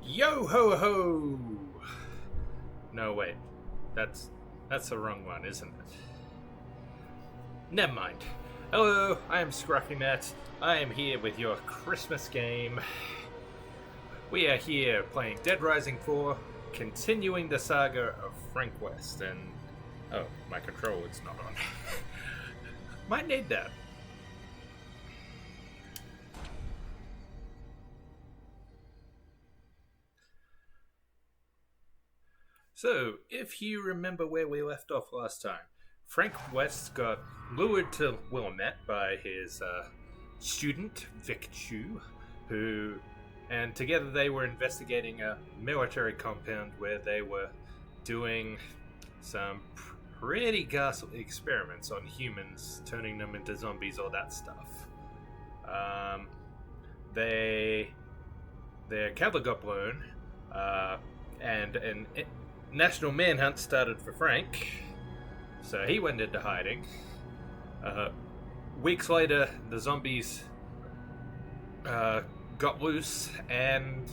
Yo ho ho! No, wait. That's the wrong one, isn't it? Never mind. Hello, I am Scruffy. I am here with your Christmas game. We are here playing Dead Rising 4, continuing the saga of Frank West, and... oh, my controller's not on. Might need that. So, if you remember where we left off last time, Frank West got lured to Willamette by his student, Vic Chu, and together they were investigating a military compound where they were doing some pretty ghastly experiments on humans, turning them into zombies, all that stuff. Their cattle got blown, and an national manhunt started for Frank, so he went into hiding. Weeks later, the zombies got loose, and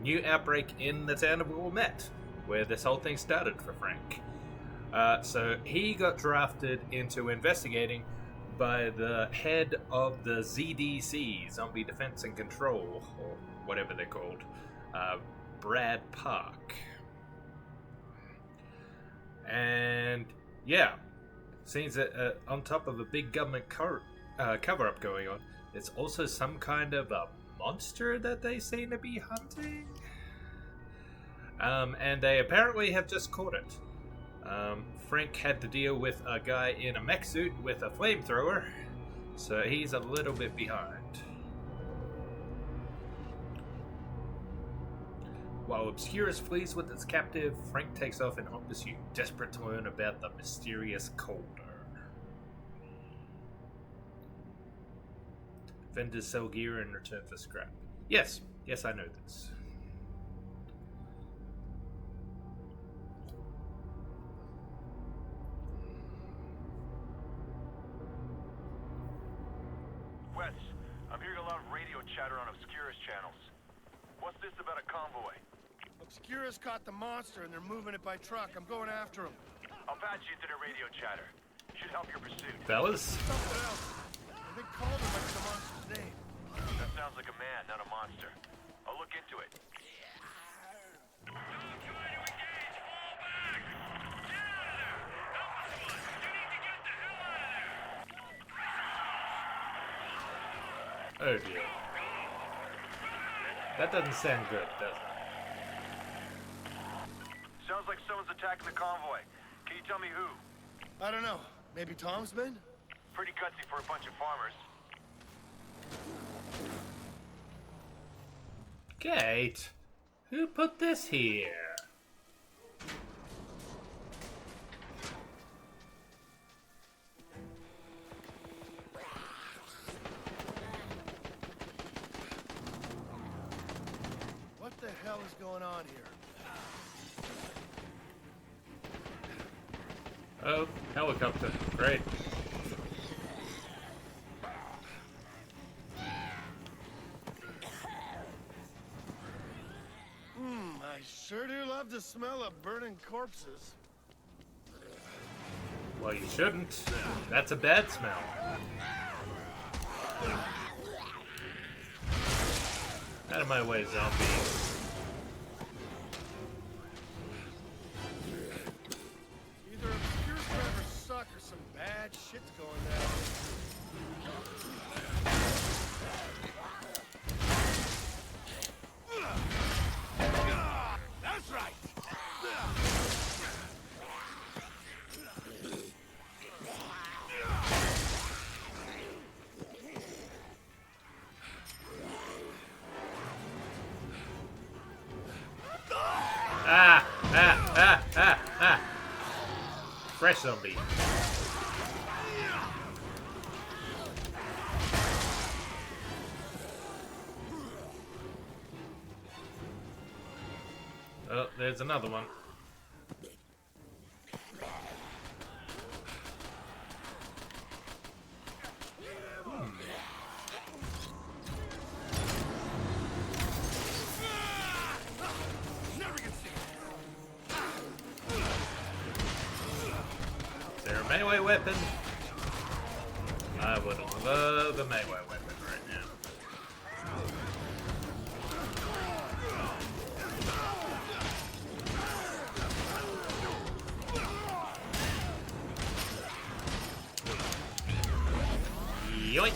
new outbreak in the town of Willamette, where this whole thing started for Frank. So he got drafted into investigating by the head of the ZDC, Zombie Defense and Control, or whatever they're called, Brad Park. And seems that on top of a big government cover-up going on, there's also some kind of a monster that they seem to be hunting. And they apparently have just caught it. Frank had to deal with a guy in a mech suit with a flamethrower, so he's a little bit behind. While Obscurus flees with its captive, Frank takes off in hot pursuit, desperate to learn about the mysterious Calder. Vendors sell gear in return for scrap. Yes, I know this. Wes, I'm hearing a lot of radio chatter on Obscurus channels. What's this about a convoy? Obscurus caught the monster and they're moving it by truck. I'm going after him. I'll patch you into the radio chatter. Should help your pursuit. Fellas? Something else. I think Calder might be the monster's name. That sounds like a man, not a monster. I'll look into it. Oh dear. That doesn't sound good, does it? Sounds like someone's attacking the convoy. Can you tell me who? I don't know. Maybe Tom's men? Pretty gutsy for a bunch of farmers. Kate, who put this here? What the hell is going on here? Oh, helicopter. Great. I sure do love the smell of burning corpses. Well, you shouldn't. That's a bad smell. Out of my way, zombie. Either Obscurus drivers suck or some bad shit's going down. That's right! Fresh zombie. Oh, there's another one. melee weapon. I would love a melee weapon right now. Yoink!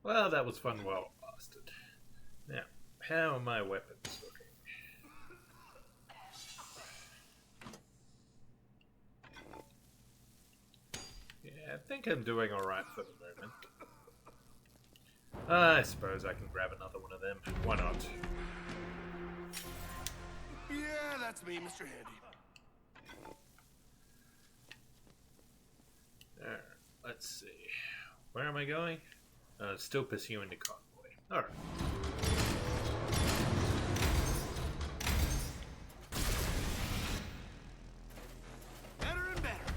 Well, that was fun while it lasted. Now, how are my weapons looking? Yeah, I think I'm doing alright for the moment. I suppose I can grab another one of them. Why not? Yeah, that's me, Mr. Handy. Alright, let's see. Where am I going? Still pursuing the convoy. Alright. Better and better.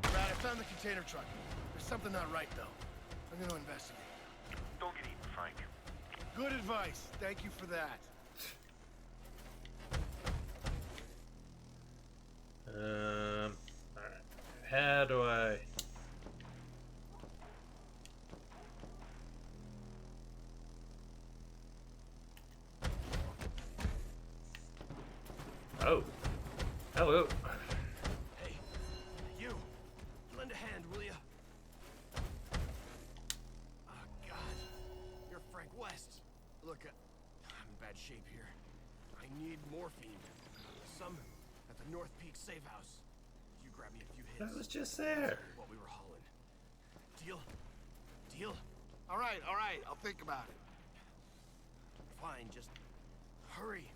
Right, I found the container truck. There's something not right, though. I'm gonna investigate. Don't get eaten, Frank. Good advice. Thank you for that. Alright. How do I... Oh. Hello. Hey, you. Lend a hand, will you? Oh, God. You're Frank West. Look, I'm in bad shape here. I need morphine. Some at the North Peak safe house. You grab me a few hits. That was just there. What we were hauling. Deal? Deal? All right. I'll think about it. Fine, just hurry.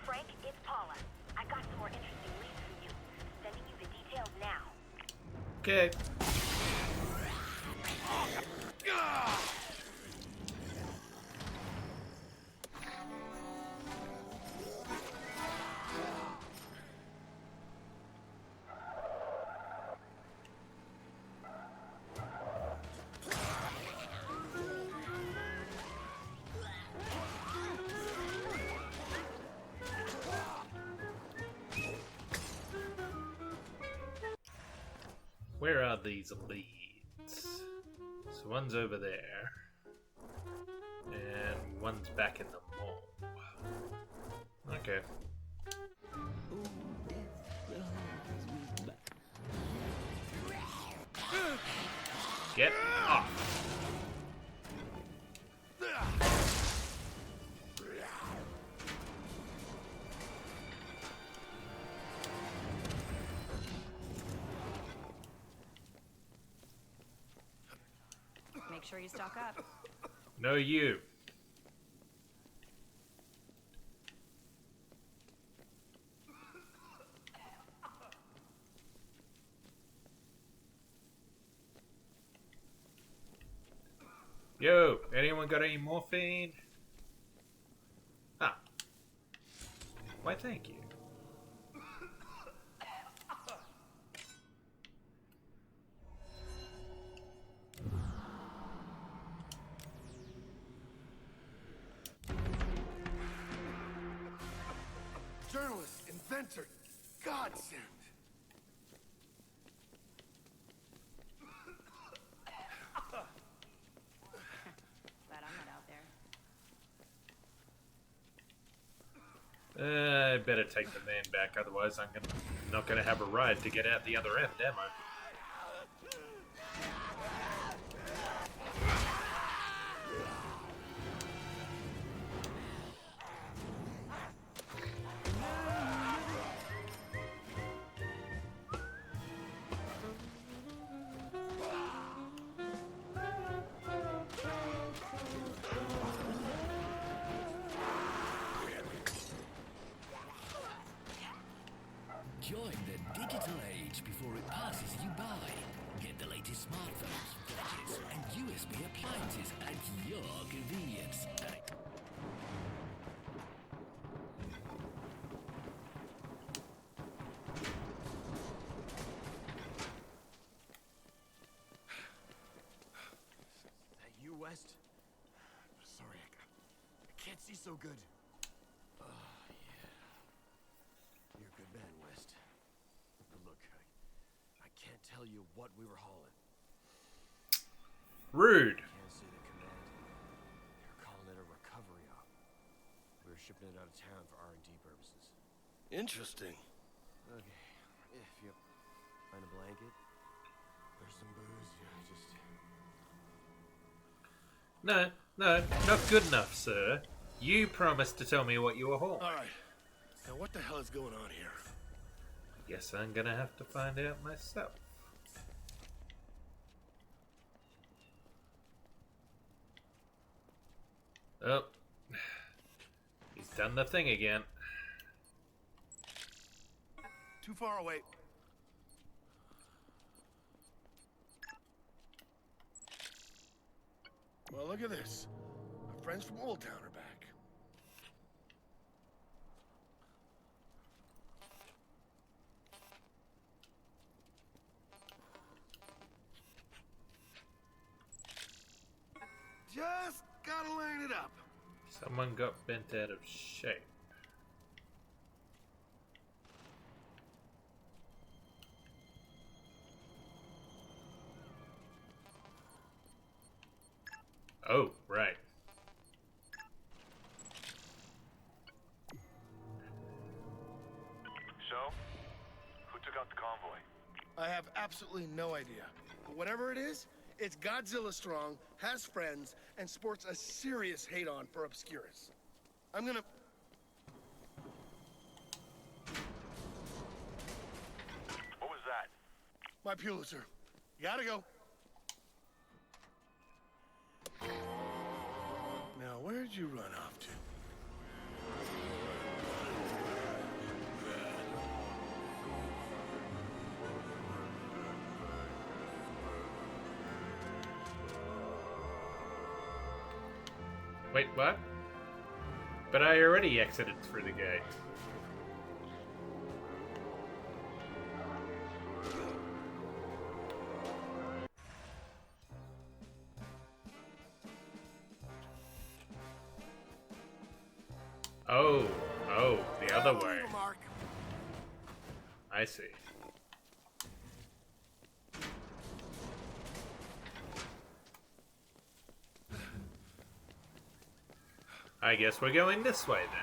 Frank, it's Paula. I got some more interesting leads for you. Sending you the details now. Okay. Where are these leads? So one's over there. And one's back in the mall. Okay. Get off! Make sure you stock up. No, you. Yo, anyone got any morphine? Ah. Why, thank you. Journalist, inventor, godsend. Glad I'm not out there. I better take the man back, otherwise not gonna have a ride to get out the other end, am I? Join the digital age before it passes you by. Get the latest smartphones, gadgets, and USB appliances at your convenience. That you, West? Sorry, I can't see so good. Oh, yeah. You're a good man, West. But look, I can't tell you what we were hauling. Rude. Can't say to command. They're calling it a recovery op. We were shipping it out of town for R&D purposes. Interesting. Okay, if you find a blanket, there's some booze, just... No, not good enough, sir. You promised to tell me what you were hauling. All right. Now, what the hell is going on here? Guess I'm gonna have to find out myself. Oh. He's done the thing again. Too far away. Well, look at this. Our friends from Old Town are back. Just gotta line it up. Someone got bent out of shape. Oh, right. So, who took out the convoy? I have absolutely no idea. But whatever it is, it's Godzilla strong, has friends, and sports a serious hate-on for Obscurus. I'm gonna... What was that? My Pulitzer. You gotta go. Now, where'd you run off to? Wait, what? But I already exited through the gate. Oh, the other way. Mark. I see. I guess we're going this way then.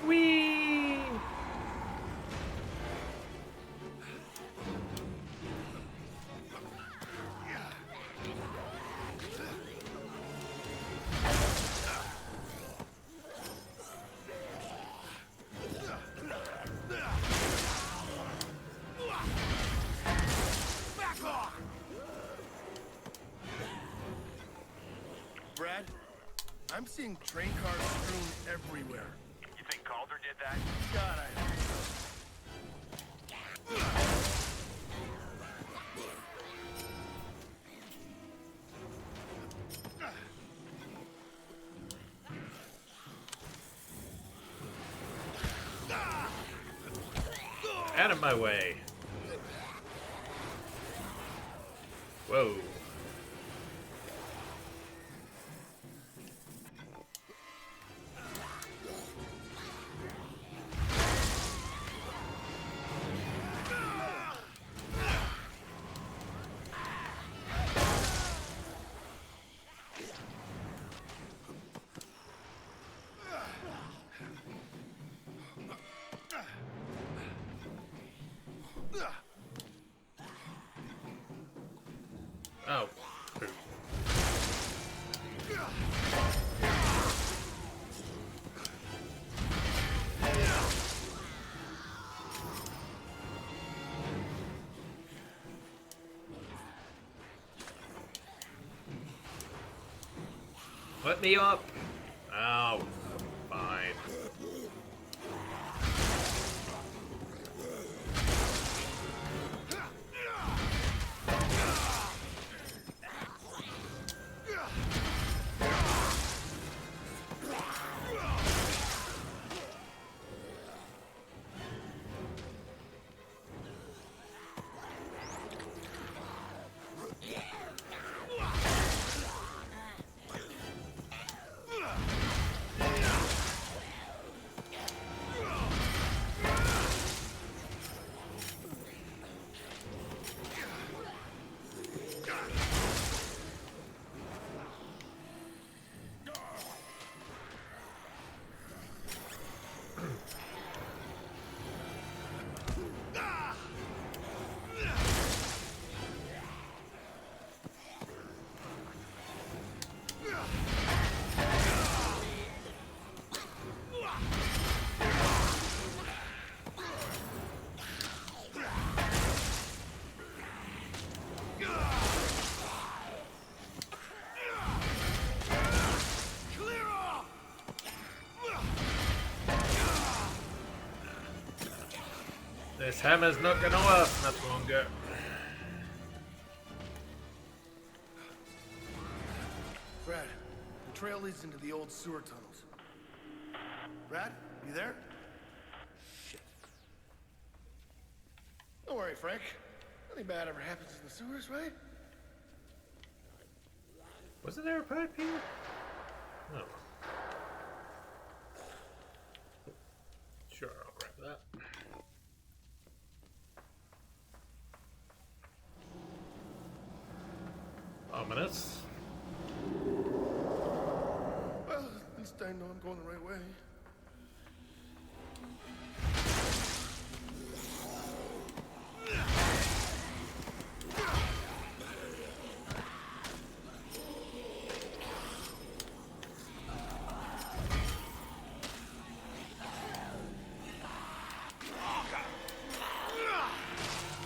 Whee! seeing train cars strewn everywhere. You think Calder did that? God, I hope Out of my way. Whoa. Oh. Poop. Let me up. Oh, fine. This hammer's not gonna last much longer. Brad, the trail leads into the old sewer tunnels. Brad, you there? Shit. Don't worry, Frank. Nothing bad ever happens in the sewers, right? Wasn't there a pipe here? No. Sure, I'll grab that. Ominous. Well, at least I know I'm going the right way.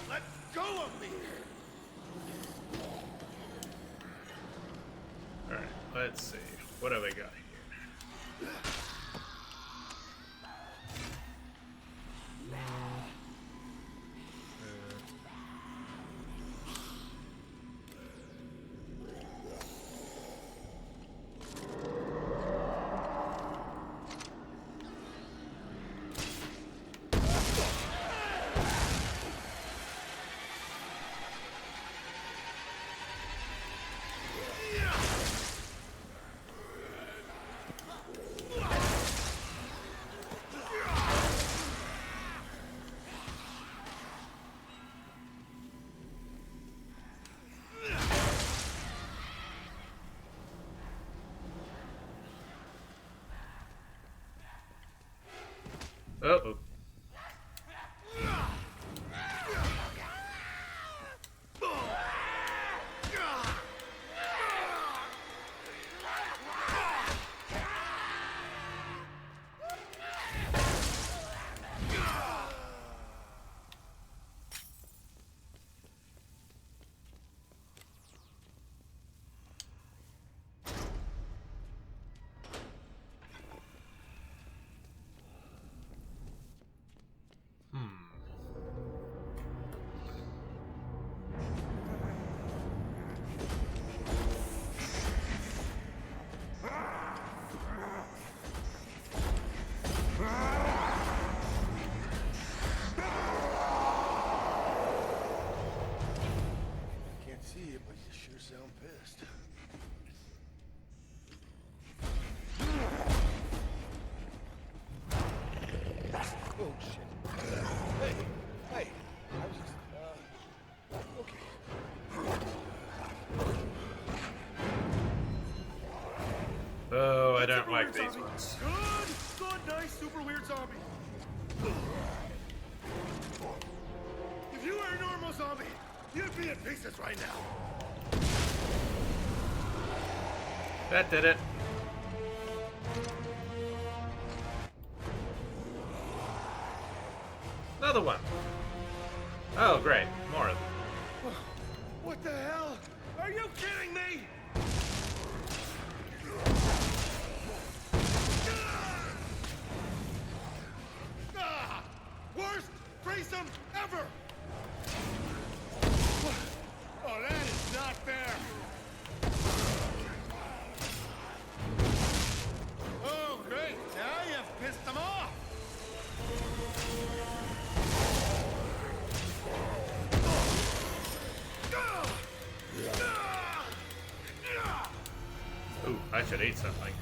Let go of me! Alright, let's see. What have we got here? Uh-oh. like weird these zombie. ones. Good, nice, super weird zombie. If you were a normal zombie, you'd be in pieces right now. That did it. Another one. Oh, great. More of them. What the hell? Are you kidding me? Ah! Worst threesome ever! Oh, that is not fair. Oh, great. Now you've pissed them off. Ooh, I should eat something.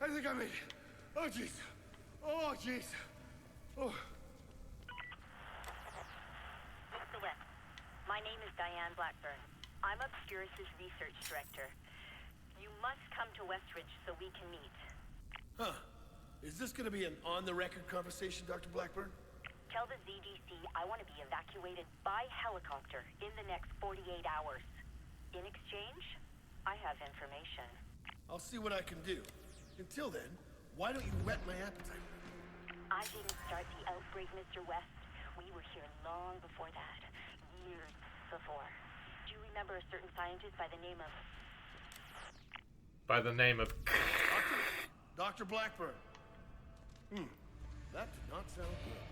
I think I made it. Oh, jeez. Oh, jeez. Oh. Mr. West, my name is Diane Blackburn. I'm Obscurus' research director. You must come to Westridge so we can meet. Huh. Is this gonna be an on-the-record conversation, Dr. Blackburn? Tell the ZDC I want to be evacuated by helicopter in the next 48 hours. In exchange, I have information. I'll see what I can do. Until then, why don't you whet my appetite? I didn't start the outbreak, Mr. West. We were here long before that. Years before. Do you remember a certain scientist by the name of... By the name of... Dr. Blackburn. That did not sound good.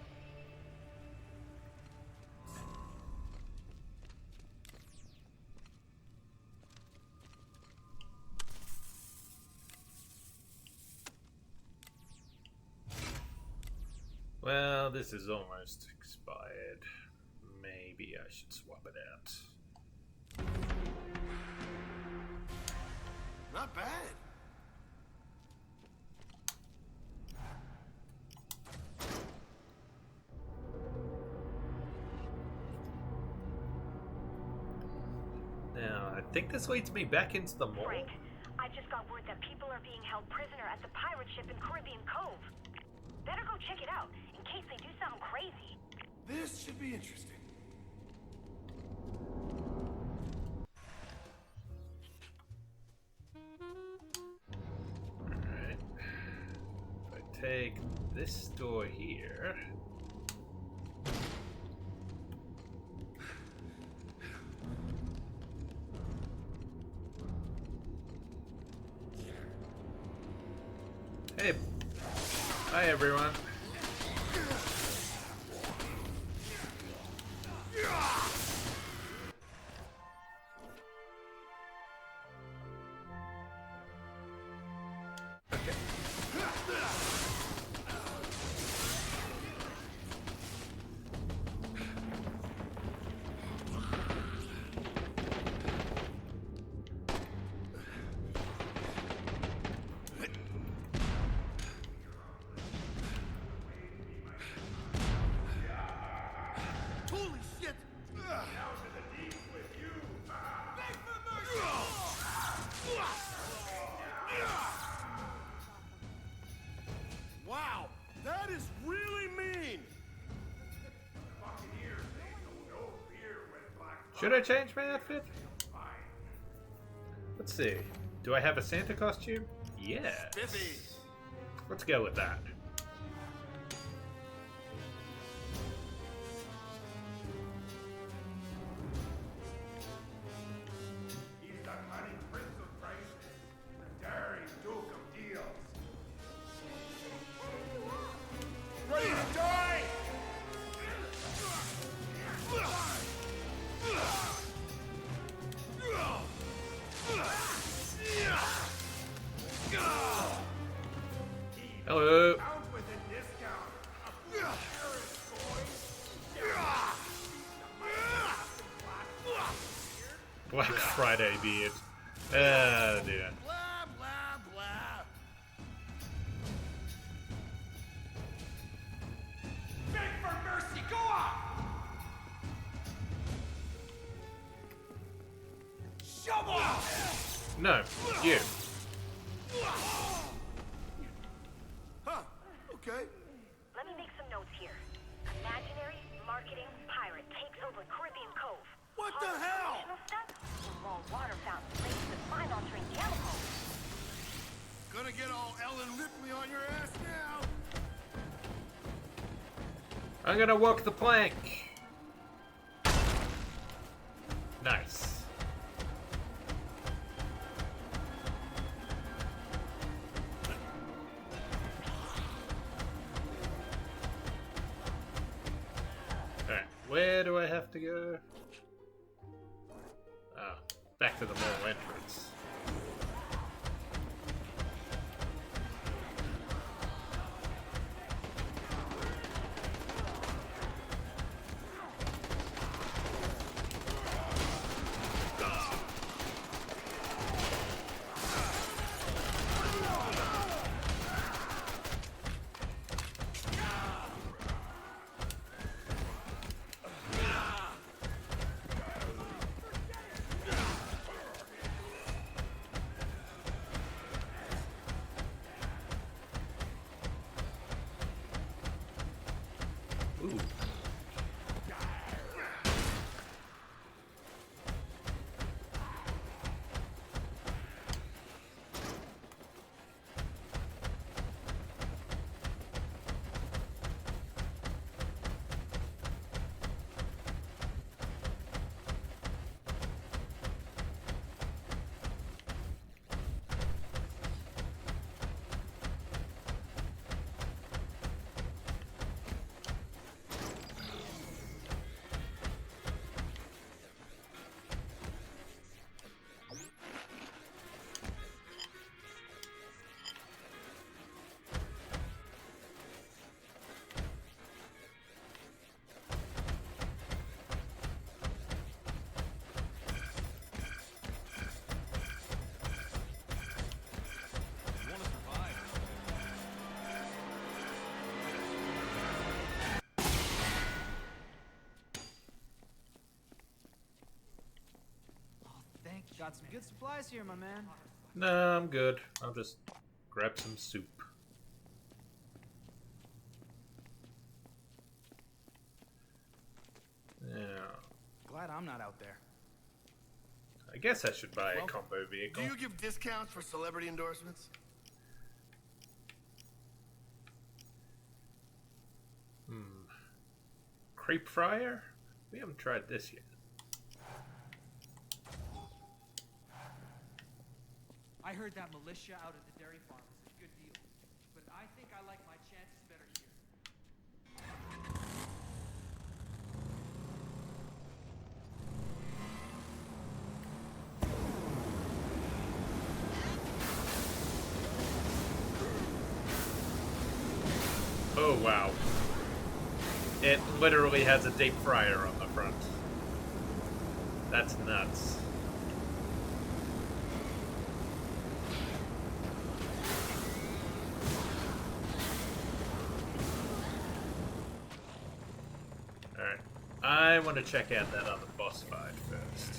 Well, this is almost expired. Maybe I should swap it out. Not bad. Now, I think this leads me back into the mall. Frank, I just got word that people are being held prisoner at the pirate ship in Caribbean Cove. Better go check it out, in case they do something crazy. This should be interesting. Alright. If I take this door here... Hey! Hi, everyone. Holy shit! Wow, that is really mean! Should I change my outfit? Let's see. Do I have a Santa costume? Yes. Spiffy. Let's go with that. He's the cunning prince of prices, the daring duke of deals. Ready to die! Hello. Out with a discount. Black Friday beard. Oh dear. Blah, blah, blah. No, you. Huh, okay. Let me make some notes here. Imaginary marketing pirate takes over Caribbean Cove. What the hell? Promotional stuff? Small water fountain laced with mind-altering chemicals. Gonna get all Ellen Ripley on your ass now. I'm gonna walk the plank. Nice. Alright, where do I have to go? Oh, back to the mall entrance. Ooh. Got some good supplies here, my man. No, I'm good. I'll just grab some soup. Yeah. Glad I'm not out there. I guess I should buy a combo vehicle. Do you give discounts for celebrity endorsements? Crepe fryer? We haven't tried this yet. I heard that militia out at the dairy farm is a good deal, but I think I like my chances better here. Oh wow. It literally has a deep fryer on the front. That's nuts. Alright. I want to check out that other boss fight first.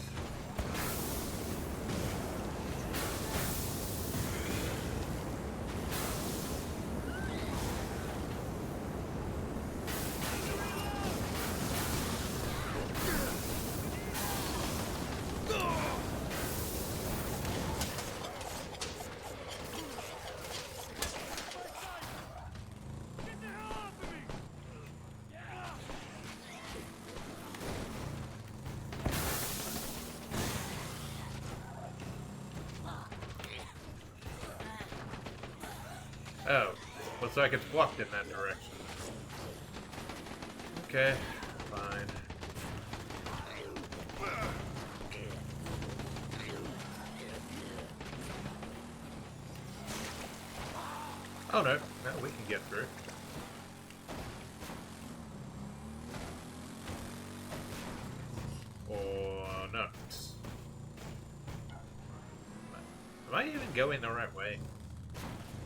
Oh, looks like it's blocked in that direction. Okay, fine. Oh no, no, we can get through. Or not. Am I even going the right way?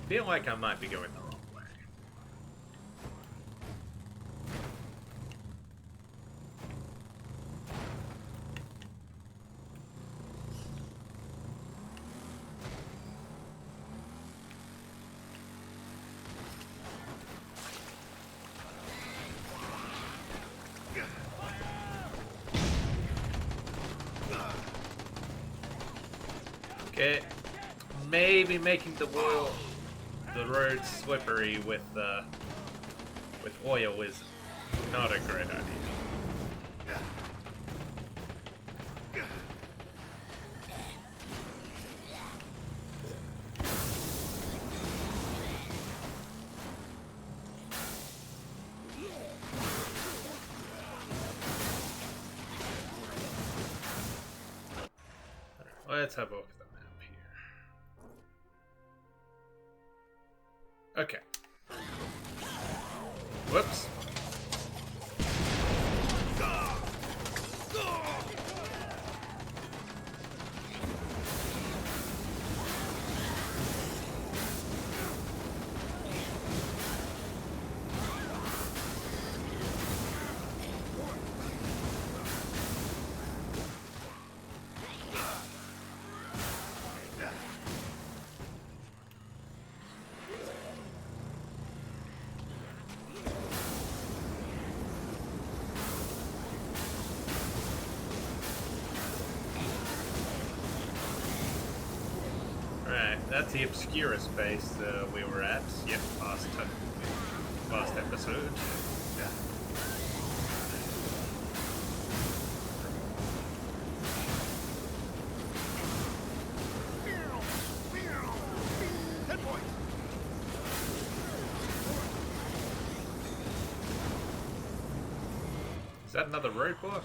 I feel like I might be going the wrong way. Okay. Maybe making the road slippery with oil is not a great idea. Let's have a look at the map here. Okay. Whoops. That's the Obscurus base we were at. Yep, last episode. Is that another roadblock?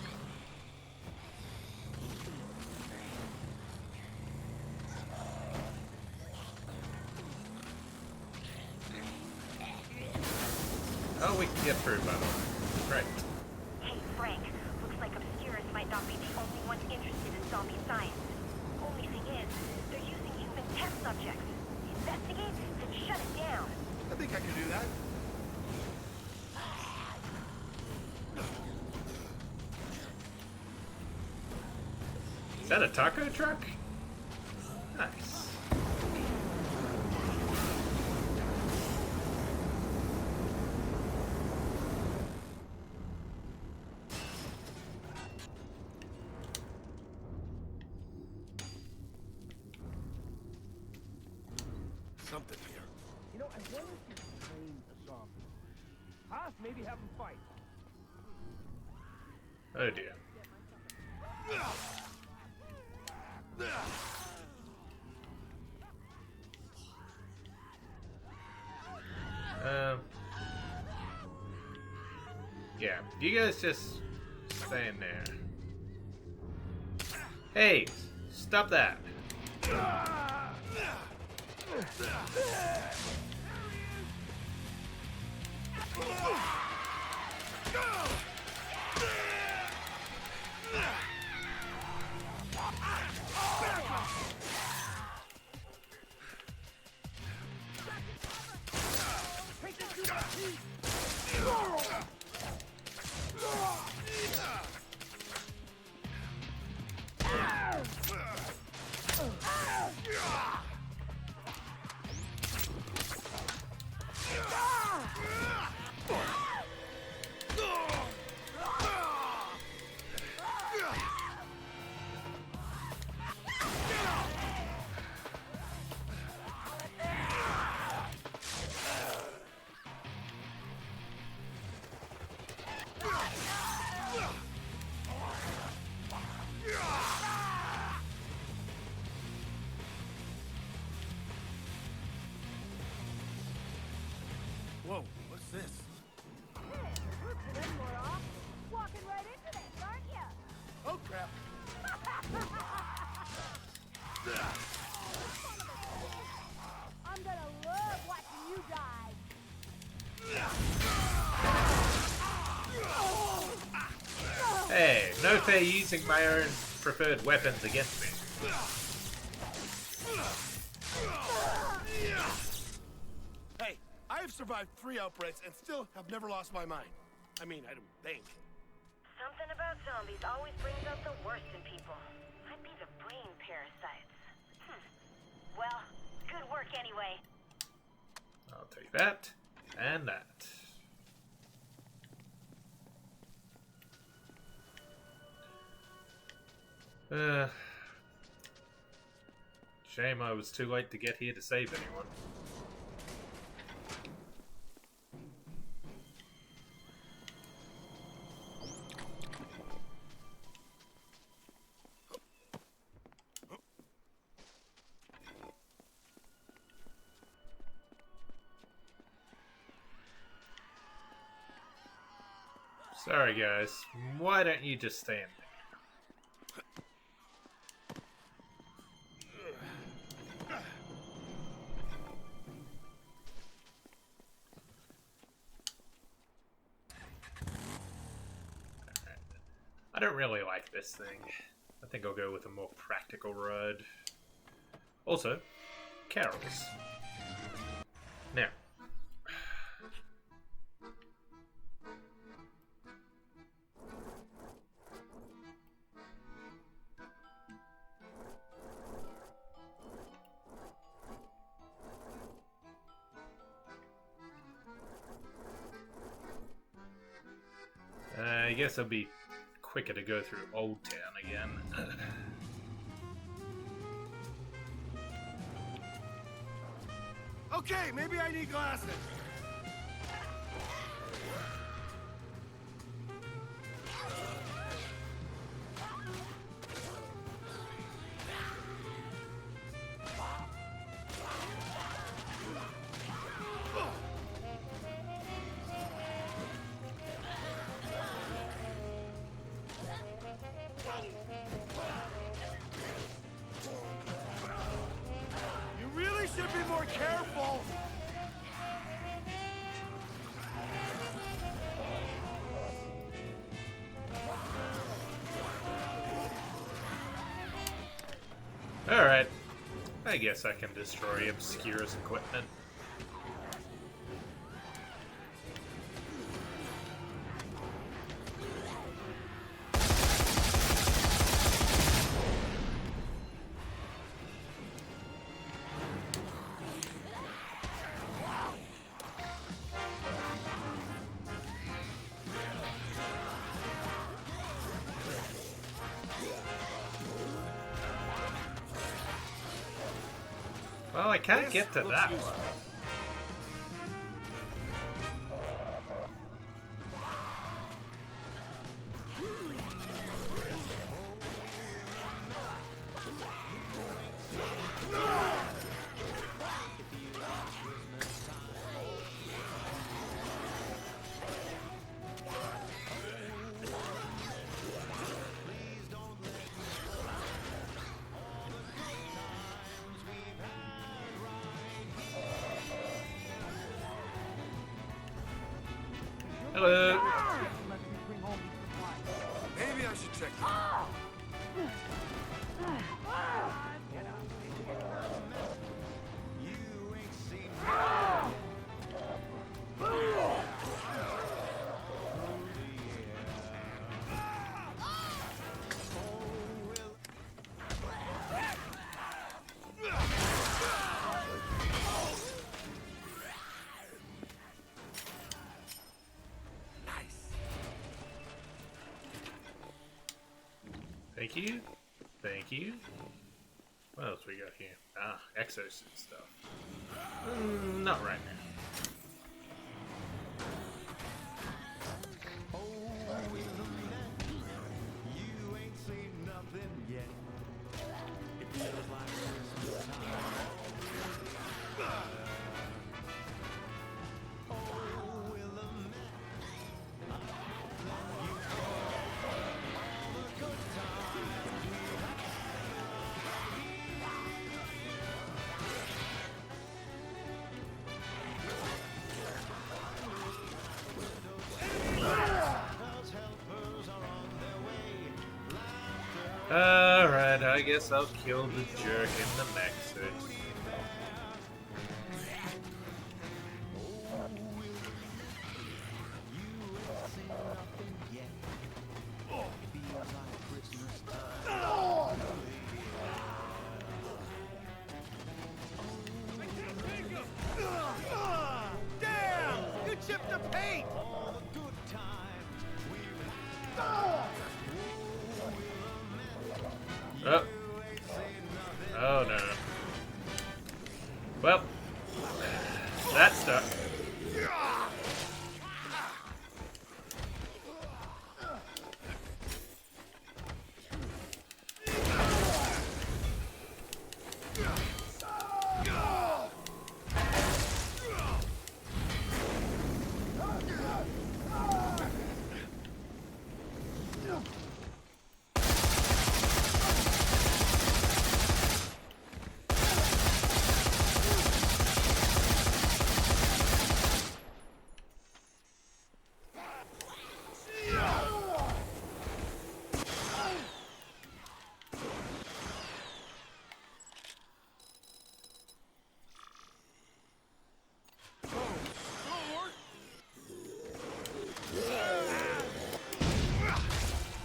Oh, we can get through, by the way. Great. Hey, Frank. Looks like Obscurus might not be the only one interested in zombie science. Only thing is, they're using human test subjects. Investigate, then shut it down. I think I can do that. Is that a taco truck? Nice. Something here. You know, I wonder if you could train a zombie. Huh? Maybe have them fight. Oh dear. Yeah, you guys just stay in there. Hey, stop that. Whoa, what's this? Walking right into this, aren't you? Oh, crap. I'm gonna love watching you die. Hey, no fair using my own preferred weapons against me. Hey, I have survived 3 outbreaks and still have never lost my mind. I mean, I don't think. Something about zombies always brings out the worst in people. Might be the brain parasites. Well, good work anyway. I'll take that and that. Shame I was too late to get here to save anyone. Sorry guys, why don't you just stand there? I don't really like this thing. I think I'll go with a more practical ride. Also, carols. Now. I guess it'll be quicker to go through Old Town again. Okay, maybe I need glasses. You really should be more careful. Alright. I guess I can destroy Obscura's equipment. Well, I can't get to that one. Hello. Maybe I should check. Thank you. Thank you. What else we got here? Ah, exosuit stuff. Not right now. Alright, I guess I'll kill the jerk in the mech suit. Damn! You chipped the paint! Oh. Oh no.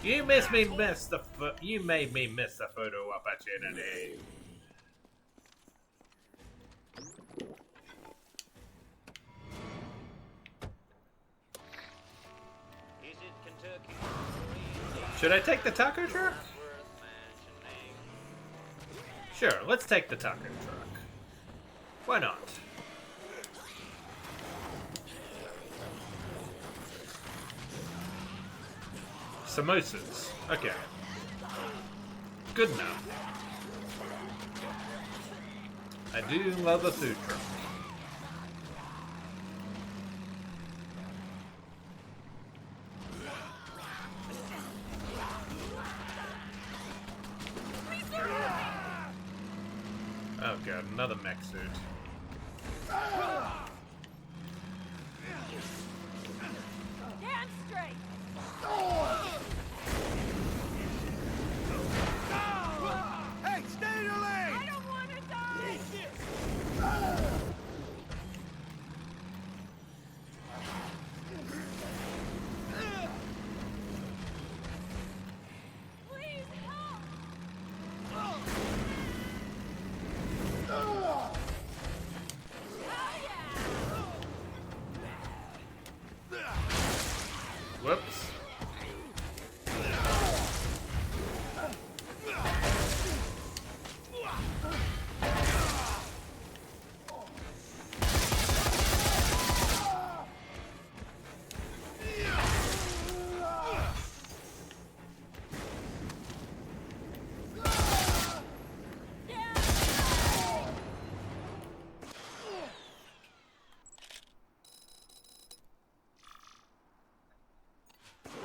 You made me miss the photo opportunity. Should I take the taco truck? Sure, let's take the taco truck. Why not? Samosas. Okay. Good enough. I do love a food truck. Oh god, another mech suit. Damn straight! Hey, stay in your lane! I don't want to die! Please help! Whoops.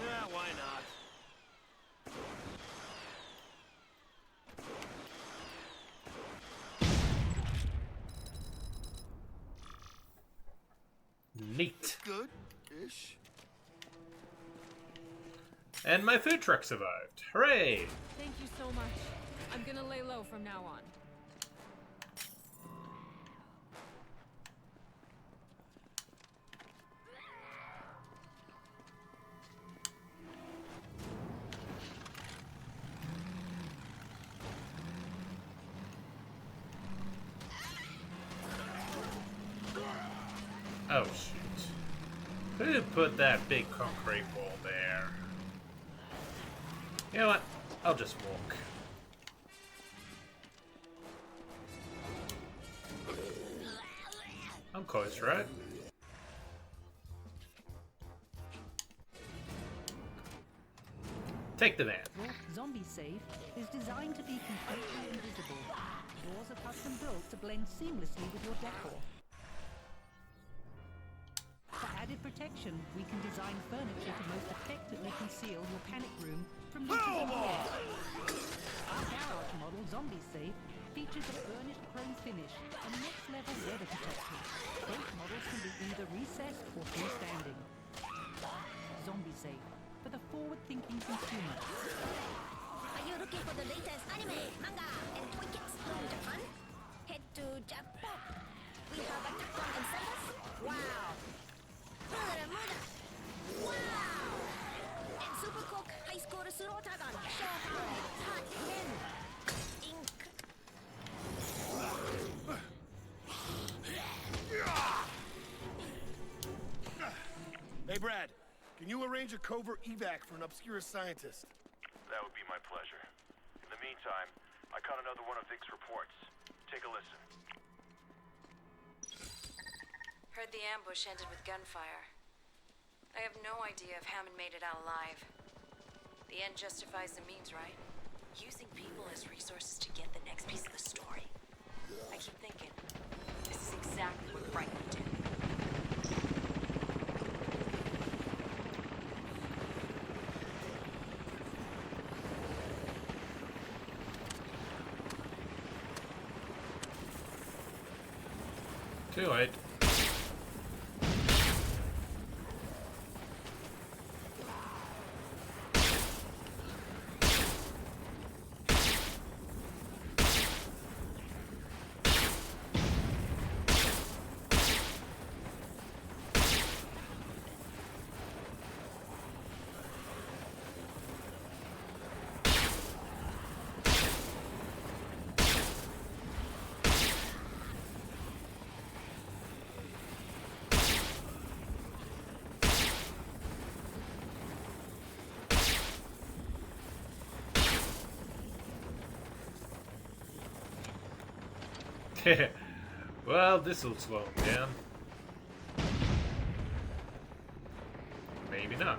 Yeah, why not? Neat. Good-ish. And my food truck survived. Hooray! Thank you so much. I'm gonna lay low from now on. Oh shoot. Who put that big concrete wall there? You know what? I'll just walk. I'm close, right? Take the van. Your zombie safe is designed to be completely invisible. Doors are custom built to blend seamlessly with your decor. For added protection, we can design furniture to most effectively conceal your panic room from leeches and wolves. Our garage model zombie safe features a burnished chrome finish and next-level weather protection. Both models can be either recessed or freestanding. Zombie safe for the forward-thinking consumer. Are you looking for the latest anime, manga, and toy kits from Japan? Head to Japan. We have a Capcom and Samus. Wow! Murder, murder! Wow! And Super Coke High School Slow Dragon. Showtime. Hot Men. Ink. Hey, Brad, can you arrange a covert evac for an obscure scientist? That would be my pleasure. In the meantime, I caught another one of Vic's reports. Take a listen. Heard the ambush ended with gunfire. I have no idea if Hammond made it out alive. The end justifies the means, right? Using people as resources to get the next piece of the story. I keep thinking, this is exactly what Frank would do. Too late. Well, this'll slow him down. Maybe not.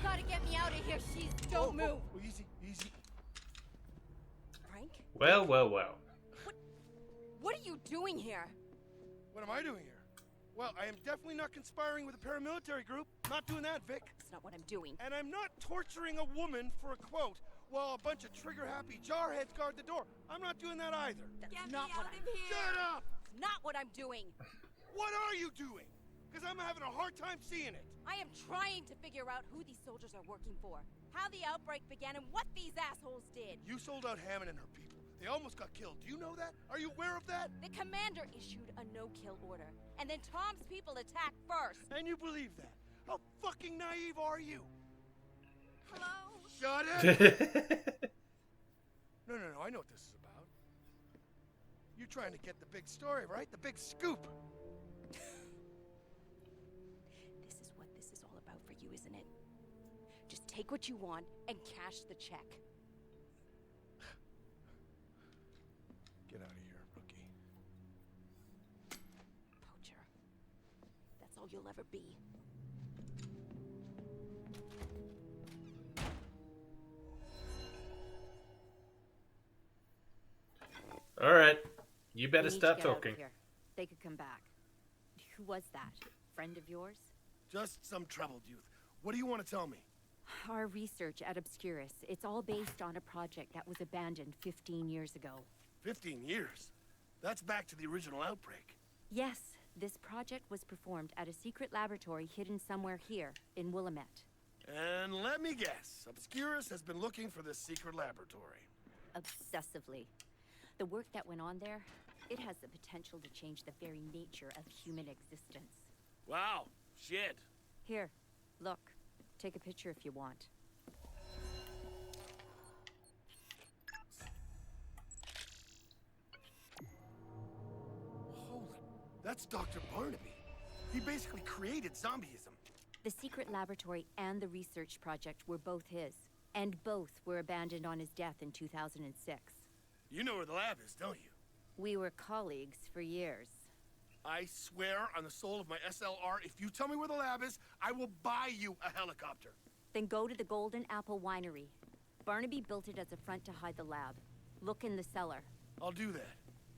Gotta get me out of here. She's don't move. Oh, easy, easy. Frank, Well, well, well. what are you doing here? What am I doing here? Well, I am definitely not conspiring with a paramilitary group. Not doing that, Vic. That's not what I'm doing. And I'm not torturing a woman for a quote while a bunch of trigger-happy jarheads guard the door. I'm not doing that either. That's Get not me what out I'm of here. Shut up! Not what I'm doing. What are you doing? Because I'm having a hard time seeing it. I am trying to figure out who these soldiers are working for, how the outbreak began, and what these assholes did. You sold out Hammond and her people. They almost got killed. Do you know that? Are you aware of that? The commander issued a no-kill order, and then Tom's people attacked first. And you believe that? How fucking naive are you? Hello? Shut it! No, I know what this is about. You're trying to get the big story, right? The big scoop. This is what this is all about for you, isn't it? Just take what you want and cash the check. Get out of here, rookie. Poacher. That's all you'll ever be. All right, you We better need to start get out of talking. here. They could come back. Who was that? Friend of yours? Just some troubled youth. What do you want to tell me? Our research at Obscurus. It's all based on a project that was abandoned 15 years ago. 15 years? That's back to the original outbreak. Yes, this project was performed at a secret laboratory hidden somewhere here in Willamette. And let me guess, Obscurus has been looking for this secret laboratory. Obsessively. The work that went on there, it has the potential to change the very nature of human existence. Wow, shit. Here, look. Take a picture if you want. Holy, that's Dr. Barnaby. He basically created zombieism. The secret laboratory and the research project were both his, and both were abandoned on his death in 2006. You know where the lab is, don't you? We were colleagues for years. I swear on the soul of my SLR, if you tell me where the lab is, I will buy you a helicopter. Then go to the Golden Apple Winery. Barnaby built it as a front to hide the lab. Look in the cellar. I'll do that.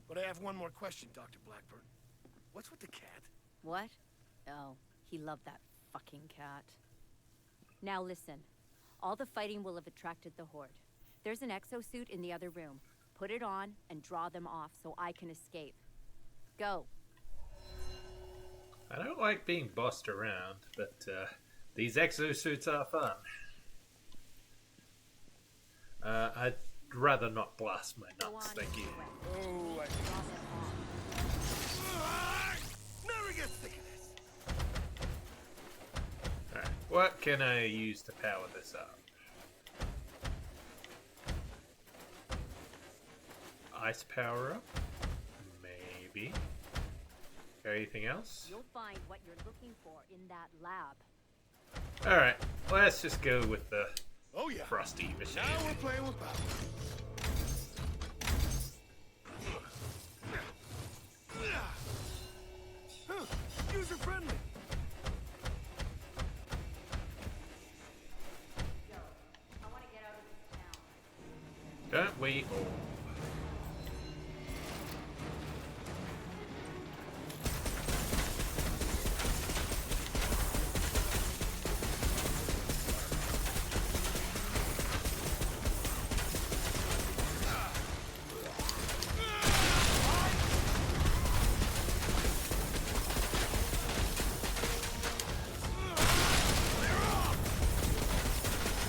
But I have one more question, Dr. Blackburn. What's with the cat? What? Oh, he loved that fucking cat. Now listen. All the fighting will have attracted the Horde. There's an exosuit in the other room. Put it on and draw them off so I can escape. Go. I don't like being bossed around, but these exosuits are fun. I'd rather not blast my nuts, thank you. Oh, never get sick of this. Alright, what can I use to power this up? Ice power up? Maybe. Anything else? You'll find what you're looking for in that lab. Alright, let's just go with the Oh yeah. frosty machine. Now we're playing with power. Huh, user friendly. I want to get out of this town. Don't we all?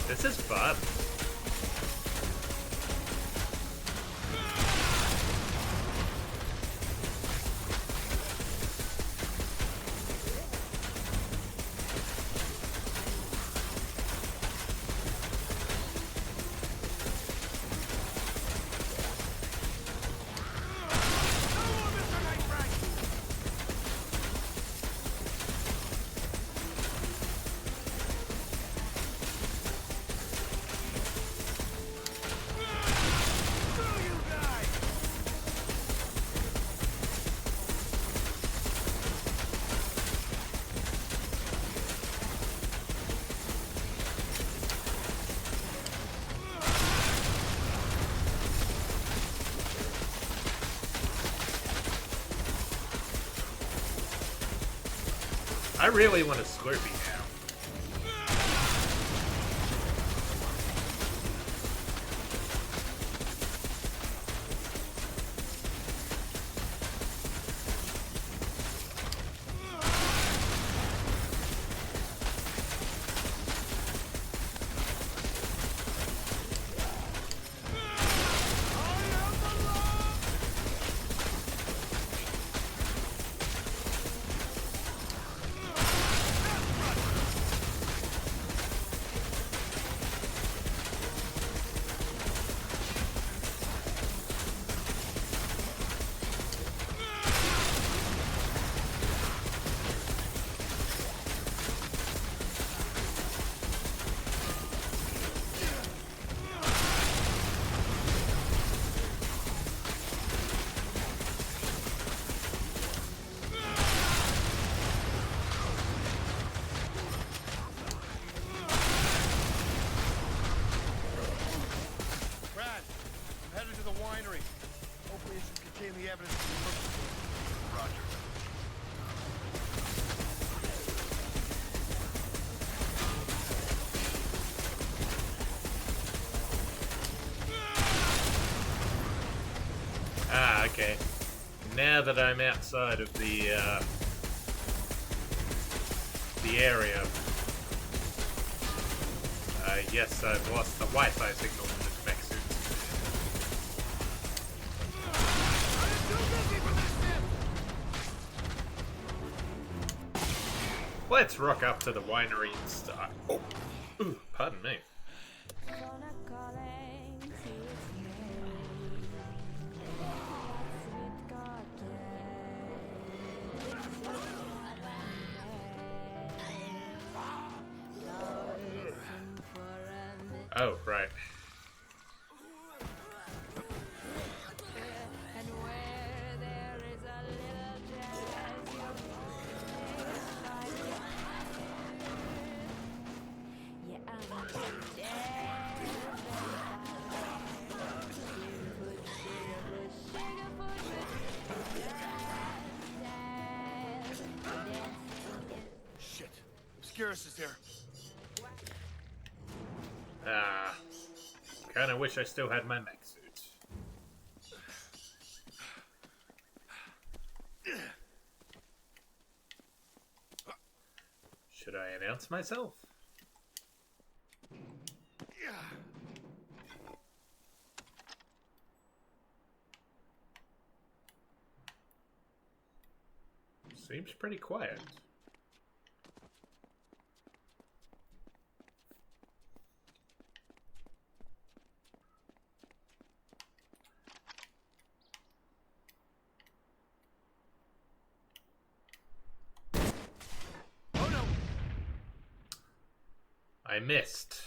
This is fun. I really want a Scruffy now. Brad, I'm headed to the winery. Hopefully it should contain the evidence we're looking for. Roger. Ah, okay. Now that I'm outside of the area, yes, I've lost the Wi-Fi signal in the mech suits. Let's rock up to the winery and start. Oh, ooh, pardon me. Oh, right. Shit. Obscurus is here. Ah, kinda wish I still had my mech suit. Should I announce myself? Seems pretty quiet. Oh no! I missed.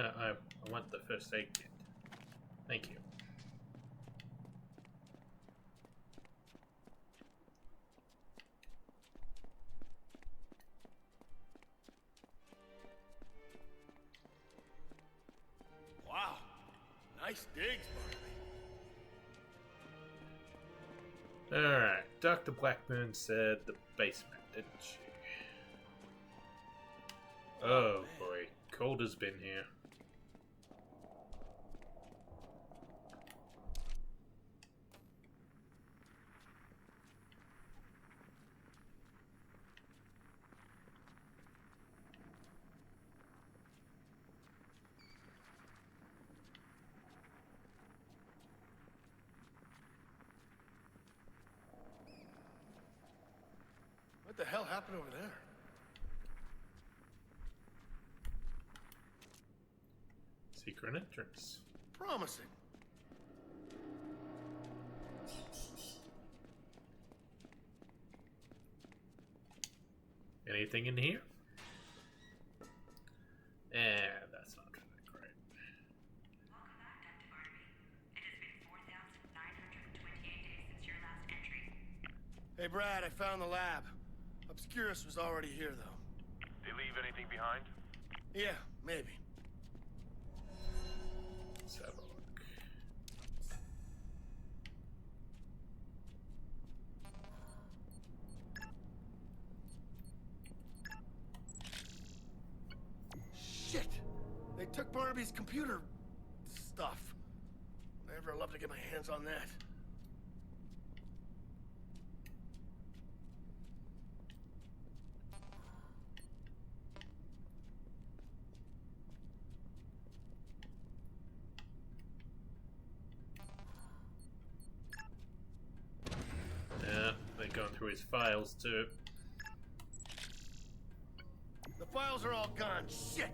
I want the first aid kit. Thank you. Wow. Nice digs, Barnaby. Alright, Dr. Blackburn said the basement, didn't she? Oh boy, Calder's been here. What the hell happened over there? Secret entrance. Promising. anything in here? And that's not great. Welcome back, Dr. Barnaby. It has been 4,928 days since your last entry. Hey, Brad, I found the lab. Obscurus was already here, though. They leave anything behind? Yeah, maybe. Let's have a look. Shit! They took Barnaby's computer stuff. Never love to get my hands on that. Yeah, they're going through his files too. The files are all gone. Shit!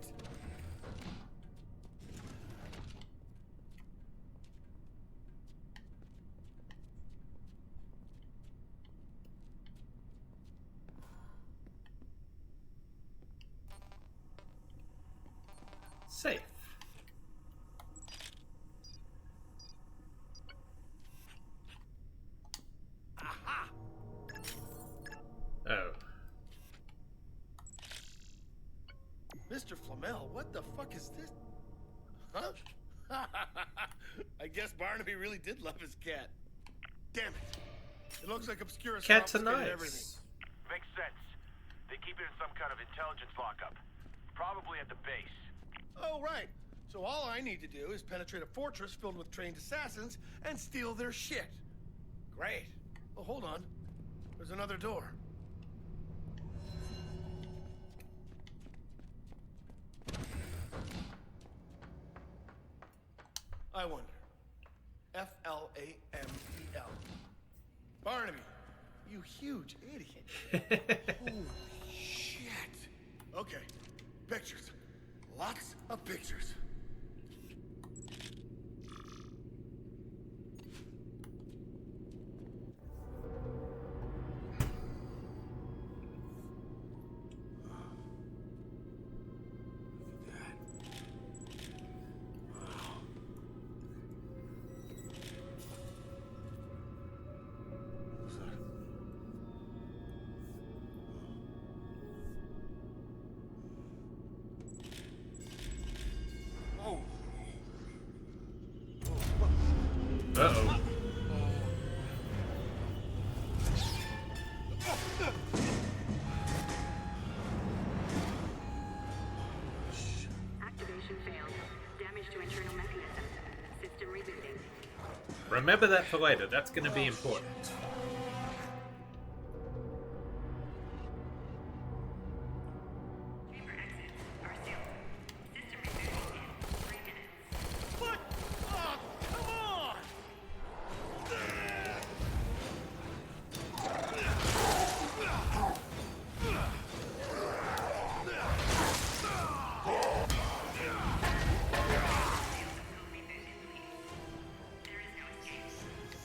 Safe. Aha! Oh. Mr. Flamel, what the fuck is this? Huh? I guess Barnaby really did love his cat. Damn it. It looks like Obscurus Cats are confiscated nice. everything. Makes sense. They keep it in some kind of intelligence lockup. Probably at the base. Oh, right. So all I need to do is penetrate a fortress filled with trained assassins and steal their shit. Great. Oh, hold on. There's another door. I wonder. Flamel. Barnaby, you huge idiot. Holy shit. Okay, pictures. Lots of pictures. Uh-oh. Activation failed. Damage to internal mechanism. System rebooting. Remember that for later. That's going to be important. Chamber exits are sealed. System rebooting in 3 minutes. What? Oh, come on!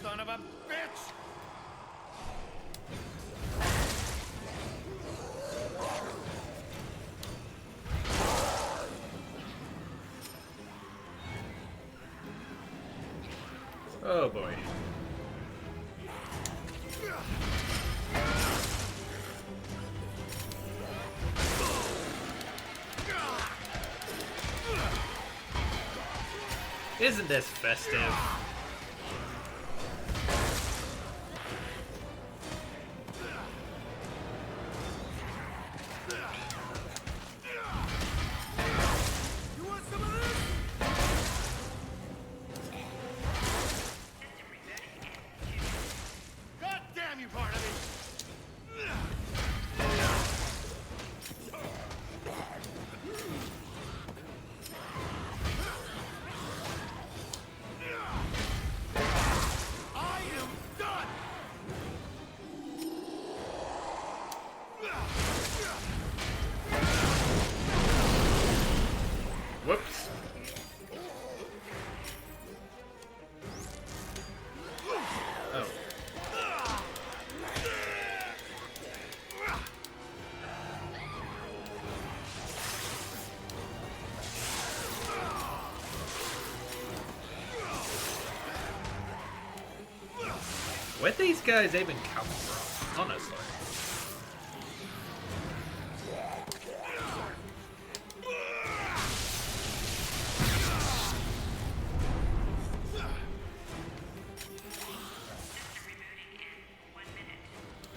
Son of a bitch! Oh boy. Isn't this festive? You want some of this? God damn you, Barnaby! Where'd these guys even come from, honestly?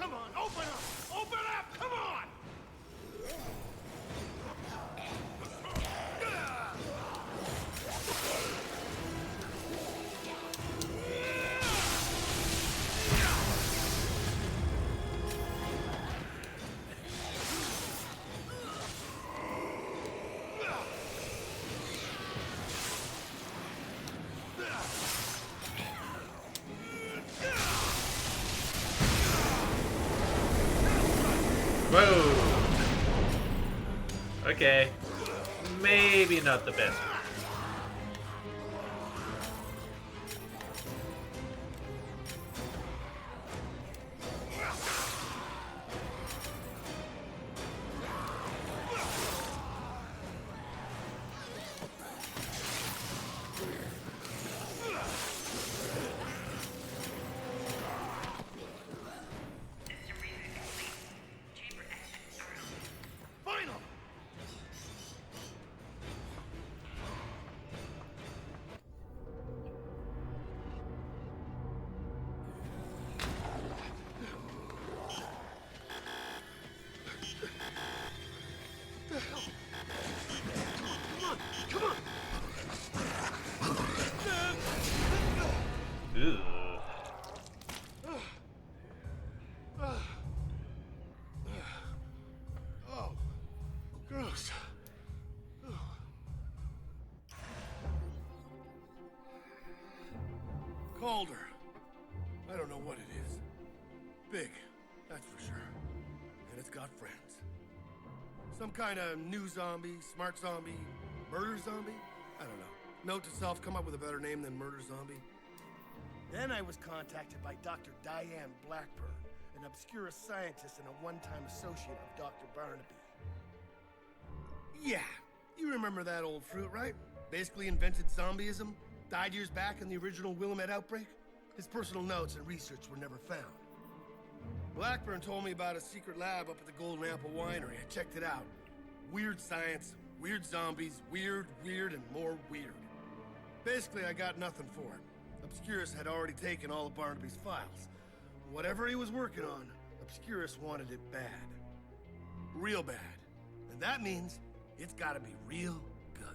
Come on, open up! Open up! Come on! Whoa! Okay. Maybe not the best. Final! Ooh. Oh, gross. Calder. I don't know what it is. Big, that's for sure. And it's got friends. Some kind of new zombie, smart zombie, murder zombie? I don't know. Note to self, come up with a better name than murder zombie. Then I was contacted by Dr. Diane Blackburn, an obscure scientist and a one-time associate of Dr. Barnaby. Yeah, you remember that old fruit, right? Basically invented zombieism, died years back in the original Willamette outbreak. His personal notes and research were never found. Blackburn told me about a secret lab up at the Golden Apple Winery. I checked it out. Weird science, weird zombies, weird, and more weird. Basically, I got nothing for it. Obscurus had already taken all of Barnaby's files. Whatever he was working on, Obscurus wanted it bad. Real bad. And that means it's gotta be real good.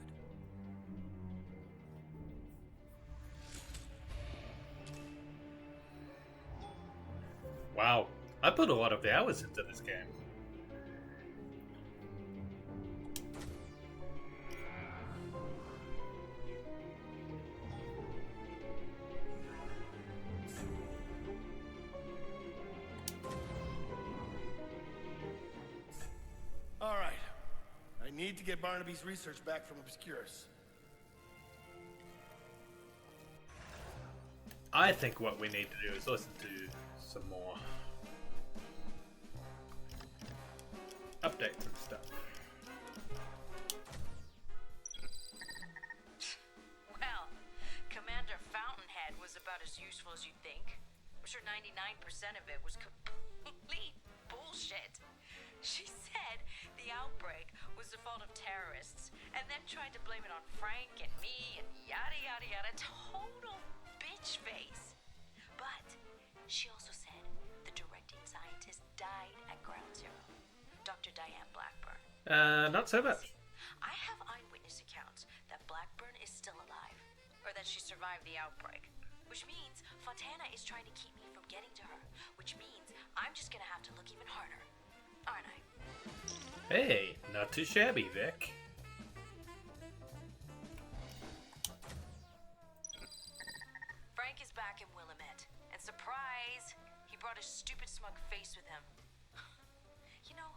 Wow. I put a lot of hours into this game. All right. I need to get Barnaby's research back from Obscurus. I think what we need to do is listen to some more updates and stuff. Well, Commander Fountainhead was about as useful as you'd think. I'm sure 99% of it was complete bullshit. She said the outbreak was the fault of terrorists, and then tried to blame it on Frank and me and yada yada yada. Total bitch face. But she also said the directing scientist died at Ground Zero, Dr. Diane Blackburn. Not so bad. I have eyewitness accounts that Blackburn is still alive, or that she survived the outbreak. Which means Fontana is trying to keep me from getting to her. Which means I'm just gonna have to look even harder. Aren't I? Hey, not too shabby, Vic. Frank is back in Willamette. And surprise! He brought his stupid smug face with him. You know,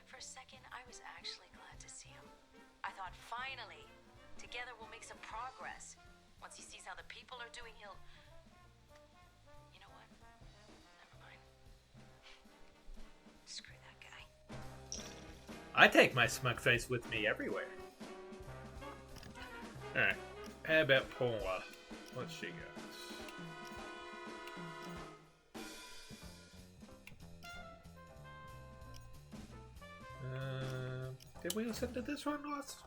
for a second, I was actually glad to see him. I thought, finally, together we'll make some progress. Once he sees how the people are doing, he'll... You know what? Never mind. Screw that guy. I take my smug face with me everywhere. Alright, how about Paula? What's she got? Did we listen to this one last?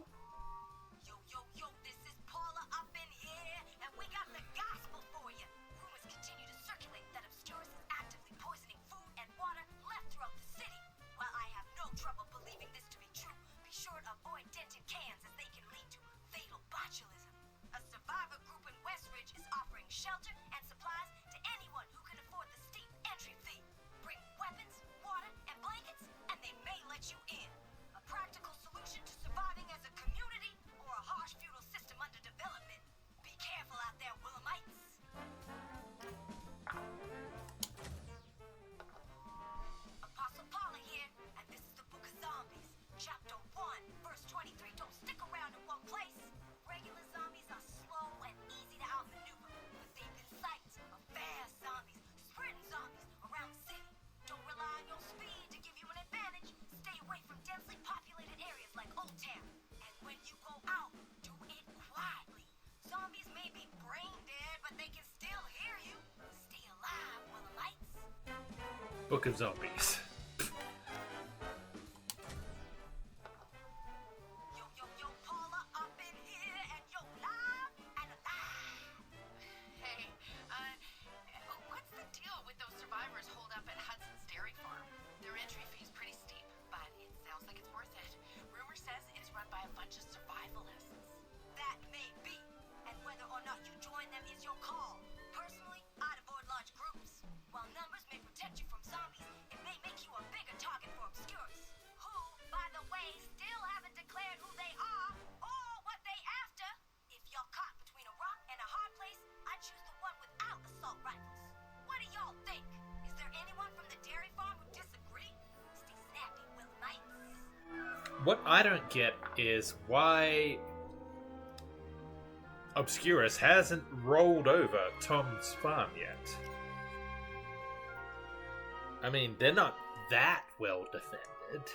Yo, yo, yo, this is Paula up in here, and we got the gospel for you. Rumors continue to circulate that Obscurus is actively poisoning food and water left throughout the city. While I have no trouble believing this to be true, be sure to avoid dented cans as they can lead to fatal botulism. A survivor group in Westridge is offering shelter and supplies to anyone who can afford the steep entry fee. Bring weapons, water, and blankets, and they may let you in. A practical solution to surviving as a community or a harsh feudal system under development. Be careful out there, Willamites. Apostle Paula here, and this is the Book of Zombies. Chapter 1, verse 23. Don't stick around in one place. Regular zombies are slow and easy to outmaneuver, but they've been sights of fast zombies, sprinting zombies around the city. Don't rely on your speed to give you an advantage. Stay away from densely populated areas like Old Town. And when you go out, do it quietly. Zombies may be brain dead, but they can still hear you. Stay alive, Willamites. Book of Zombies. Yo, yo, yo, Paula up in here, and yo, live and alive. Hey, what's the deal with those survivors holed up at Hudson's Dairy Farm? Their entry fee's pretty steep, but it sounds like it's worth it. Rumor says it's run by a bunch of survivalists. That may be, and whether or not you join them is your call. Personally, I'd avoid large groups. While numbers may protect you from zombies, it may make you a bigger target for Obscurus, who, by the way, still haven't declared who they are or what they after. If you're caught between a rock and a hard place, I'd choose the one without assault rifles. What do y'all think? Is there anyone from the dairy farm who disagree? Stay snappy, Willamites. What I don't get is why Obscurus hasn't rolled over Tom's farm yet. I mean, they're not that well defended.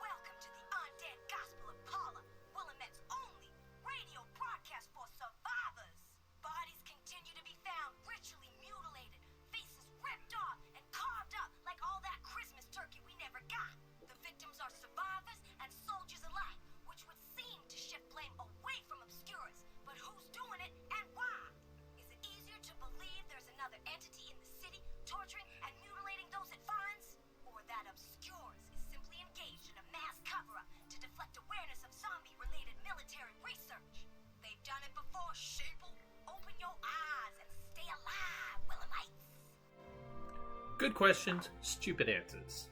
Welcome to the Undead Gospel of Paula, Willamette's only radio broadcast for survivors. Bodies continue to be found ritually mutilated, faces ripped off and carved up like all that Christmas turkey we never got. The victims are survivors and soldiers alike, which would seem to shift blame away from Obscurus. But who's doing it and why? Is it easier to believe there's another entity in the city torturing and mutilating those it finds? Or that Obscurus is simply engaged in a mass cover-up to deflect awareness of zombie-related military research? They've done it before, sheeple. Open your eyes and stay alive, Willamites. Good questions, stupid answers.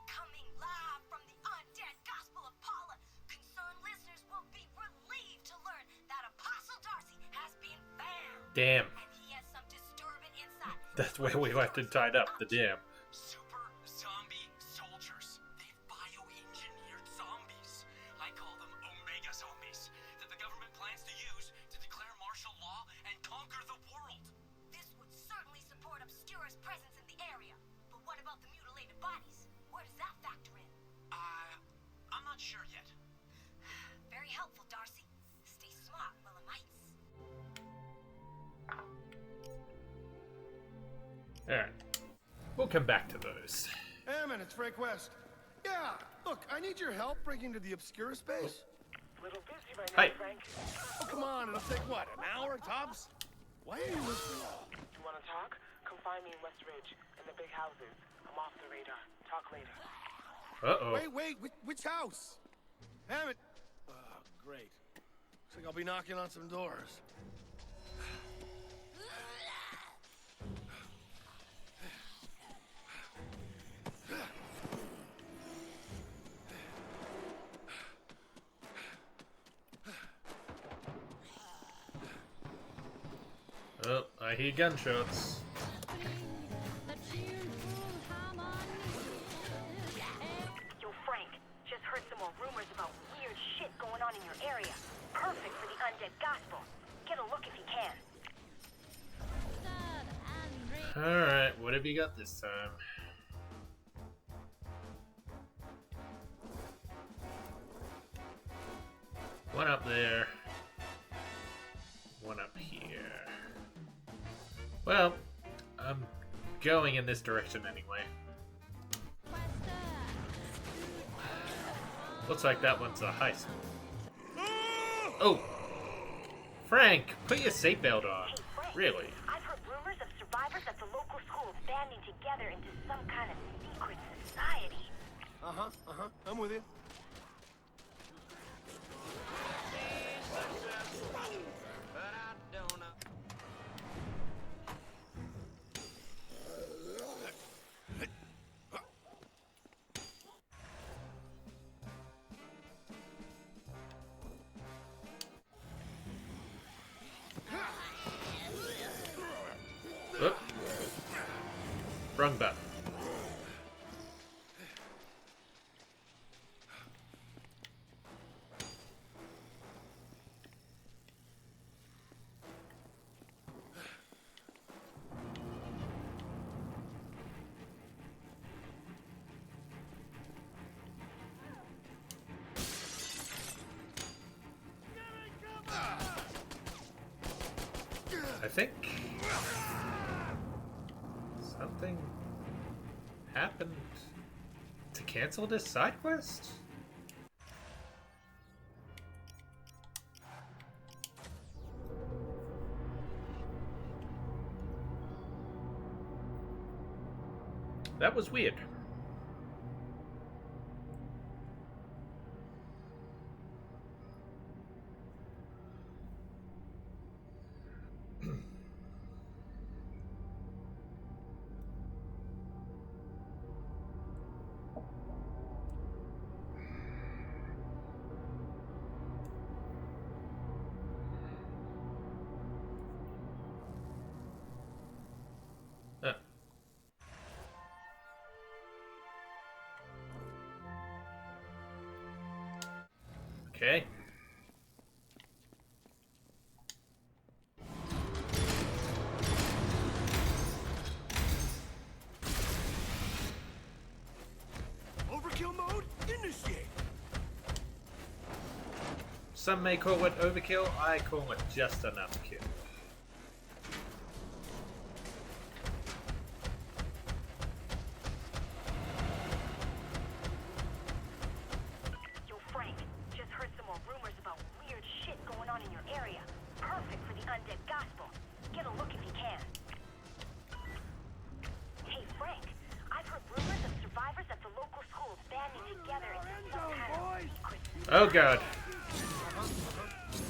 Coming live from the Undead Gospel of Paula, concerned listeners will be relieved to learn that Apostle Darcy has been found. Damn. And he has some disturbing insight. That's where we left it tied up, the dam. Super zombie soldiers. They've bioengineered zombies. I call them Omega zombies that the government plans to use to declare martial law and conquer the world. This would certainly support Obscurus' presence in the area. But what about the mutilated bodies? Where does that factor in? I'm not sure yet. Very helpful, Darcy. Stay smart, Willamites. Alright. We'll come back to those. Hammond, it's Frank West. Yeah, look, I need your help breaking into the Obscurus base. Little busy right Hi. now, Frank. Oh, come on, it'll take what, an hour tops? Why are you listening? You wanna talk? Come find me in West Ridge, in the big houses. I'm off the radar. Talk later. Uh-oh. Wait, which house? Hammond. Oh, great. Looks like I'll be knocking on some doors. Oh, I hear gunshots. Yo, Frank, just heard some more rumors about weird shit going on in your area. Perfect for the Undead Gospel. Get a look if you can. Alright, what have you got this time? One up there. One up here. Well, I'm going in this direction anyway. Looks like that one's a heist. Oh! Frank, put your seatbelt on. Hey, Frank, Really? I've heard rumors of survivors at the local schools banding together into some kind of secret society. I'm with you. Oop. Wrong button. I think something happened to cancel this side quest? That was weird. Huh. Okay. Overkill mode? Initiate! Some may call it overkill, I call it just enough kill. Yo, Frank, just heard some more rumors about weird shit going on in your area. Perfect for the undead gospel. Get a look if you can. Hey, Frank, I've heard rumors of survivors at the local schools banding together into some kind of secret. Oh god.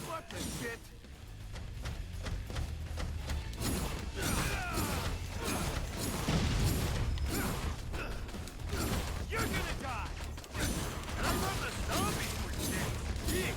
What the shit? You're gonna die! And I thought the zombies were dead.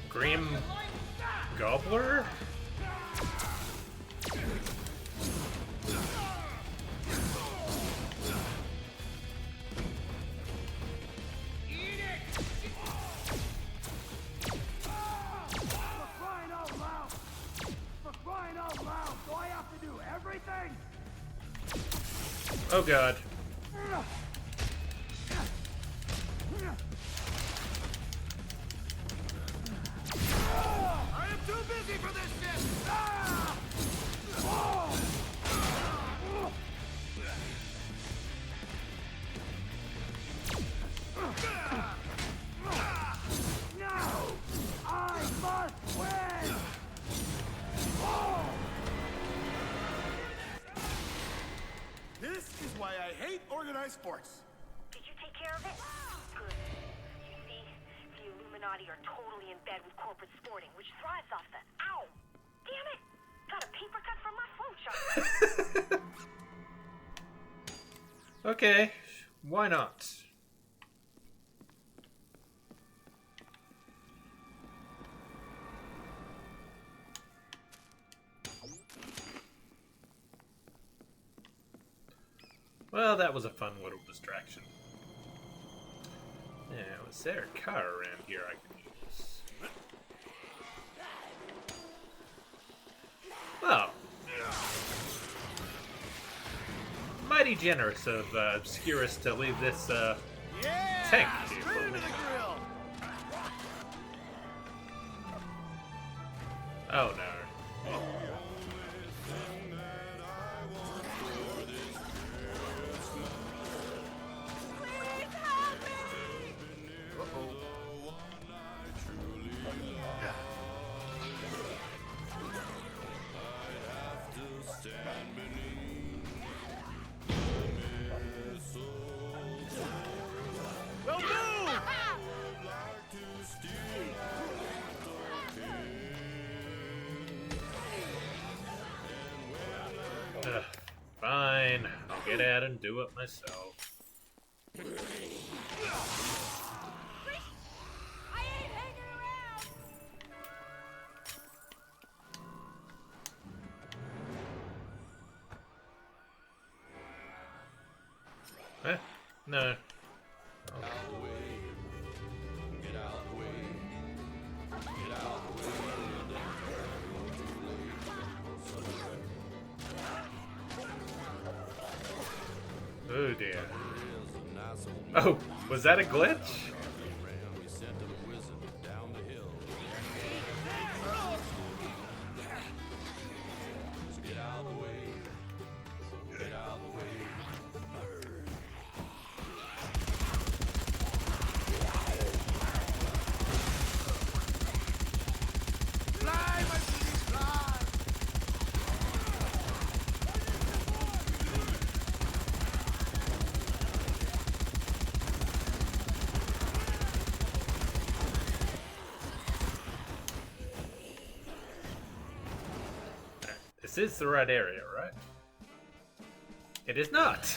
Grim Gobbler? Oh god. I am too busy for this shit! Ah! No! I must win! This is why I hate organized sports. Did you take care of it? Good. You see, the Illuminati are totally in bed with corporate sporting, which thrives off the... Ow! Damn it! Got a paper cut from my flowchart. Okay, why not? Well, that was a fun little distraction. Yeah, was there a car around here I could use? Well, mighty generous of Obscurus to leave this tank here for me. Oh no. Fine, I'll get out and do it myself. Eh? No. Oh dear. Oh, was that a glitch? This is the right area, right? It is not!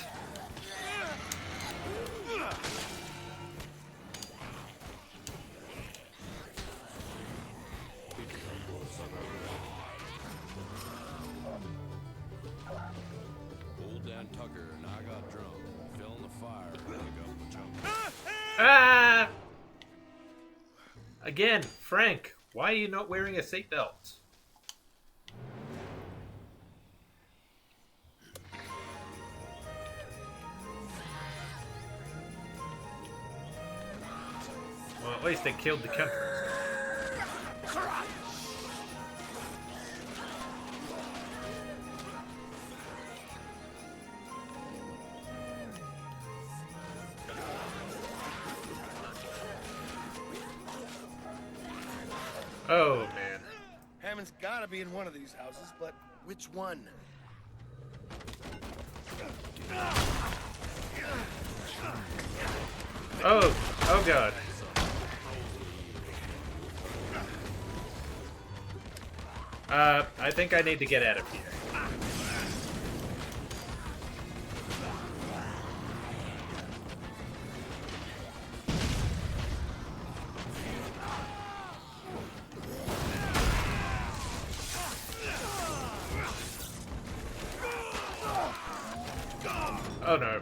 Old Dan Tucker and I got drunk, fell in the fire, and I got jumped. Ah! Again, Frank, why are you not wearing a seatbelt? Well, at least they killed the country. Oh, man. Hammond's gotta be in one of these houses, but which one? Oh god. I think I need to get out of here. Oh no.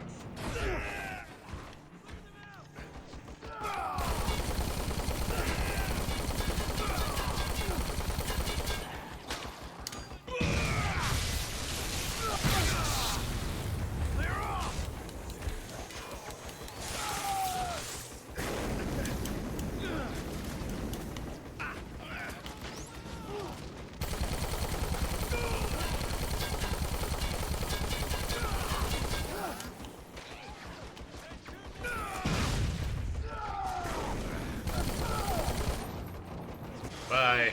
Bye.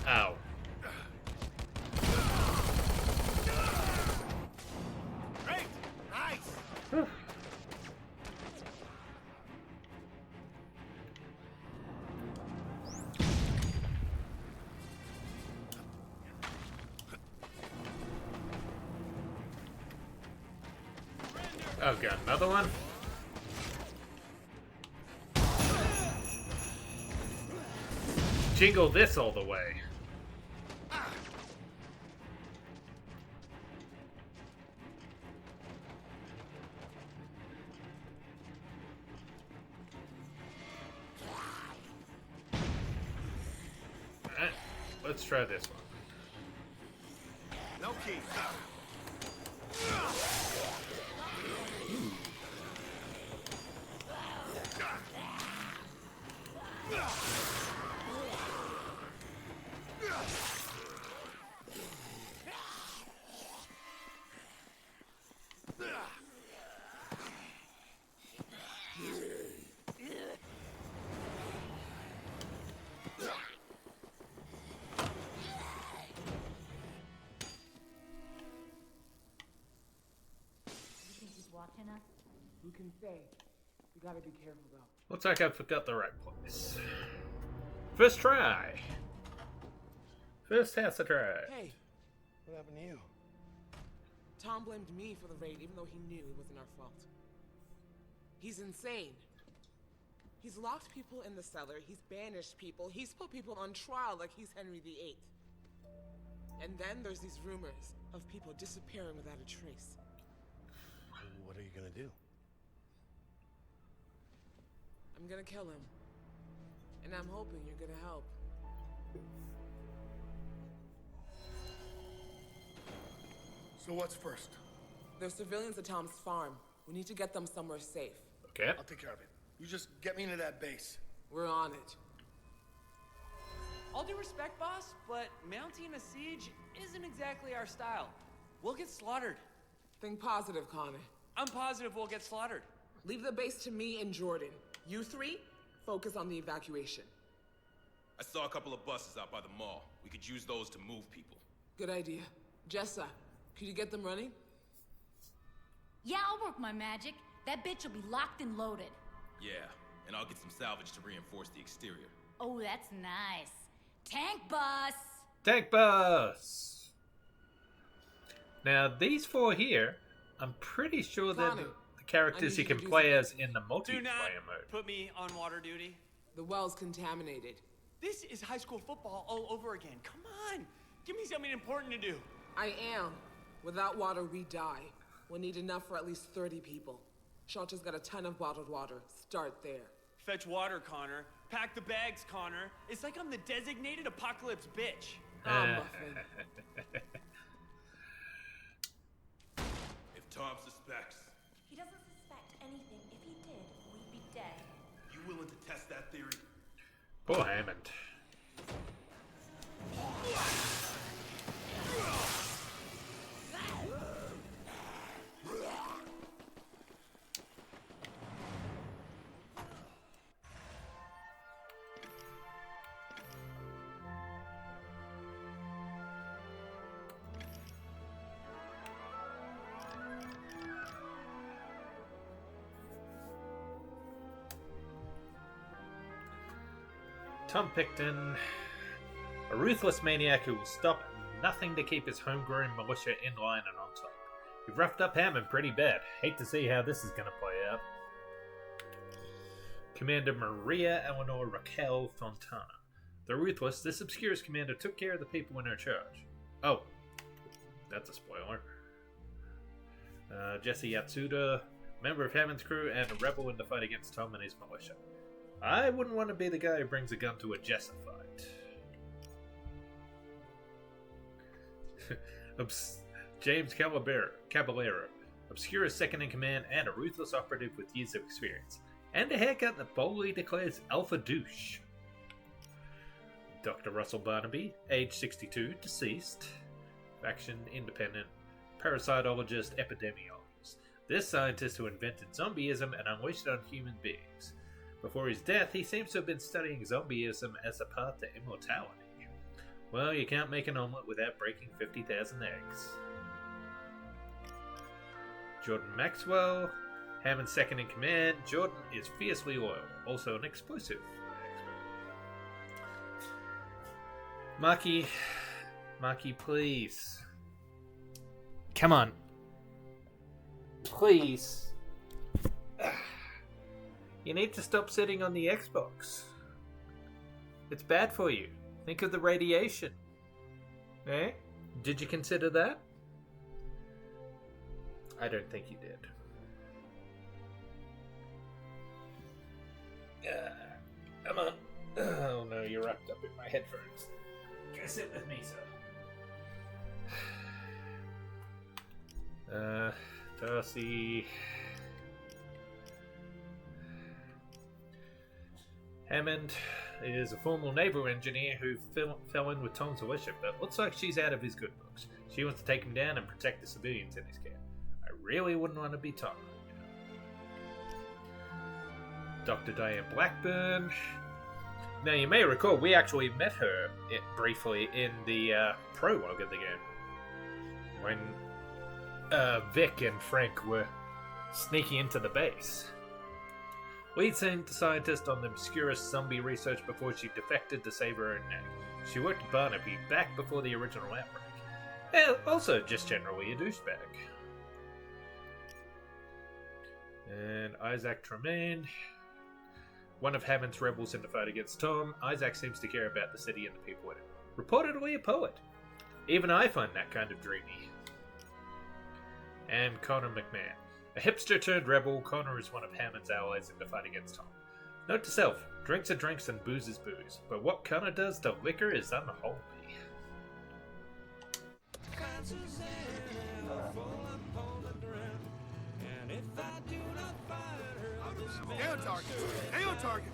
Ow. Great! Nice! Oh god, another one? Jingle this all the way. let's try this one. No key. Watching us? Who can say? We gotta be careful though. Looks like I forgot the right place. First try. First has to try. Hey, What happened to you? Tom blamed me for the raid even though he knew it wasn't our fault. He's insane. He's locked people in the cellar, he's banished people, he's put people on trial like he's Henry VIII. And then there's these rumors of people disappearing without a trace. What are you gonna do? I'm gonna kill him. And I'm hoping you're gonna help. So what's first? There's civilians at Tom's farm. We need to get them somewhere safe. Okay. I'll take care of it. You just get me into that base. We're on it. All due respect, boss, but mounting a siege isn't exactly our style. We'll get slaughtered. Think positive, Connor. I'm positive we'll get slaughtered. Leave the base to me and Jordan. You three, focus on the evacuation. I saw a couple of buses out by the mall. We could use those to move people. Good idea. Jessa, could you get them running? Yeah, I'll work my magic. That bitch will be locked and loaded. Yeah, and I'll get some salvage to reinforce the exterior. Oh, that's nice. Tank bus! Tank bus! Now, these four here, I'm pretty sure they're Connor, the characters you I need you can to do play as something. in the Do not multiplayer mode. put me on water duty. The well's contaminated. This is high school football all over again. Come on! Give me something important to do. I am. Without water, we die. We'll need enough for at least 30 people. Shelter's got a ton of bottled water. Start there. Fetch water, Connor. Pack the bags, Connor. It's like I'm the designated apocalypse bitch. Muffin. If Tom suspects, He doesn't suspect anything. If he did, we'd be dead. you willing to test that theory? Poor Hammond. Tom Picton, a ruthless maniac who will stop at nothing to keep his homegrown militia in line and on top. You've roughed up Hammond pretty bad. Hate to see how this is going to play out. Commander Maria Eleanor Raquel Fontana. The ruthless, this obscure commander took care of the people in her charge. Oh, that's a spoiler. Jesse Yatsuda, member of Hammond's crew and a rebel in the fight against Tom and his militia. I wouldn't want to be the guy who brings a gun to a Jessa fight. James Caballero, obscure second in command and a ruthless operative with years of experience. And a haircut that boldly declares alpha douche. Dr. Russell Barnaby, age 62, deceased. Faction independent, parasitologist, epidemiologist. This scientist who invented zombieism and unleashed it on human beings. Before his death, he seems to have been studying zombieism as a path to immortality. Well, you can't make an omelette without breaking 50,000 eggs. Jordan Maxwell, Hammond's second in command. Jordan is fiercely loyal, also an explosive expert. Marky, please. Come on. Please. You need to stop sitting on the Xbox. It's bad for you. Think of the radiation. Eh? Did you consider that? I don't think you did. Come on. Oh no, you're wrapped up in my headphones. Go sit with me, sir. Darcy. Hammond is a former naval engineer who fell in with Tom's worship, but looks like she's out of his good books. She wants to take him down and protect the civilians in his care. I really wouldn't want to be Tom. Dr. Diane Blackburn. Now, you may recall, we actually met her briefly in the prologue of the game. When Vic and Frank were sneaking into the base. Lead scientist on the obscurest zombie research before she defected to save her own neck. She worked at Barnaby back before the original outbreak. And also just generally a douchebag. And Isaac Tremaine. One of Hammond's rebels in the fight against Tom, Isaac seems to care about the city and the people in it. Reportedly a poet. Even I find that kind of dreamy. And Connor McMahon. A hipster turned rebel, Connor is one of Hammond's allies in the fight against Tom. Note to self, drinks are drinks and booze is booze, but what Connor does to liquor is unholy. Stay on target! Stay on target!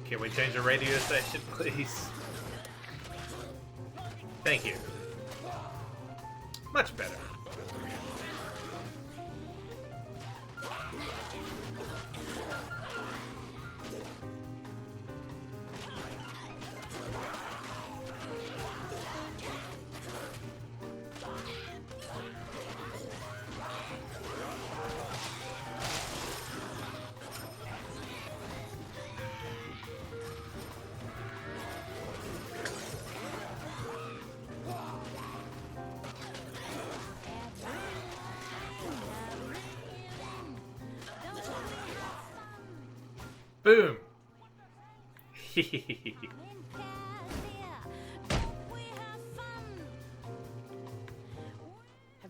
Can we change the radio station, please? Thank you. Much better. Boom! Have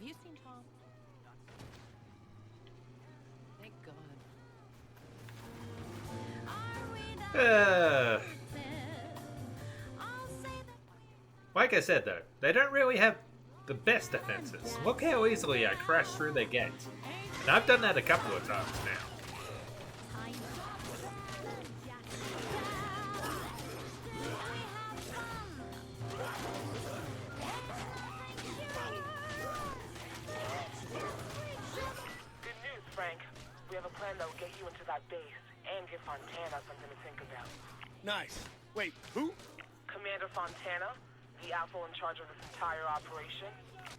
you seen Tom? Thank God. Like I said though, they don't really have the best defenses. Look how easily I crashed through their gates. And I've done that a couple of times now. That'll get you into that base and give Fontana something to think about. Nice. Wait, who? Commander Fontana, the asshole in charge of this entire operation.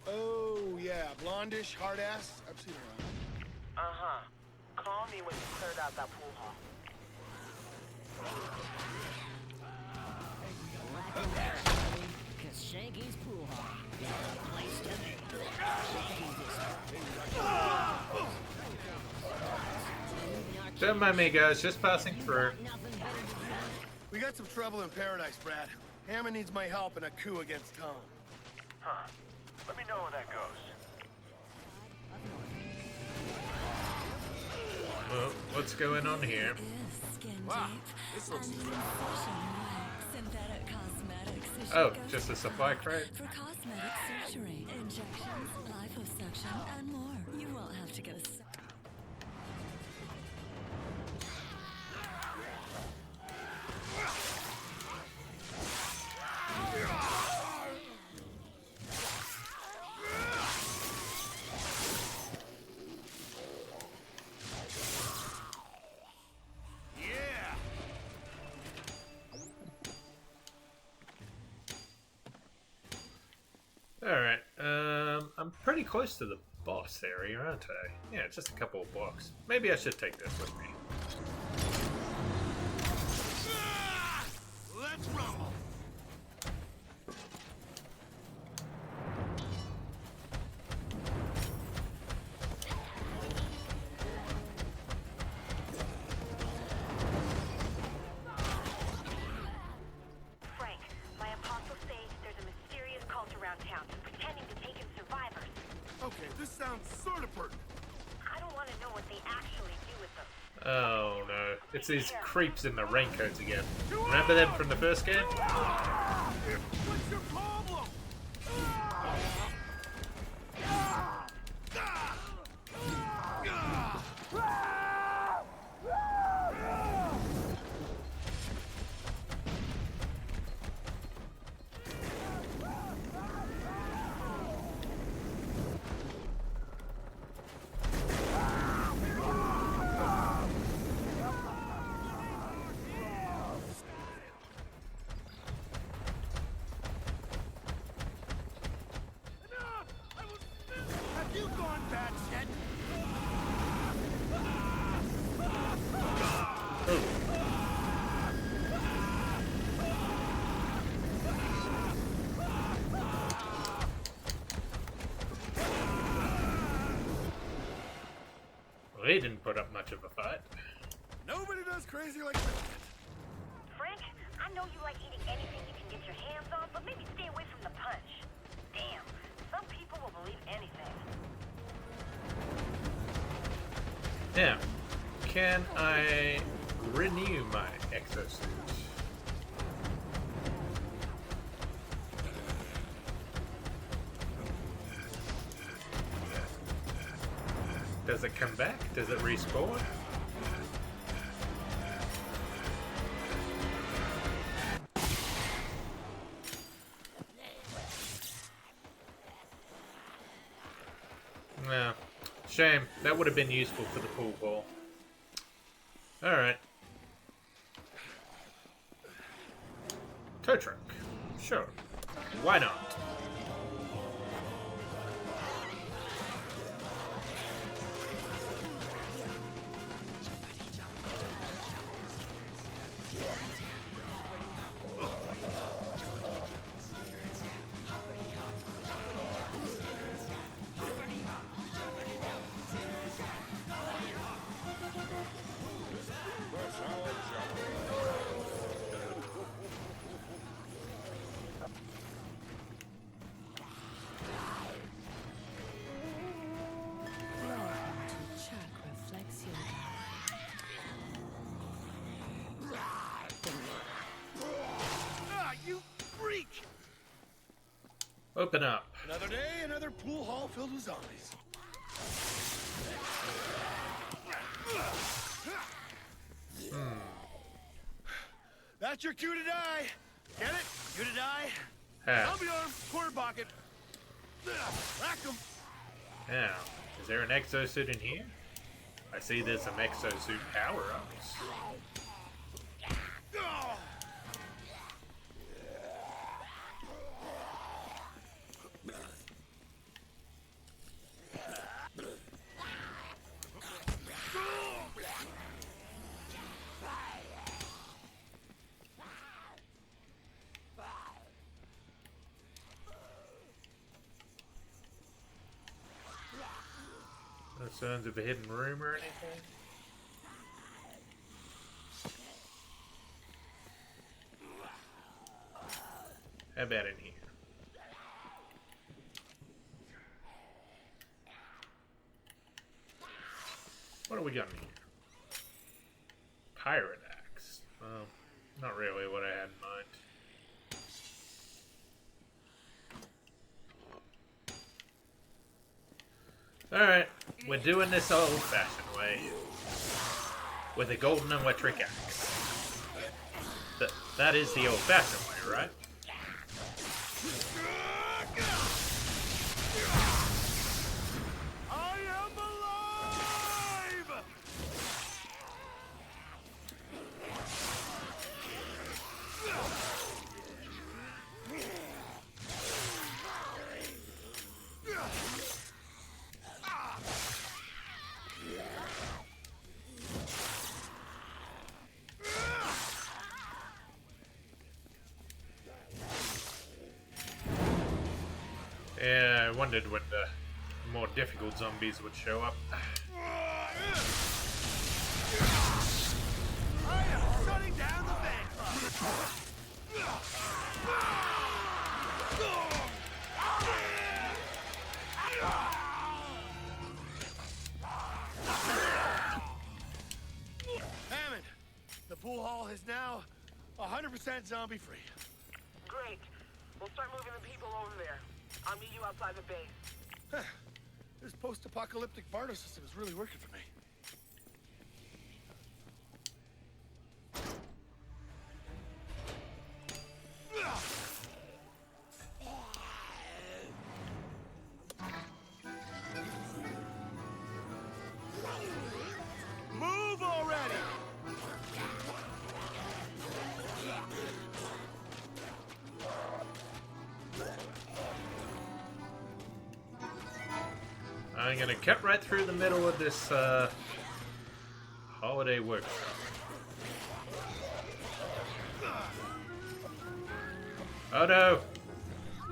Oh, yeah. Blondish, hard ass. I've seen her around. Uh-huh. Call me when you cleared out that pool hall. Cause Shanky's pool hall is the place to be. Don't mind me, guys. Just passing through. We got some trouble in Paradise, Brad. Hammond needs my help in a coup against Tom. Huh. Let me know how that goes. Well, what's going on here? Wow, this looks Oh, just a supply crate? For cosmetic surgery, injections, liposuction, and more. You won't have to go. Alright, I'm pretty close to the boss area, aren't I? Yeah, just a couple of blocks. Maybe I should take this with me. Let's rumble! Frank, my apostles say there's a mysterious cult around town pretending to take in survivors. Okay, this sounds sort of pertinent. I don't want to know what they actually do with them. Oh no. It's these creeps in the raincoats again. Remember them from the first game? What's your problem? Have you gone bad yet? Well, he didn't put up much of a fight. Nobody does crazy like that. Frank, I know you like eating anything you can get your hands on, but maybe stay away from the punch. Damn, some people will believe anything. Now, can I renew my exosuit? Does it come back? Does it respawn? No. Shame. That would have been useful for the pool ball. Alright. Tow truck. Sure. Why not? Open up. Another day, another pool hall filled with zombies. That's your cue to die. Get it? Cue to die. Ah. I'll be on quarter pocket. Rack 'em. Now, is there an exosuit in here? I see there's some exosuit power-ups. No signs of a hidden room or anything? How about in here? What do we got in here? Pirate axe. Well, not really what I had in mind. Alright, we're doing this old-fashioned way. With a golden electric axe. That is the old-fashioned way, right? I am alive! Yeah, I wondered when the more difficult zombies would show up. I am shutting down the fan club. Hammond, The pool hall is now 100% zombie free. Great. We'll start moving the people over there. I'll meet you outside the base. This post-apocalyptic barter system is really working for me. Move already! I'm gonna cut right through the middle of this holiday workshop. Oh no!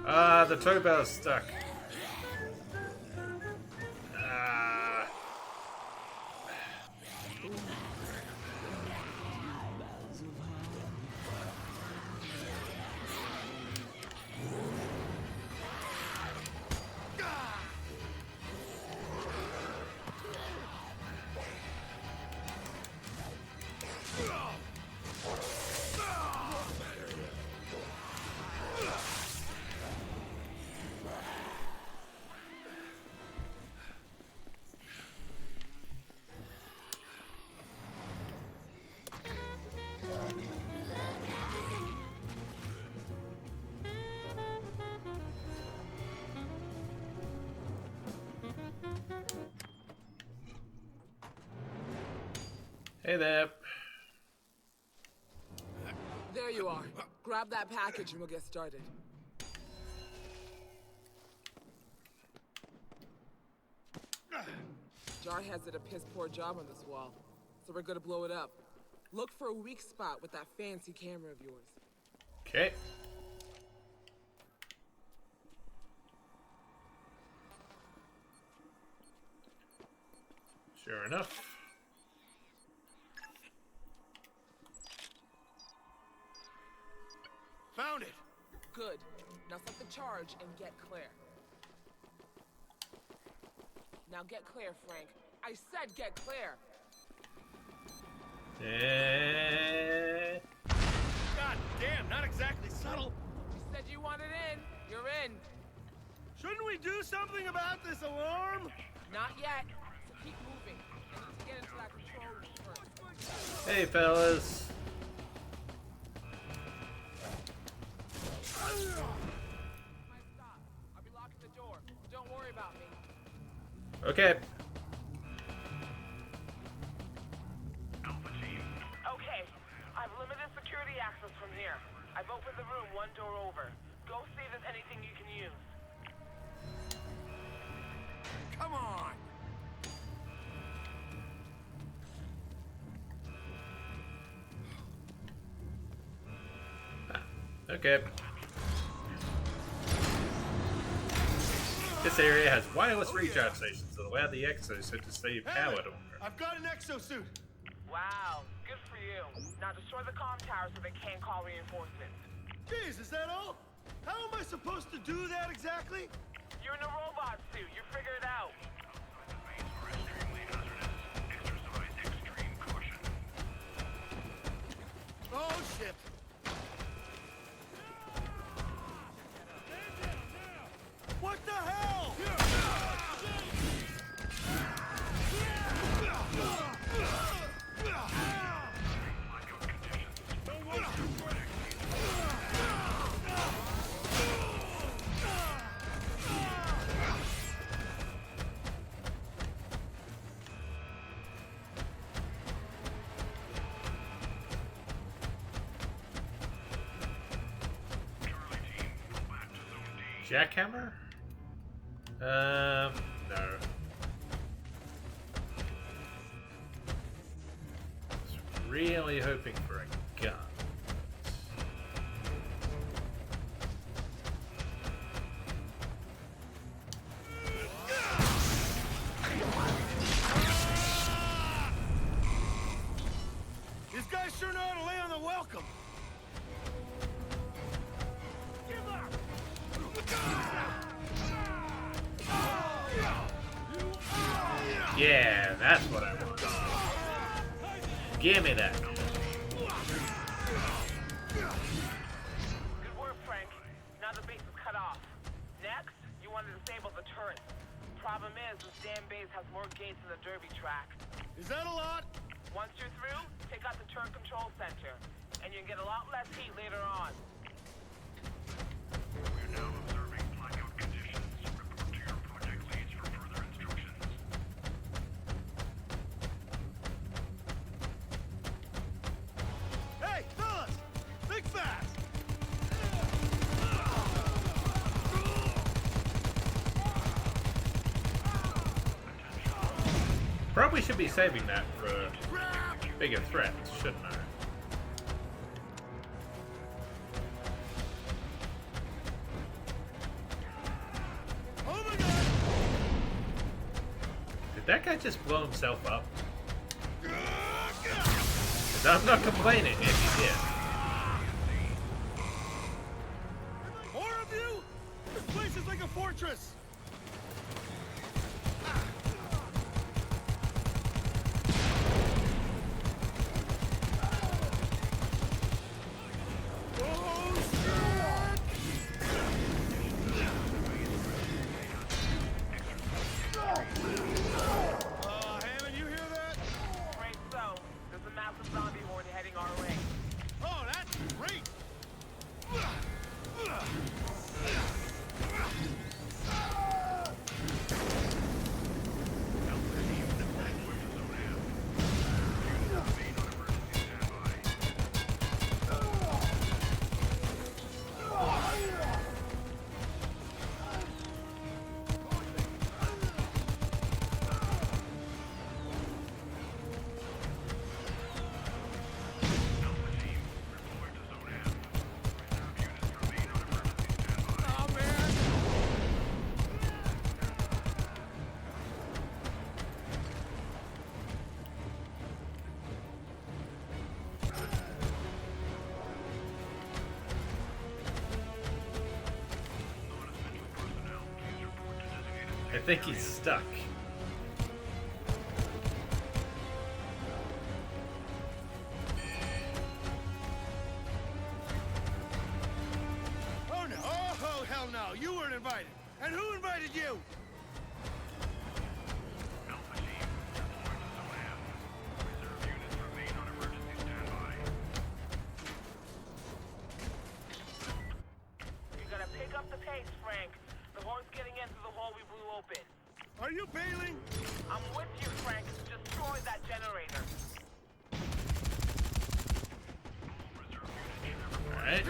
Ah, the tow bell's stuck. Ah. Hey there. There you are. Grab that package and we'll get started. Jarhead's did a piss-poor job on this wall, so we're gonna blow it up. Look for a weak spot with that fancy camera of yours. Okay. Sure enough. Found it! Good. Now set the charge and get clear. Now get clear, Frank. I said get clear! God damn, not exactly subtle. You said you wanted in. You're in. Shouldn't we do something about this alarm? Not yet. So keep moving. I need to get into that control room first. Hey, fellas. I'll be locking the door. Don't worry about me. Okay. Okay, I've limited security access from here. I've opened the room one door over. Go see if there's anything you can use. Come on! Okay. This area has wireless recharge stations that allow the exosuit to save power longer. I've got an exosuit! Wow, good for you. Now destroy the comm tower so they can't call reinforcements. Jeez, is that all? How am I supposed to do that exactly? You're in a robot suit. You figure it out. Oh, shit! What the hell? Jackhammer? No. Was really hoping for a gun. These guys sure know how to lay on the welcome. Yeah, that's what I want. Give me that. Now the base is cut off. Next, you want to disable the turrets. Problem is, this damn base has more gates than the derby track. Is that a lot? Once you're through, take out the turret control center, and you can get a lot less heat later on. We're now observing blackout conditions. Report to your project leads for further instructions. Hey, fellas! Think fast! Probably should be saving that for bigger threats, shouldn't I? Oh my god! Did that guy just blow himself up? 'Cause I'm not complaining if he did. More of you? This place is like a fortress! Hammond, you hear that? Right so, there's a massive zombie horde heading our way. Oh, that's great! I think he's stuck. Oh no! Oh hell no! You weren't invited! And who invited you? You gotta pick up the pace, Frank. The horde's getting in through the hole we blew open. Are you bailing? I'm with you, Frank. Destroy that generator. Alright.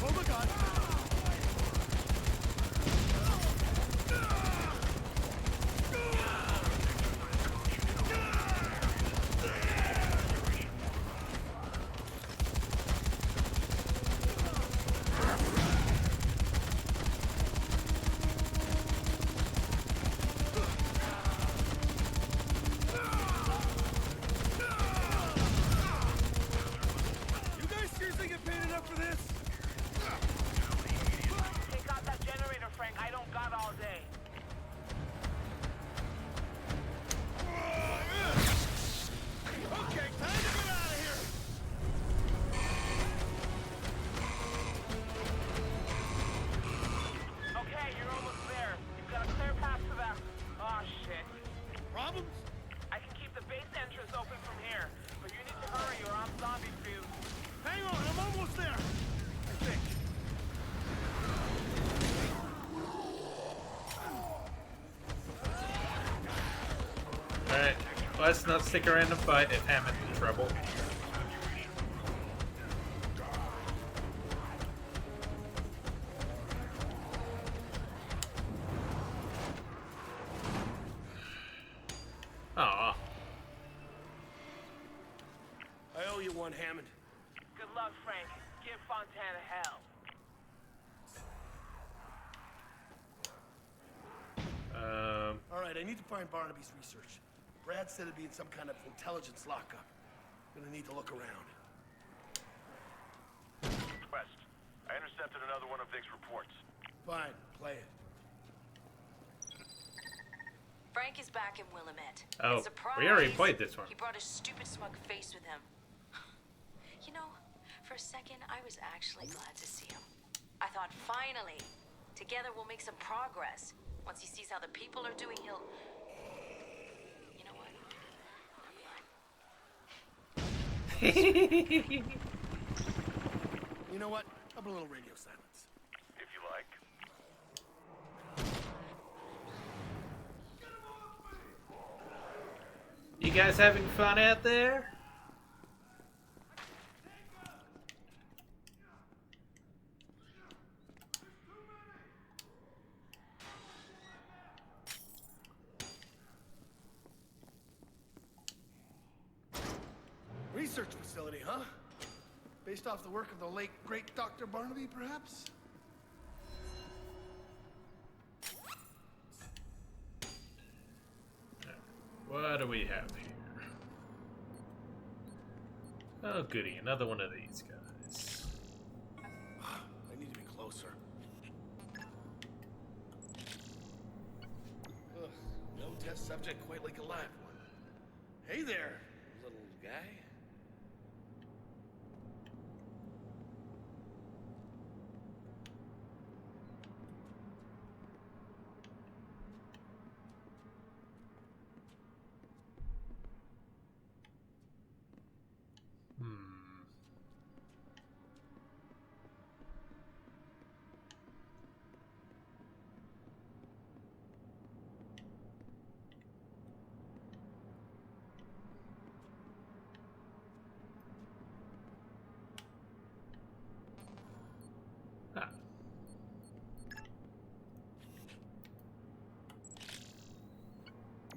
Oh my god! You guys seriously get paid enough for this? Take out that generator, Frank. I don't got all day. Okay, time to get out of here! Okay, you're almost there. You've got a clear path to that. Oh, shit. Problems? I can keep the base entrance open from here, but you need to hurry or I'm zombie fused. Hang on, I'm almost there! I think. Alright. Let's not stick around and fight if Hammond's in trouble. Aw. I owe you one, Hammond. Good luck, Frank. Give Fontana hell. All right, I need to find Barnaby's research. Brad said it'd be in some kind of intelligence lockup. Gonna need to look around. West, I intercepted another one of Vic's reports. Fine, play it. Frank is back in Willamette. Oh, And surprise, we already played this one. He brought his stupid smug face with him. You know, for a second, I was actually glad to see him. I thought, finally, together we'll make some progress. Once he sees how the people are doing, he'll... You know what? You know what? How about a little radio silence? If you like. You guys having fun out there? Research facility, huh? Based off the work of the late, great Dr. Barnaby, perhaps? What do we have here? Oh, goody. Another one of these guys. I need to be closer. Ugh, no test subject quite like a live one. Hey there, little guy.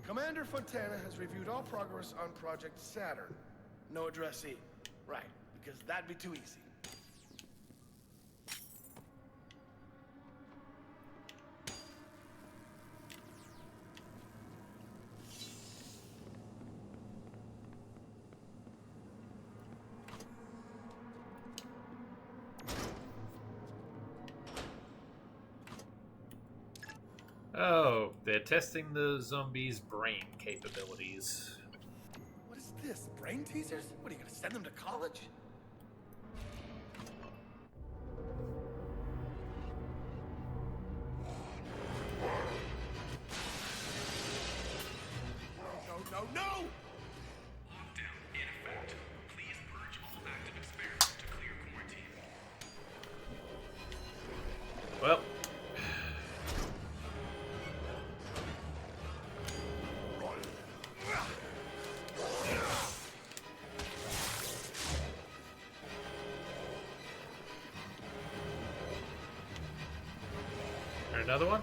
Commander Fontana has reviewed all progress on Project Saturn. No addressee. Right, because that'd be too easy. Oh, they're testing the zombies' brain capabilities. What is this? Brain teasers? What, are you gonna send them to college? No, no, no! Lockdown in effect. Please purge all active experiments to clear quarantine. Well. Another one?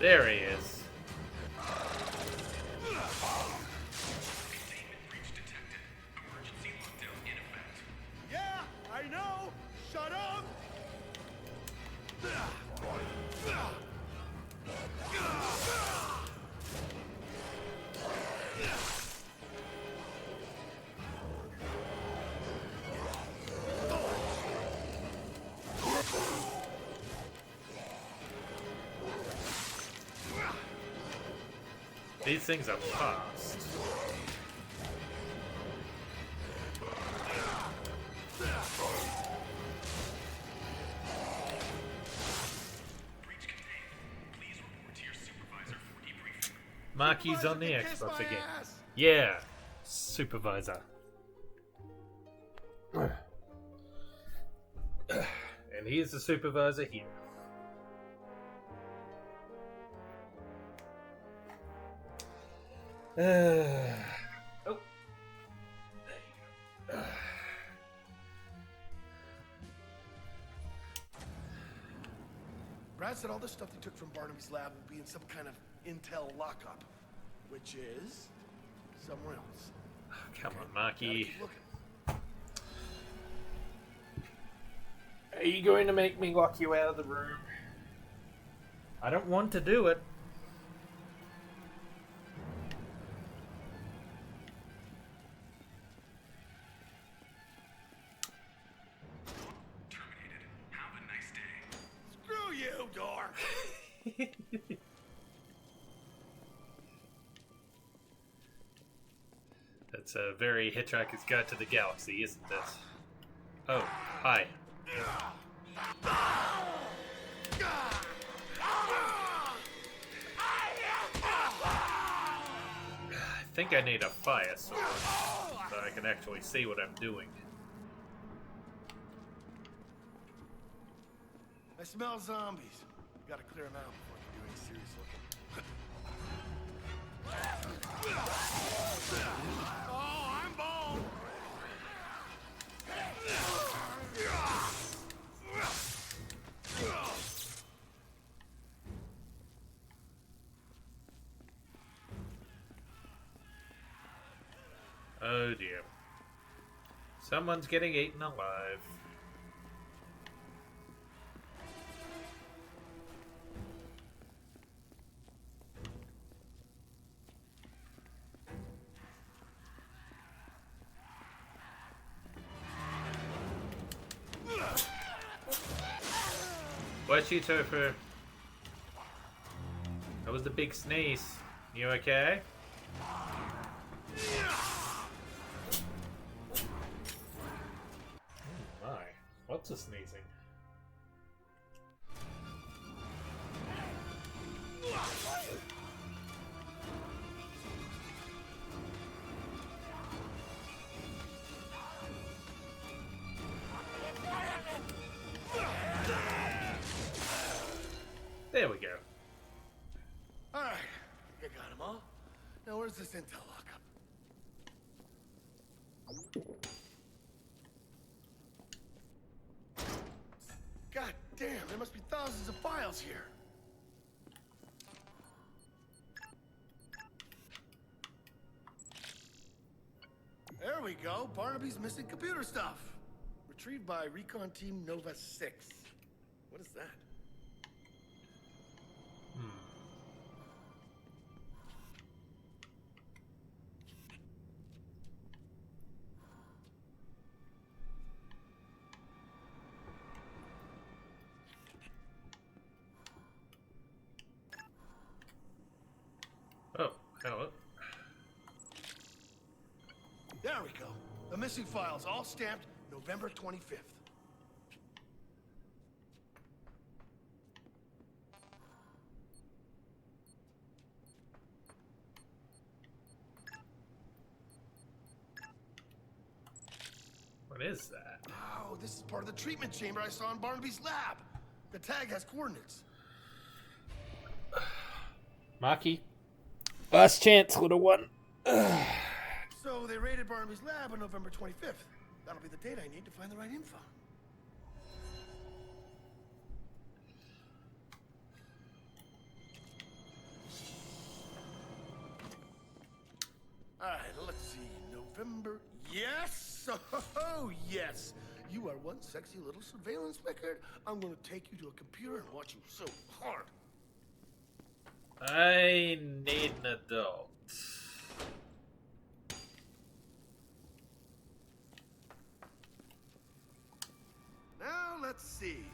There he is. Yeah, I know! Shut up! These things are fast. Marky's on the Xbox again. Yeah, supervisor. And here's the supervisor here. Oh. Brad said all the stuff they took from Barnaby's lab will be in some kind of intel lockup, which is somewhere else. Come on, Marky. Are you going to make me lock you out of the room? I don't want to do it. Terminated. Have a nice day. Screw you, dork! That's a very Hitchhiker's Guide to the Galaxy, isn't it? Oh, hi. I think I need a fire sword so I can actually see what I'm doing. I smell zombies. Gotta clear them out before I can do any serious looking. Oh, I'm bald! Oh dear. Someone's getting eaten alive. What's you, Topher? That was the big sneeze. You okay? Oh my, lots of sneezing. There we go. Alright, I got them all. Now where's this intel lockup? God damn, there must be thousands of files here. There we go, Barnaby's missing computer stuff. Retrieved by Recon Team Nova 6. What is that? Oh, hello. There we go. The missing files all stamped November 25th. What is that? Oh, this is part of the treatment chamber I saw in Barnaby's lab. The tag has coordinates. Maki. Last chance, little one. So they raided Barnaby's lab on November 25th. That'll be the date I need to find the right info. All right, let's see. November. Yes! Oh, yes! You are one sexy little surveillance record. I'm gonna take you to a computer and watch you so hard. I need an adult. Now, let's see.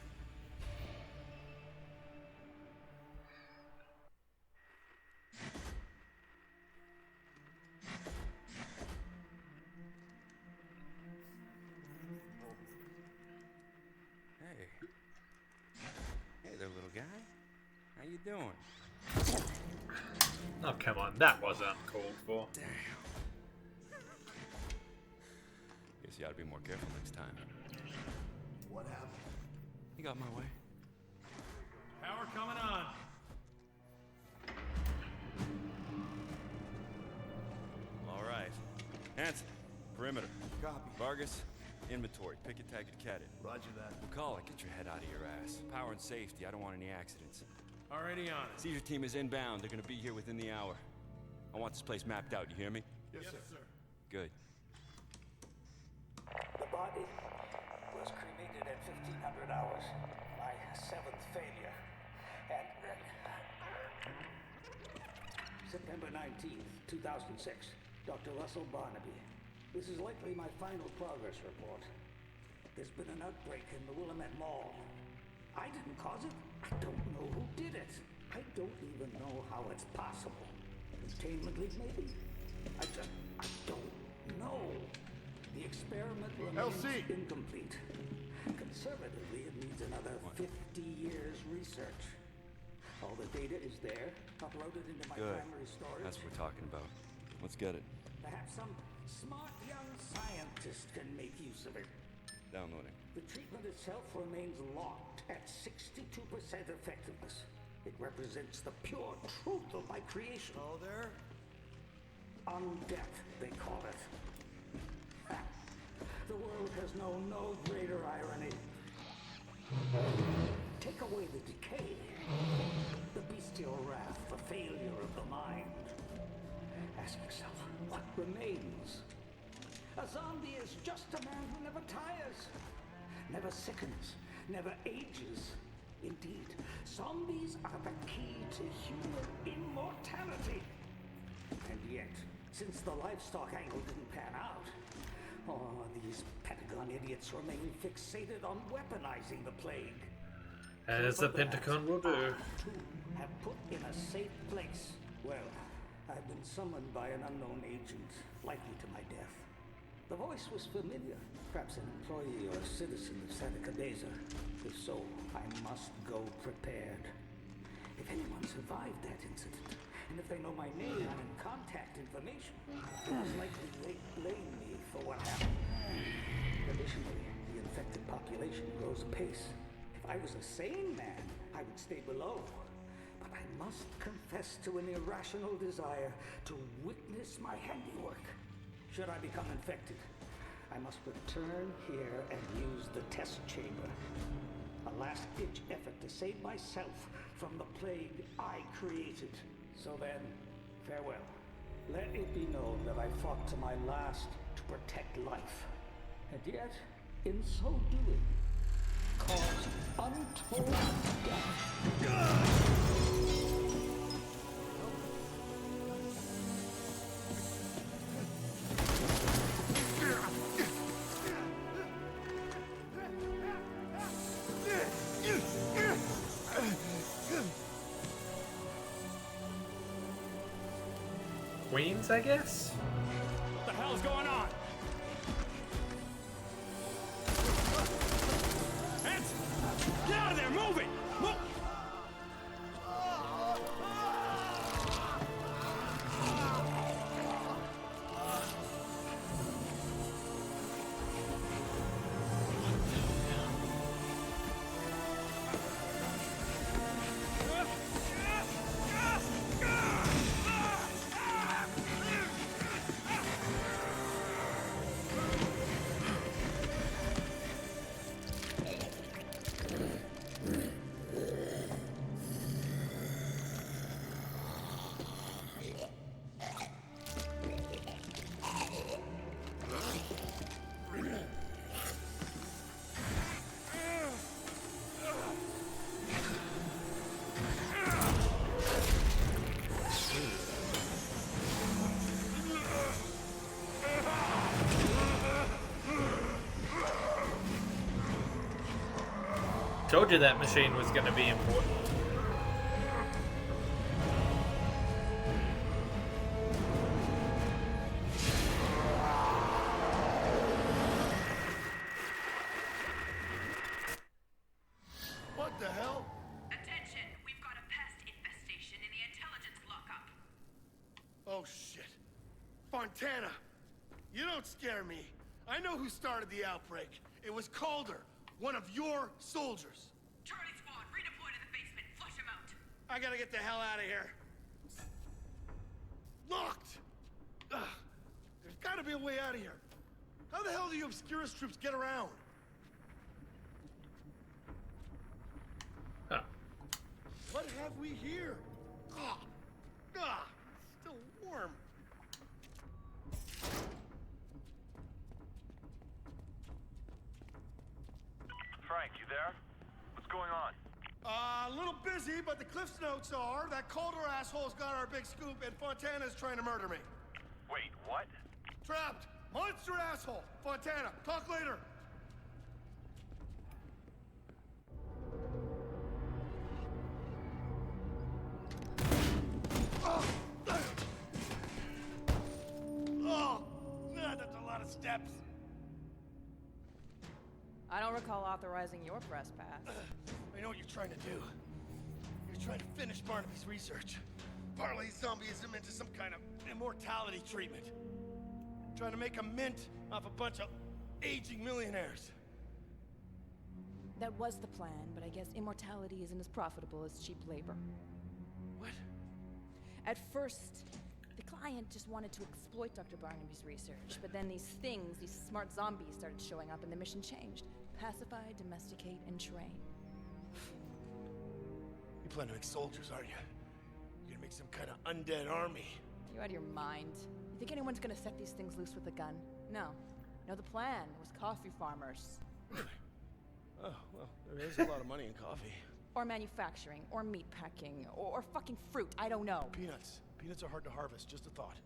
Hey there, little guy. How you doing? Oh, come on. That was uncalled for. Damn. Guess you ought to be more careful next time. What happened? You got my way. Power coming on. All right. Hanson, perimeter. Copy. Vargas, inventory. Pick a tag to cat it. Roger that. McCullough, get your head out of your ass. Power and safety. I don't want any accidents. Already on it. Seizure team is inbound. They're gonna be here within the hour. I want this place mapped out. You hear me? Yes, sir. Good. The body was cremated at 1,500 hours. My 7th failure. And September 19th, 2006. Dr. Russell Barnaby. This is likely my final progress report. There's been an outbreak in the Willamette Mall. I didn't cause it. I don't know who did it. I don't even know how it's possible. Containment leak, maybe? I don't know. The experiment remains incomplete. Conservatively, it needs another 50 years research. All the data is there, uploaded into my primary storage. That's what we're talking about. Let's get it. Perhaps some smart young scientist can make use of it. Downloading. The treatment itself remains locked at 62% effectiveness. It represents the pure truth of my creation. Oh, there? Undeath, they call it. Ha. The world has known no greater irony. Take away the decay, the bestial wrath, the failure of the mind. Ask yourself, what remains? A zombie is just a man who never tires, never sickens, never ages. Indeed, zombies are the key to human immortality. And yet, since the livestock angle didn't pan out, these Pentagon idiots remain fixated on weaponizing the plague. As the Pentagon will do. I have put in a safe place. Well, I've been summoned by an unknown agent, likely to my death. The voice was familiar, perhaps an employee or a citizen of Santa Cabeza. If so, I must go prepared. If anyone survived that incident, and if they know my name and contact information, it is likely they blame me for what happened. Additionally, the infected population grows apace. If I was a sane man, I would stay below. But I must confess to an irrational desire to witness my handiwork. Should I become infected, I must return here and use the test chamber. A last-ditch effort to save myself from the plague I created. So then, farewell. Let it be known that I fought to my last to protect life. And yet, in so doing, caused untold death. Queens, I guess? What the hell's going on? Hands! Get out of there! Move it! Move! Told you that machine was going to be important. What the hell? Attention, we've got a pest infestation in the intelligence lockup. Oh, shit. Fontana, you don't scare me. I know who started the outbreak. It was Calder, one of your soldiers. Charlie Squad, redeploy to the basement. Flush him out. I gotta get the hell out of here. Locked! Ugh. There's gotta be a way out of here. How the hell do you Obscurus troops get around? Huh. What have we here? Ah, still warm. Frank, the Cliff's notes are that Calder asshole's got our big scoop and Fontana's trying to murder me. Wait, what? Trapped! Monster asshole! Fontana, talk later! Oh, that's a lot of steps. I don't recall authorizing your press pass. I know what you're trying to do. You're trying to finish Barnaby's research. Parlay zombieism into some kind of immortality treatment. Trying to make a mint off a bunch of aging millionaires. That was the plan, but I guess immortality isn't as profitable as cheap labor. What? At first, the client just wanted to exploit Dr. Barnaby's research, but then these smart zombies started showing up and the mission changed. Pacify, domesticate, and train. You plan to make soldiers, aren't you? You're gonna make some kind of undead army. You out of your mind? You think anyone's gonna set these things loose with a gun? No. No, the plan was coffee farmers. Really? Oh, well, there is a lot of money in coffee. Or manufacturing, or meat packing, or fucking fruit, I don't know. Peanuts. Peanuts are hard to harvest, just a thought.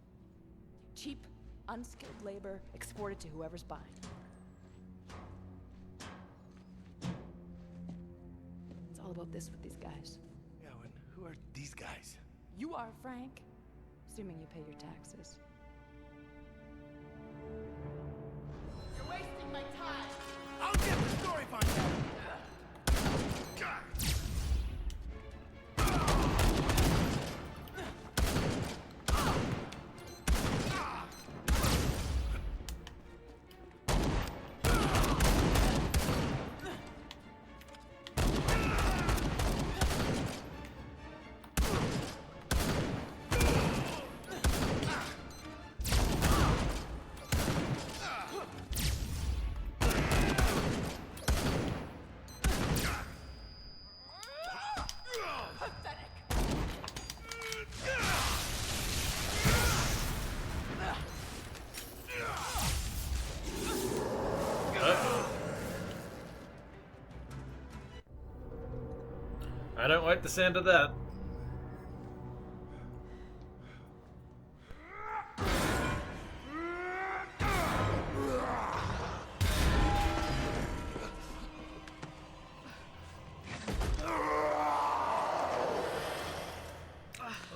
Cheap, unskilled labor exported to whoever's buying. It's all about this with these guys. Yeah, and who are these guys? You are, Frank. Assuming you pay your taxes. You're wasting my time! I'll get the story, Fontana! I don't like the sound of that.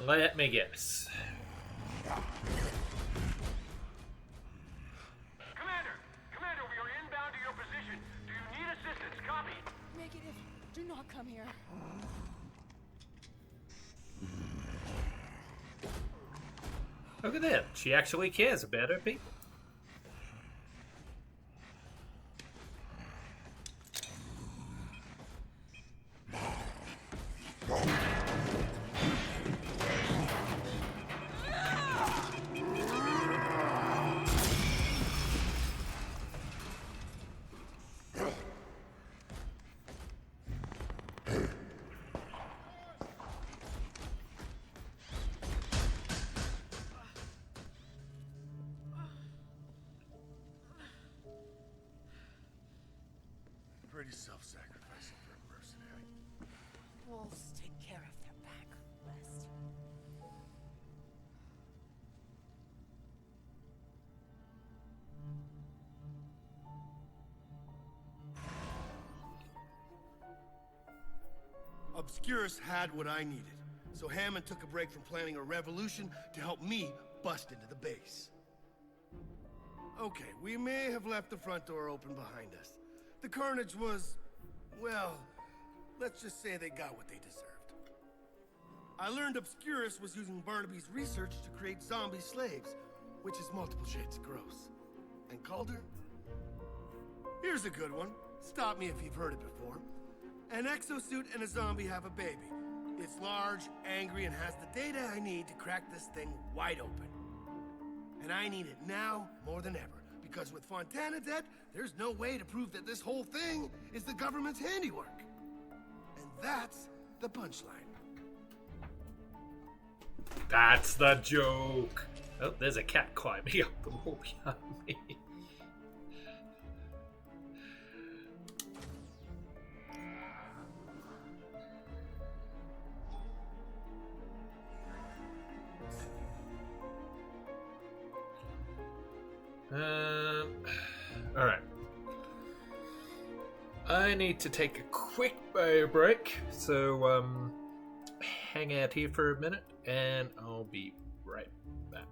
Let me guess. Commander, we are inbound to your position. Do you need assistance? Copy. Negative. Do not come here. Look at that. She actually cares about her people. Pretty self-sacrificing for a mercenary. Wolves take care of their back, West. Obscurus had what I needed, so Hammond took a break from planning a revolution to help me bust into the base. Okay, we may have left the front door open behind us. The carnage was, well, let's just say they got what they deserved. I learned Obscurus was using Barnaby's research to create zombie slaves, which is multiple shades of gross. And Calder? Here's a good one. Stop me if you've heard it before. An exosuit and a zombie have a baby. It's large, angry, and has the data I need to crack this thing wide open. And I need it now more than ever. Because with Fontana dead, there's no way to prove that this whole thing is the government's handiwork. And that's the punchline. That's the joke. Oh, there's a cat climbing up the wall behind me. Alright. I need to take a quick bio break, so hang out here for a minute, and I'll be right back.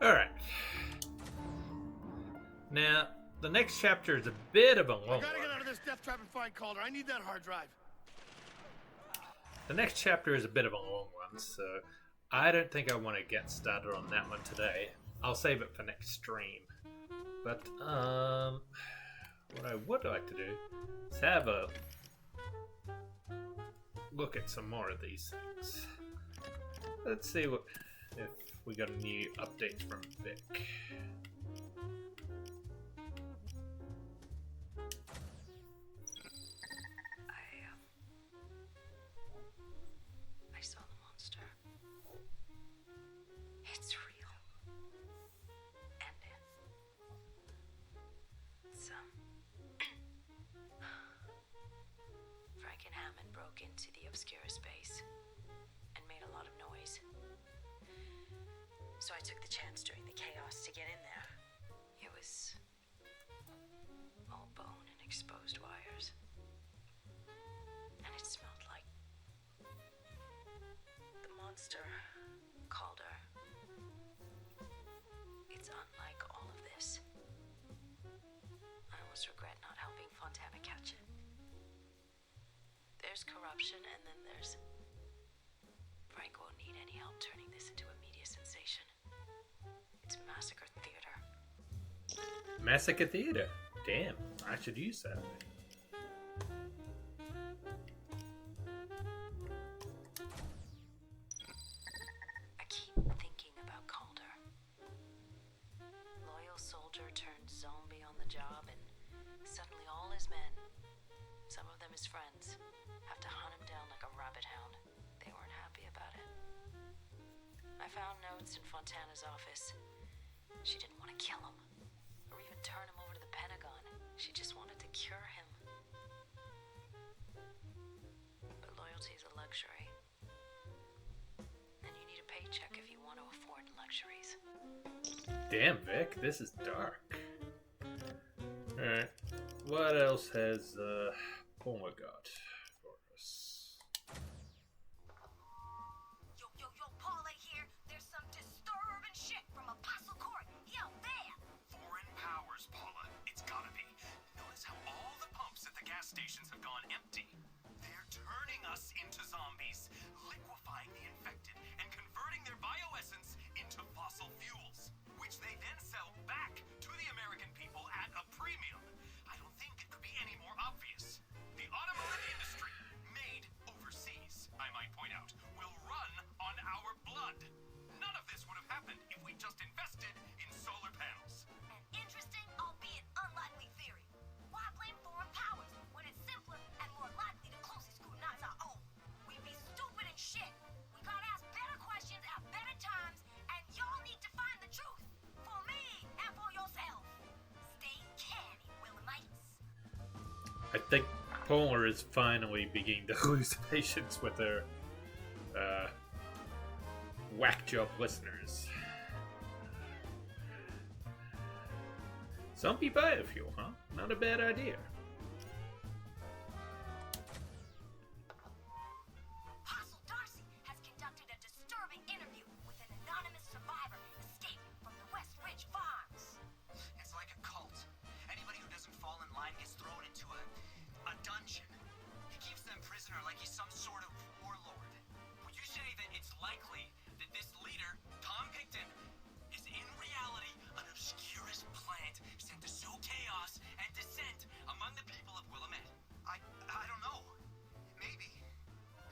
Alright. Now, the next chapter is a bit of a long one. I gotta get out of this death trap and find Calder. I need that hard drive. The next chapter is a bit of a long one, so I don't think I want to get started on that one today. I'll save it for next stream. But, what I would like to do is have a look at some more of these things. Let's see what if we got any updates from Vic. I saw the monster. It's real. And it's Frank and Hammond broke into the Obscura space and made a lot of noise. So I took the chance during the chaos to get in there. It was all bone and exposed wires. And it smelled Mr. Calder. It's unlike all of this. I almost regret not helping Fontana catch it. There's corruption, and then there's... Frank won't need any help turning this into a media sensation. It's massacre theater. Massacre theater. Damn, I should use that. I keep thinking about Calder. Loyal soldier turned zombie on the job, and suddenly all his men, some of them his friends, have to hunt him down like a rabbit hound. They weren't happy about it. I found notes in Fontana's office. She didn't want to kill him, or even turn him over to the Pentagon. She just wanted to cure him. But loyalty is a luxury. And you need a paycheck if you want to afford luxuries. Damn, Vic, this is dark. Alright, what else has Paula got for us? Yo, Paula here. There's some disturbing shit from Apostle Court. He out there. Foreign powers, Paula. It's gotta be. Notice how all the pumps at the gas stations have gone empty. They're turning us into zombies, liquefying the infected, and converting their bioessence into fossil fuels, which they then sell back to the American people at a premium. I don't think it could be any more obvious. The automotive industry, made overseas, I might point out, will run on our blood. None of this would have happened if we just invested in solar panels. An interesting, albeit unlikely theory. Why blame foreign powers when it's simpler and more likely to closely scrutinize our own? We'd be stupid and shit. We gotta ask better questions at better times, and y'all need to find the truth. For me and for yourself. Stay canny, Willemites. I think Paula is finally beginning to lose patience with her whack job listeners. Zombie biofuel, huh? Not a bad idea. Apostle Darcy has conducted a disturbing interview with an anonymous survivor escaped from the West Ridge Farms. It's like a cult. Anybody who doesn't fall in line gets thrown into a dungeon. He keeps them prisoner like he's some sort of warlord. Would you say that it's likely that this leader, Tom Picton, is in reality an obscurest plant sent to sow chaos and dissent among the people of Willamette? I don't know. Maybe.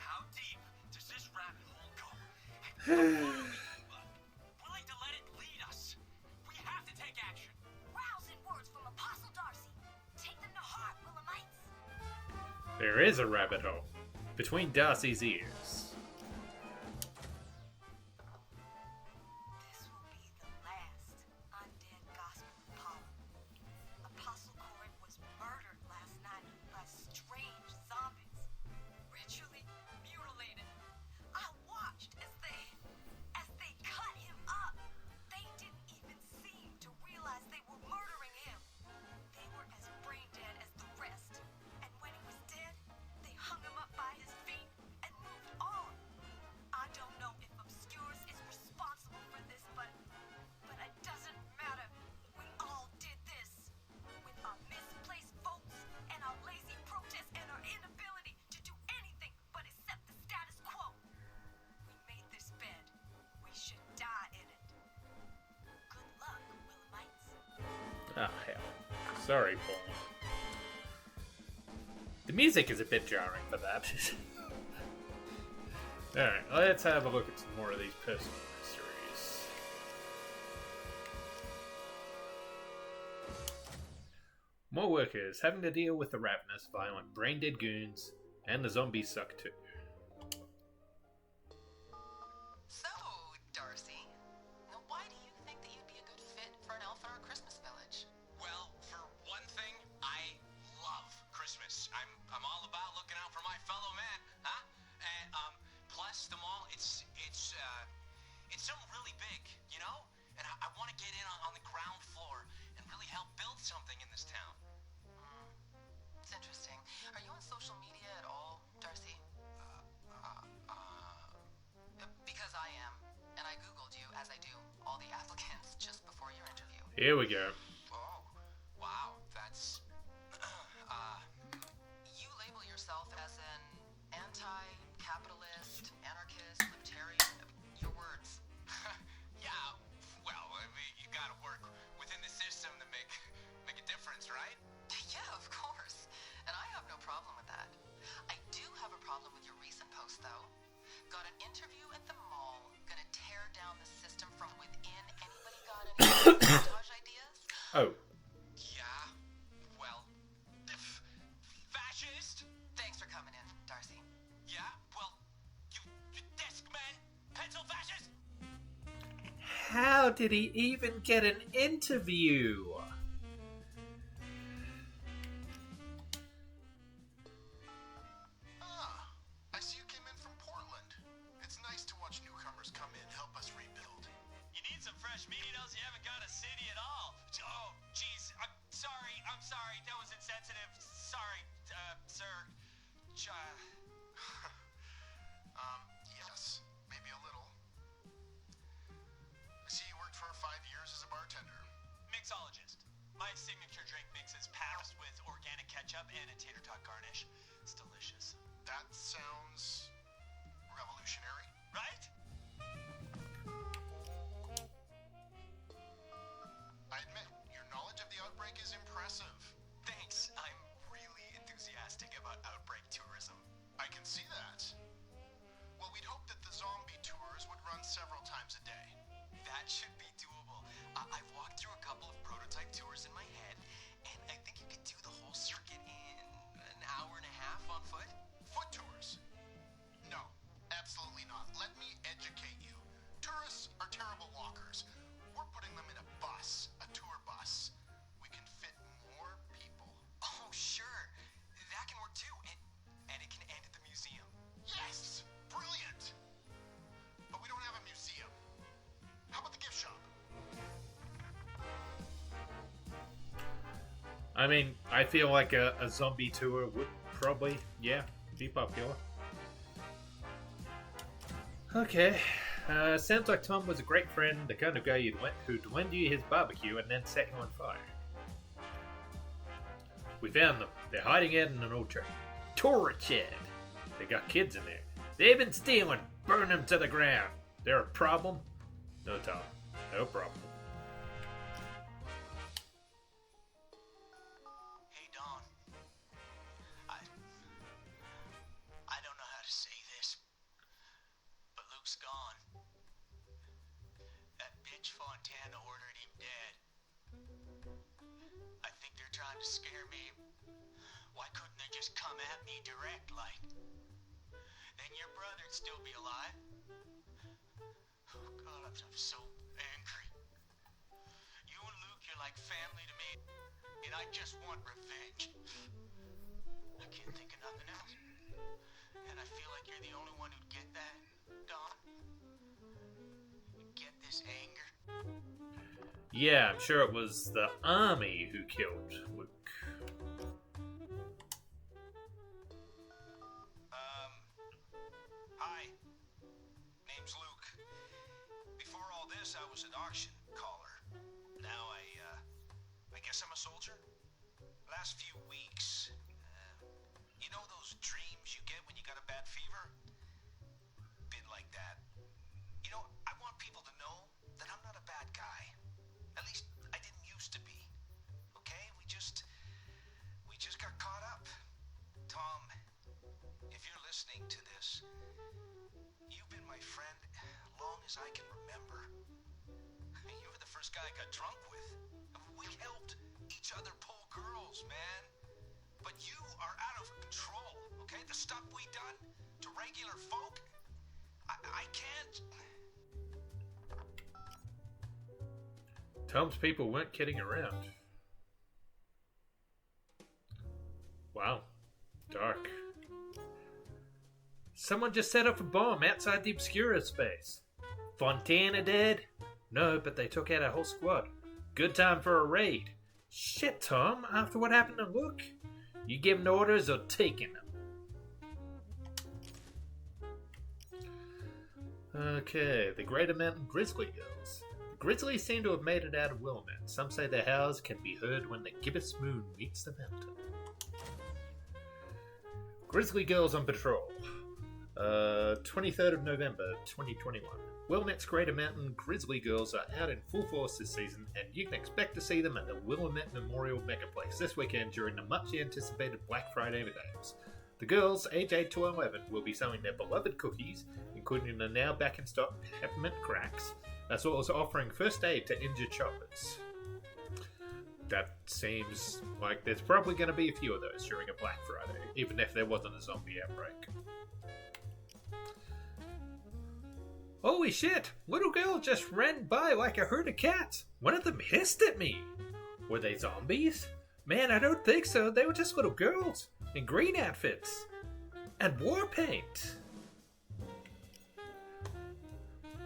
How deep does this rabbit hole go? Willing to let it lead us. We have to take action. Rousing words from Apostle Darcy. Take them to heart, Willamites. There is a rabbit hole between Darcy's ears. This will be the last undead gospel of Paula. Apostle Court was murdered last night by strange zombies. Ritually mutilated. I watched as they cut him up. They didn't even seem to realize they were murdering him. They were as brain dead as the rest. And when he was dead, they hung him up by his feet and moved on. I don't know if Obscurus is responsible for this, but it doesn't matter. We all did this. With our misplaced votes and our lazy protests and our inability to do anything but accept the status quo. We made this bed. We should die in it. Good luck, Willamites. Ah, hell. Sorry, Paul. The music is a bit jarring for that. Alright, let's have a look at some more of these personal mysteries. More workers having to deal with the ravenous, violent, brain-dead goons, and the zombies suck too. So, Darcy, now why do you think that you'd be a good fit for an Elf Hour Christmas village? Well, for one thing, I love Christmas. I'm all about looking out for my fellow man, huh? And plus the mall, it's something really big, you know? And I want to get in on the ground floor and really help build something in this town. It's interesting. Are you on social media at all, Darcy? Here we go. Oh, wow, that's... you label yourself as an anti-capitalist, anarchist, libertarian. Your words. Yeah, well, I mean, you gotta work within the system to make a difference, right? Yeah, of course. And I have no problem with that. I do have a problem with your recent post, though. Got an interview at the mall. Gonna tear down the system from within. Anybody got any sabotage ideas? Oh. Yeah, well, fascist? Thanks for coming in, Darcy. Yeah, well, you desk man, pencil fascist? How did he even get an interview? I see you came in from Portland. It's nice to watch newcomers come in, help us rebuild. You need some fresh meat, else you haven't got a city at all. Oh, jeez, I'm sorry, that was insensitive. Sorry, sir. Yes, maybe a little. I see you worked for 5 years as a bartender. Mixologist. My signature drink mixes passed with organic ketchup and a tater tot garnish. It's delicious. That sounds revolutionary. Right? I admit, your knowledge of the outbreak is impressive. Thanks. I'm really enthusiastic about outbreak tourism. I can see that. Well, we'd hope that the zombie tours would run several times a day. That should be doable. I've walked through a couple of prototype tours in my head, and I think you could do the whole circuit in an hour and a half on foot. Foot tours? No, absolutely not. Let me educate you. Tourists are terrible walkers. We're putting them in a bus, a tour bus. We can fit more people. Oh, sure. That can work too, and it can end at the museum. Yes! Brilliant! But we don't have a museum. How about the gift shop? I mean, I feel like a zombie tour would probably, yeah, be popular. Okay. Sounds like Tom was a great friend, the kind of guy who'd lend you his barbecue and then set you on fire. We found them. They're hiding out in an old storage shed. They got kids in there. They've been stealing. Burn them to the ground. They're a problem? No, Tom. No problem. Hey, Dawn. I don't know how to say this, but Luke's gone. That bitch Fontana ordered him dead. I think they're trying to scare me. Why couldn't they just come at me direct, like? Then your brother'd still be alive. Oh, God, I'm so angry. You and Luke, you're like family to me, and I just want revenge. I can't think of nothing else. And I feel like you're the only one who'd get that, Don. You'd get this anger. Yeah, I'm sure it was the army who killed Luke. Hi. Name's Luke. Before all this, I was an auction caller. Now I guess I'm a soldier. Last few weeks, you know those dreams you get when you got a bad fever? Been like that. You know, I want people to know that I'm not a bad guy. At least I didn't used to be. Okay? We just got caught up. Tom, if you're listening to this, you've been my friend long as I can remember. You were the first guy I got drunk with. We helped each other pull girls, man. But you are out of control, okay? The stuff we done to regular folk, I can't. Tom's people weren't kidding around. Wow. Dark. Someone just set off a bomb outside the Obscura space. Fontana dead? No, but they took out a whole squad. Good time for a raid. Shit, Tom, after what happened to Luke? You giving orders or taking them? Okay, the Greater Mountain Grizzly Girls. The Grizzlies seem to have made it out of Willamette. Some say their howls can be heard when the gibbous moon meets the mountain. Grizzly Girls on Patrol. 23rd of November, 2021. Willamette's Greater Mountain Grizzly Girls are out in full force this season, and you can expect to see them at the Willamette Memorial Megaplex this weekend during the much-anticipated Black Friday events. The girls, age 8 to 11, will be selling their beloved cookies, including the now back-in-stock peppermint cracks, as well as offering first aid to injured shoppers. That seems like there's probably going to be a few of those during a Black Friday, even if there wasn't a zombie outbreak. Holy shit! Little girl just ran by like a herd of cats. One of them hissed at me. Were they zombies? Man, I don't think so. They were just little girls in green outfits and war paint.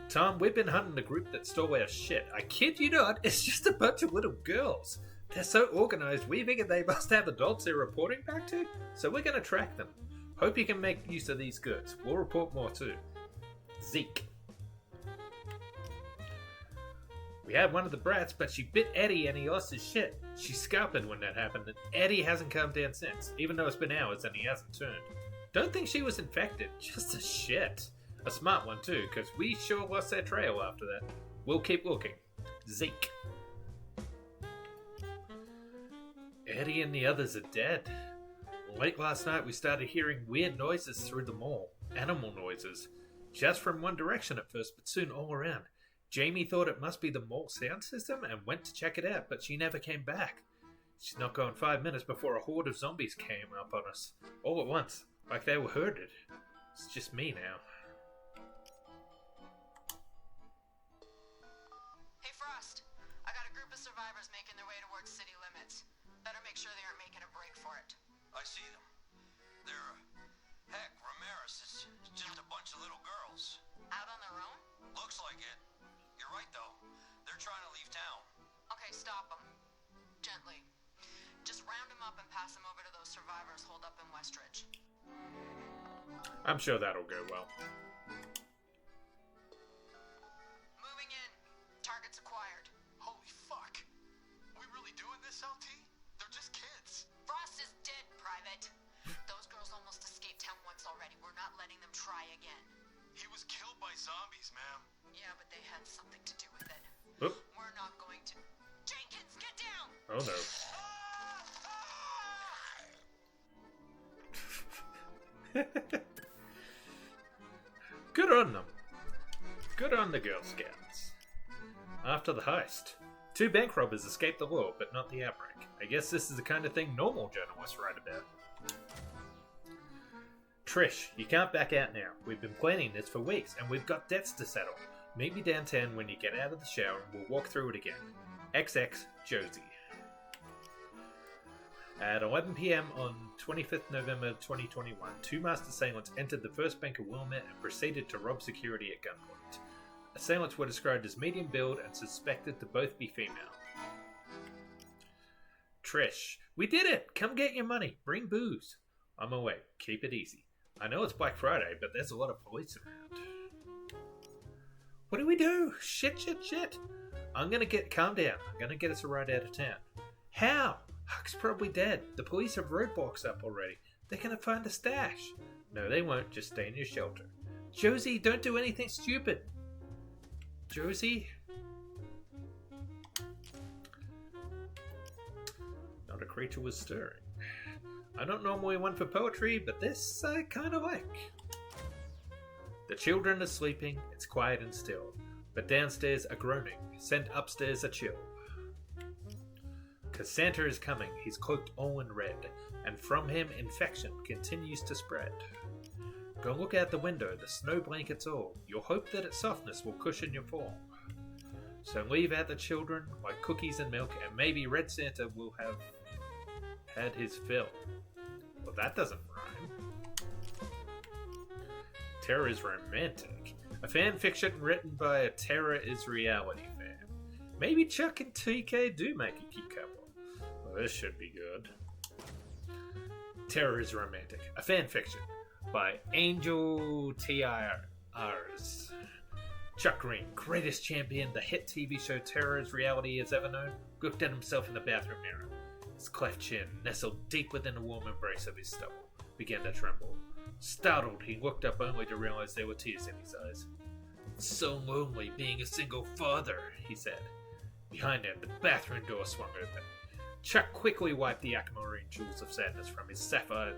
Tom, we've been hunting the group that stole our shit. I kid you not, it's just a bunch of little girls. They're so organized, we figured they must have adults they're reporting back to, so we're gonna track them. Hope you can make use of these goods. We'll report more too. Zeke. We had one of the brats, but she bit Eddie and he lost his shit. She scalped when that happened, and Eddie hasn't come down since, even though it's been hours and he hasn't turned. Don't think she was infected, just a shit. A smart one too, because we sure lost their trail after that. We'll keep looking. Zeke. Eddie and the others are dead. Late last night we started hearing weird noises through the mall. Animal noises. Just from one direction at first, but soon all around. Jamie thought it must be the mall sound system and went to check it out, but she never came back. She's not gone 5 minutes before a horde of zombies came up on us. All at once, like they were herded. It's just me now. Hey, Frost. I got a group of survivors making their way towards city limits. Better make sure they aren't making a break for it. I see them. They're, heck, Ramirez is just a bunch of little girls. Out on their own? Looks like it. You're right, though. They're trying to leave town. Okay, stop them. Gently. Just round them up and pass them over to those survivors holed up in Westridge. I'm sure that'll go well. Moving in. Targets acquired. Holy fuck. We really doing this, LT? They're just kids. Frost is dead, Private. Those girls almost escaped town once already. We're not letting them try again. He was killed by zombies, ma'am. Yeah, but they had something to do with it. Oop. We're not going to... Jenkins, get down! Oh no. Good on them. Good on the Girl Scouts. After the heist, 2 bank robbers escaped the law, but not the outbreak. I guess this is the kind of thing normal journalists write about. Trish, you can't back out now. We've been planning this for weeks, and we've got debts to settle. Meet me downtown when you get out of the shower, and we'll walk through it again. XX, Josie. At 11 p.m. on 25th November 2021, 2 masked assailants entered the First Bank of Wilmette and proceeded to rob security at gunpoint. Assailants were described as medium build and suspected to both be female. Trish, we did it! Come get your money. Bring booze. I'm away. Keep it easy. I know it's Black Friday, but there's a lot of police around. What do we do? Shit. I'm gonna calm down. I'm gonna get us a ride out of town. How? Huck's probably dead. The police have roadblocks up already. They're gonna find the stash. No, they won't. Just stay in your shelter. Josie, don't do anything stupid. Josie? Not a creature was stirring. I don't normally one for poetry, but this I kind of like. The children are sleeping, it's quiet and still, but downstairs are groaning, sent upstairs a chill. 'Cause Santa is coming, he's cloaked all in red, and from him infection continues to spread. Go look out the window, the snow blankets all, you'll hope that its softness will cushion your fall. So leave out the children, like cookies and milk, and maybe Red Santa will have had his fill. Well, that doesn't rhyme. Terror is Romantic. A fan fiction written by a Terror is Reality fan. Maybe Chuck and TK do make a cute couple. Well, this should be good. Terror is Romantic. A fan fiction by Angel TIRs. Chuck Green, greatest champion the hit TV show Terror's reality has ever known, looked at himself in the bathroom mirror. His cleft chin, nestled deep within the warm embrace of his stubble, began to tremble. Startled, he looked up only to realize there were tears in his eyes. "It's so lonely being a single father," he said. Behind him, the bathroom door swung open. Chuck quickly wiped the aquamarine jewels of sadness from his sapphire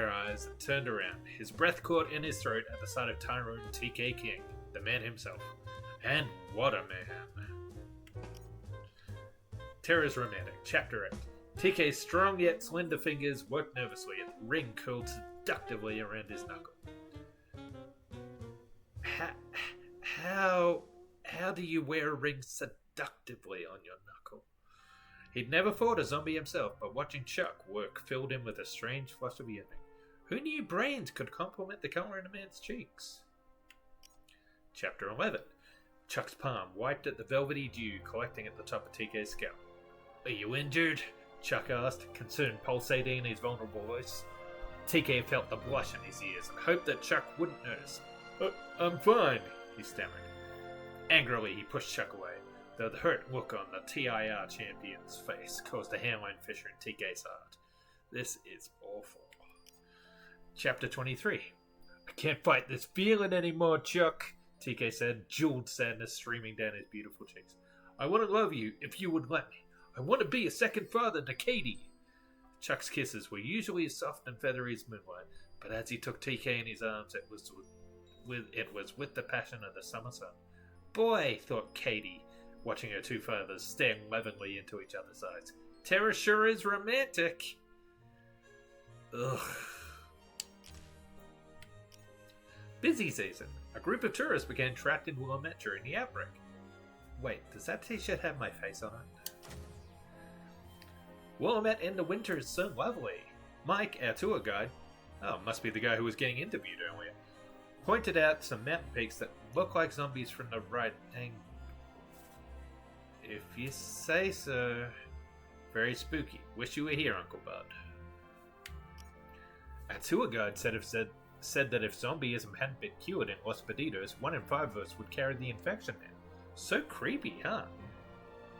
eyes and turned around. His breath caught in his throat at the sight of Tyrone TK King, the man himself. And what a man. Terror's Romantic, Chapter 8. TK's strong yet slender fingers worked nervously and the ring curled seductively around his knuckle. How do you wear a ring seductively on your knuckle? He'd never fought a zombie himself, but watching Chuck work filled him with a strange flush of yearning. Who knew brains could complement the color in a man's cheeks? Chapter 11. Chuck's palm wiped at the velvety dew collecting at the top of TK's scalp. "Are you injured?" Chuck asked, concern pulsating in his vulnerable voice. TK felt the blush in his ears and hoped that Chuck wouldn't notice. I'm fine," he stammered. Angrily, he pushed Chuck away, though the hurt look on the TIR champion's face caused a hairline fissure in TK's heart. This is awful. Chapter 23. "I can't fight this feeling anymore, Chuck," TK said, jeweled sadness streaming down his beautiful cheeks. "I want to love you if you would let me. I want to be a second father to Katie." Chuck's kisses were usually as soft and feathery as moonlight, but as he took TK in his arms, it was with the passion of the summer sun. Boy, thought Katie, watching her two fathers staring lovingly into each other's eyes. Terror sure is romantic. Ugh. Busy season. A group of tourists began trapped in Willamette during the outbreak. Wait, does that t-shirt have my face on it? Willamette in the winter is so lovely. Mike, our tour guide, must be the guy who was getting interviewed earlier, pointed out some mountain peaks that look like zombies from the right angle. If you say so. Very spooky. Wish you were here, Uncle Bud. Our tour guide said that if zombieism hadn't been cured in Los Perdidos, 1 in 5 of us would carry the infection now. So creepy, huh?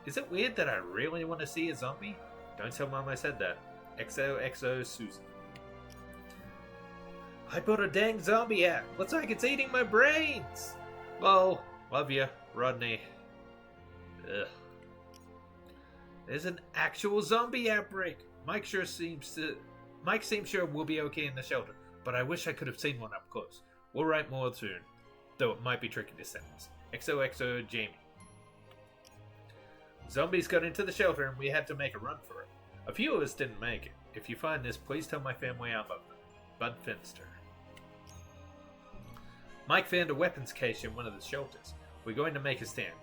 Is it weird that I really want to see a zombie? Don't tell Mom I said that. XOXO Susan. I bought a dang zombie out. Looks like it's eating my brains. Lol. Love you, Rodney. Ugh. There's an actual zombie outbreak. Mike seems sure we'll be okay in the shelter, but I wish I could have seen one up close. We'll write more soon, though it might be tricky to sentence. XOXO Jamie. Zombies got into the shelter and we had to make a run for it. A few of us didn't make it. If you find this, please tell my family I love them. Bud Finster. Mike found a weapons cache in one of the shelters. We're going to make a stand.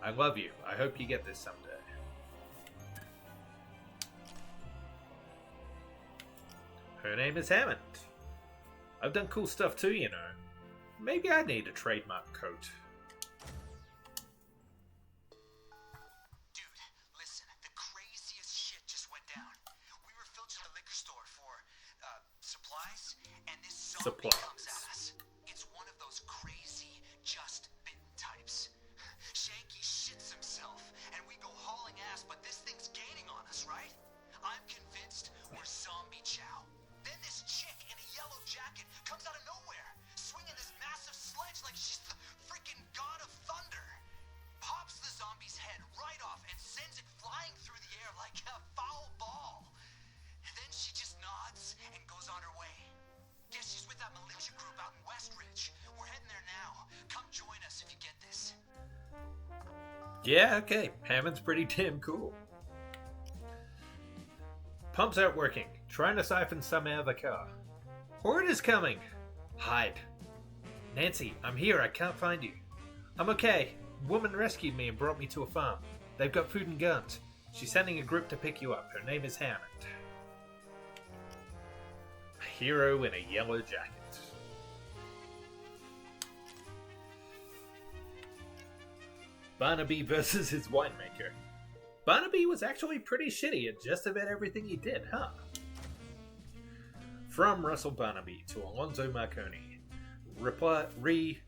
I love you. I hope you get this someday. Her name is Hammond. I've done cool stuff too, you know. Maybe I need a trademark coat. Dude, listen, the craziest shit just went down. We were filching a liquor store for, supplies, and this zombie comes at us. It's one of those crazy, just bitten types. Shanky shits himself, and we go hauling ass, but this thing's gaining on us, right? I'm convinced we're zombie chow. Then this chick in a yellow jacket comes out of nowhere, swinging this massive sledge like she's the freaking god of thunder. Pops the zombie's head right off and sends it flying through the air like a foul ball. And then she just nods and goes on her way. Guess she's with that militia group out in Westridge. We're heading there now. Come join us if you get this. Yeah, okay. Hammond's pretty damn cool. Pumps aren't working. Trying to siphon some out of the car. Horde is coming. Hide. Nancy, I'm here. I can't find you. I'm okay. Woman rescued me and brought me to a farm. They've got food and guns. She's sending a group to pick you up. Her name is Hammond. A hero in a yellow jacket. Barnaby versus his winemaker. Barnaby was actually pretty shitty at just about everything he did, huh? From Russell Barnaby to Alonzo Marconi.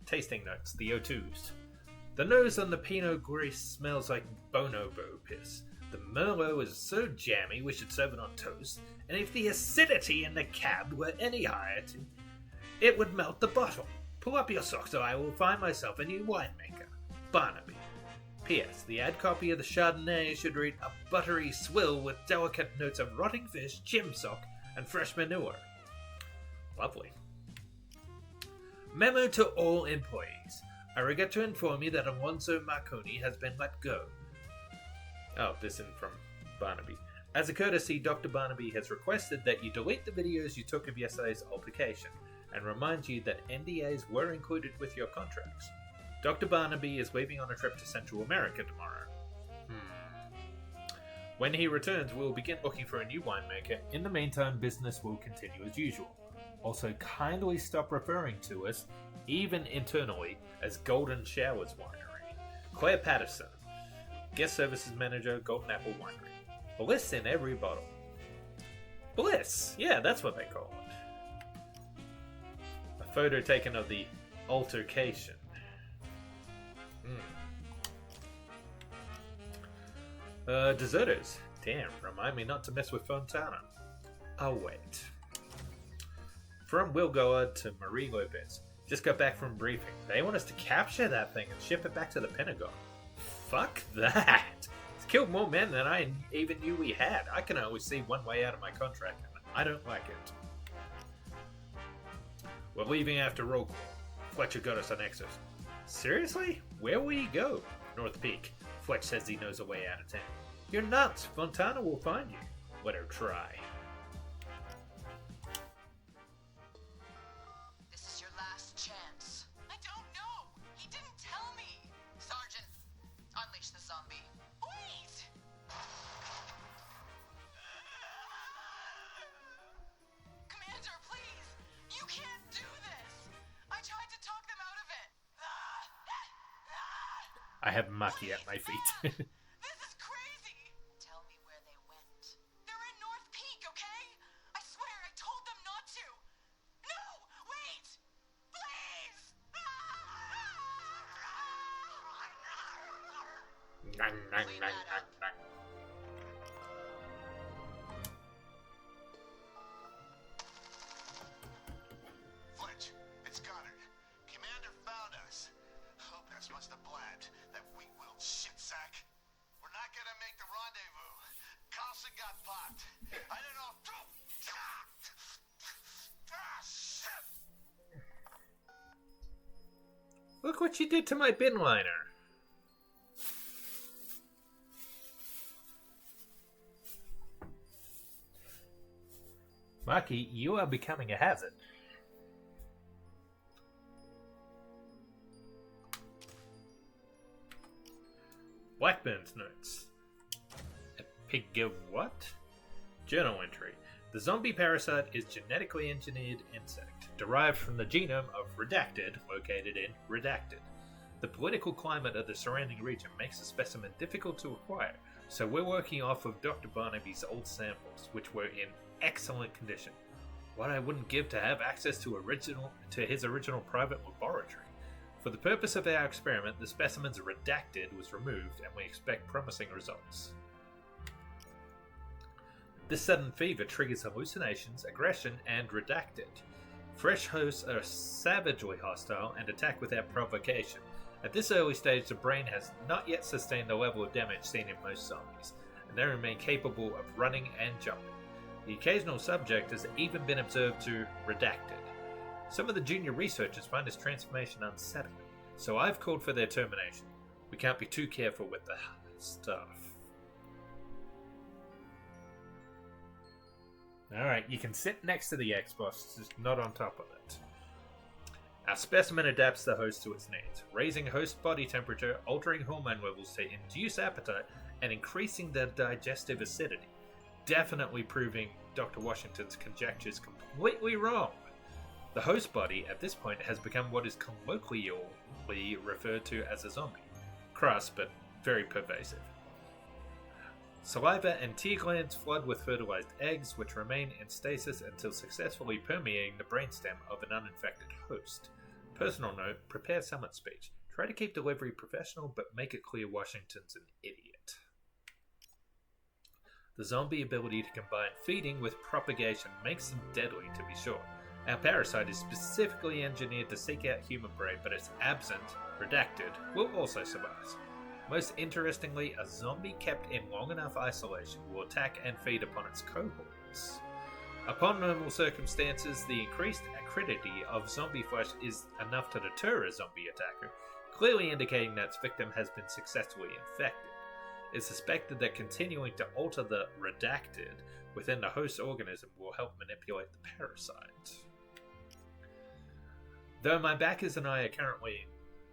Tasting notes, the O2s. The nose on the Pinot Gris smells like bonobo piss. The Merlot is so jammy we should serve it on toast, and if the acidity in the cab were any higher, it would melt the bottle. Pull up your socks or I will find myself a new winemaker. Barnaby. P.S. The ad copy of the Chardonnay should read a buttery swill with delicate notes of rotting fish, chim sock, and fresh manure. Lovely. Memo to all employees. I regret to inform you that Alonso Marconi has been let go. Oh, this is from Barnaby. As a courtesy, Dr. Barnaby has requested that you delete the videos you took of yesterday's altercation, and reminds you that NDAs were included with your contracts. Dr. Barnaby is leaving on a trip to Central America tomorrow. When he returns, we'll begin looking for a new winemaker. In the meantime, business will continue as usual. Also, kindly stop referring to us, even internally, as Golden Showers Winery. Claire Patterson, Guest Services Manager, Golden Apple Winery. Bliss in every bottle. Bliss! Yeah, that's what they call it. A photo taken of the altercation. Deserters. Damn, remind me not to mess with Fontana. Oh, wait. From Will Goddard to Marie Lopez. Just got back from briefing. They want us to capture that thing and ship it back to the Pentagon. Fuck that! It's killed more men than I even knew we had. I can always see one way out of my contract, and I don't like it. We're leaving after roll call. Fletcher got us an exit. Seriously? Where will you go? North Peak. Fletch says he knows a way out of town. You're nuts. Fontana will find you. Let her try. This is your last chance. I don't know. He didn't tell me. Sergeant, unleash the zombie. Wait! Commander, please. You can't do this. I tried to talk them out of it. I have Maki at my feet. This is crazy! Tell me where they went. They're in North Peak, okay? I swear I told them not to. No! Wait! Please! Nang, nang, nang, nang, nang. Fletch, it's Goddard. Commander found us. Lopez must have blabbed. That weak-willed shit-sack. We're not gonna make the rendezvous. Carlson got popped. I don't know. Shit! Look what you did to my bin liner. Maki, you are becoming a hazard. Blackburn's notes. A pig of what? Journal entry. The zombie parasite is genetically engineered insect, derived from the genome of Redacted, located in Redacted. The political climate of the surrounding region makes the specimen difficult to acquire, so we're working off of Dr. Barnaby's old samples, which were in excellent condition. What I wouldn't give to have access to his original private laboratory. For the purpose of our experiment, the specimen's Redacted was removed, and we expect promising results. This sudden fever triggers hallucinations, aggression, and Redacted. Fresh hosts are savagely hostile and attack without provocation. At this early stage, the brain has not yet sustained the level of damage seen in most zombies, and they remain capable of running and jumping. The occasional subject has even been observed to Redacted. Some of the junior researchers find this transformation unsettling, so I've called for their termination. We can't be too careful with the stuff. Alright, you can sit next to the Xbox, just not on top of it. Our specimen adapts the host to its needs, raising host body temperature, altering hormone levels to induce appetite, and increasing their digestive acidity. Definitely proving Dr. Washington's conjectures completely wrong. The host body, at this point, has become what is colloquially referred to as a zombie. Crass, but very pervasive. Saliva and tear glands flood with fertilized eggs, which remain in stasis until successfully permeating the brainstem of an uninfected host. Personal note, prepare summit speech. Try to keep delivery professional, but make it clear Washington's an idiot. The zombie ability to combine feeding with propagation makes them deadly, to be sure. Our parasite is specifically engineered to seek out human prey, but its absent, redacted, will also survive. Most interestingly, a zombie kept in long enough isolation will attack and feed upon its cohorts. Upon normal circumstances, the increased acridity of zombie flesh is enough to deter a zombie attacker, clearly indicating that its victim has been successfully infected. It's suspected that continuing to alter the redacted within the host organism will help manipulate the parasite. Though my backers and I are currently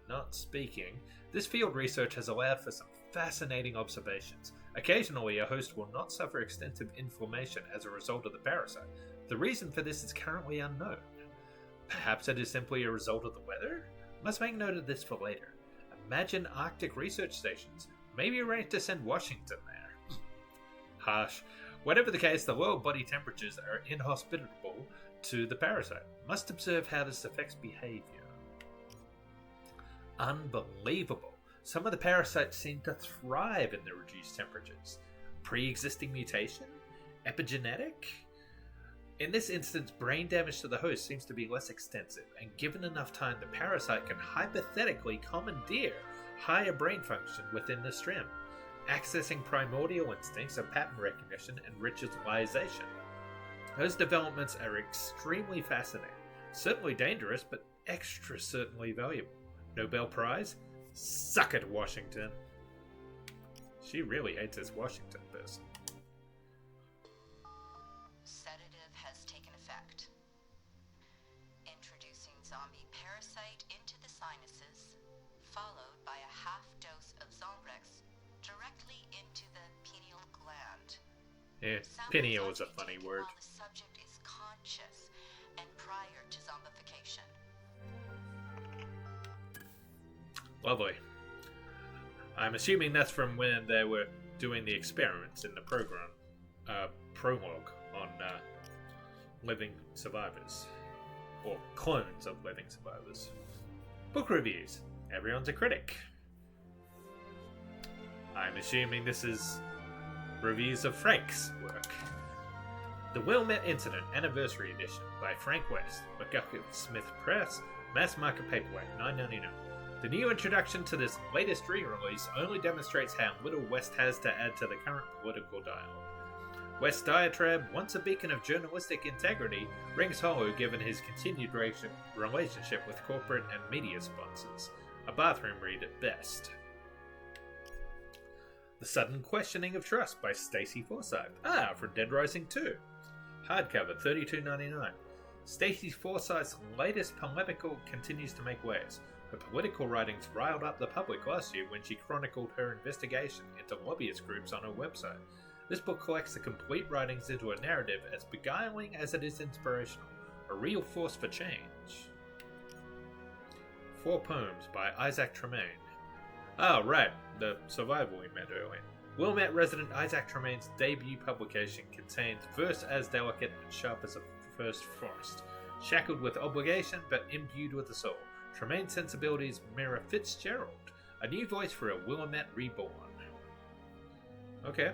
not speaking, this field research has allowed for some fascinating observations. Occasionally, a host will not suffer extensive inflammation as a result of the parasite. The reason for this is currently unknown. Perhaps it is simply a result of the weather? Must make note of this for later. Imagine Arctic research stations. Maybe arrange to send Washington there. Harsh. Whatever the case, the lower body temperatures are inhospitable to the parasite. Must observe how this affects behavior. Unbelievable. Some of the parasites seem to thrive in the reduced temperatures. Pre-existing mutation? Epigenetic? In this instance, brain damage to the host seems to be less extensive, and given enough time, the parasite can hypothetically commandeer higher brain function within the stream, accessing primordial instincts of pattern recognition and ritualization. Those developments are extremely fascinating, certainly dangerous, but extra certainly valuable. Nobel Prize? Suck it, Washington. She really hates this Washington person. Sedative has taken effect. Introducing zombie parasite into the sinuses, followed by a half dose of Zombrex directly into the pineal gland. Yeah, pineal is a funny word. While the subject is conscious and prior to zombification. Lovely. I'm assuming that's from when they were doing the experiments in the program, prologue on living survivors, or clones of living survivors. Book reviews. Everyone's a critic. I'm assuming this is reviews of Frank's work. The Wilmette Incident Anniversary Edition by Frank West, McGucket Smith Press, mass market paperback, $9.99. The new introduction to this latest re-release only demonstrates how little West has to add to the current political dialogue. West's diatribe, once a beacon of journalistic integrity, rings hollow given his continued relationship with corporate and media sponsors. A bathroom read at best. The Sudden Questioning of Trust by Stacey Forsythe. From Dead Rising 2. Hardcover, $32.99. Stacey Forsythe's latest polemical continues to make waves. Her political writings riled up the public last year when she chronicled her investigation into lobbyist groups on her website. This book collects the complete writings into a narrative as beguiling as it is inspirational, a real force for change. 4 poems by Isaac Tremaine. Oh, right, the survival we met earlier. Wilmette resident Isaac Tremaine's debut publication contains verse as delicate and sharp as a first frost, shackled with obligation but imbued with a soul. Tremaine's sensibilities mirror Fitzgerald, a new voice for a Willamette reborn. Okay.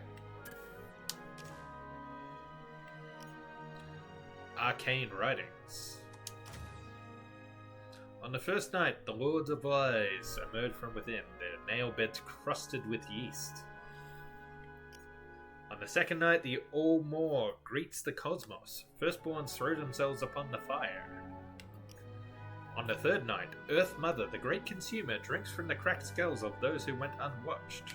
Arcane Writings. On the first night, the Lords of Lies emerge from within, their nail beds crusted with yeast. On the second night, the All-More greets the cosmos. Firstborns throw themselves upon the fire. On the third night, Earth Mother, the great consumer, drinks from the cracked skulls of those who went unwatched.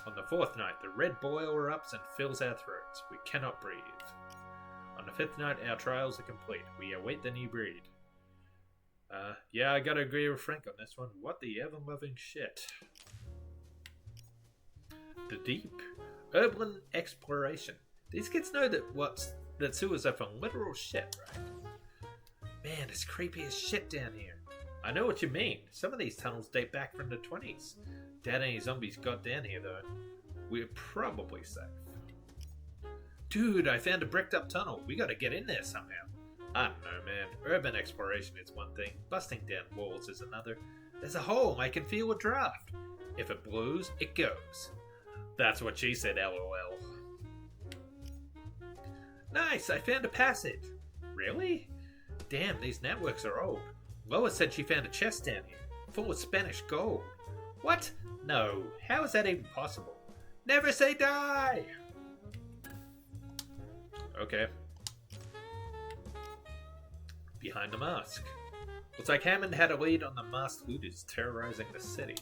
On the fourth night, the red boil erupts and fills our throats. We cannot breathe. On the fifth night, our trials are complete. We await the new breed. Yeah, I gotta agree with Frank on this one. What the ever-loving shit. The Deep. Urban exploration. These kids know that sewers are for literal shit, right? Man, it's creepy as shit down here. I know what you mean. Some of these tunnels date back from the 20s. Doubt any zombies got down here, though. We're probably safe. Dude, I found a bricked up tunnel. We gotta get in there somehow. I don't know, man. Urban exploration is one thing, busting down walls is another. There's a hole, I can feel a draft. If it blows, it goes. That's what she said, lol. Nice, I found a passage. Really? Damn, these networks are old. Lois said she found a chest down here, full of Spanish gold. What? No, how is that even possible? Never say die! Okay. Behind the mask. Looks like Hammond had a lead on the masked looters terrorizing the city.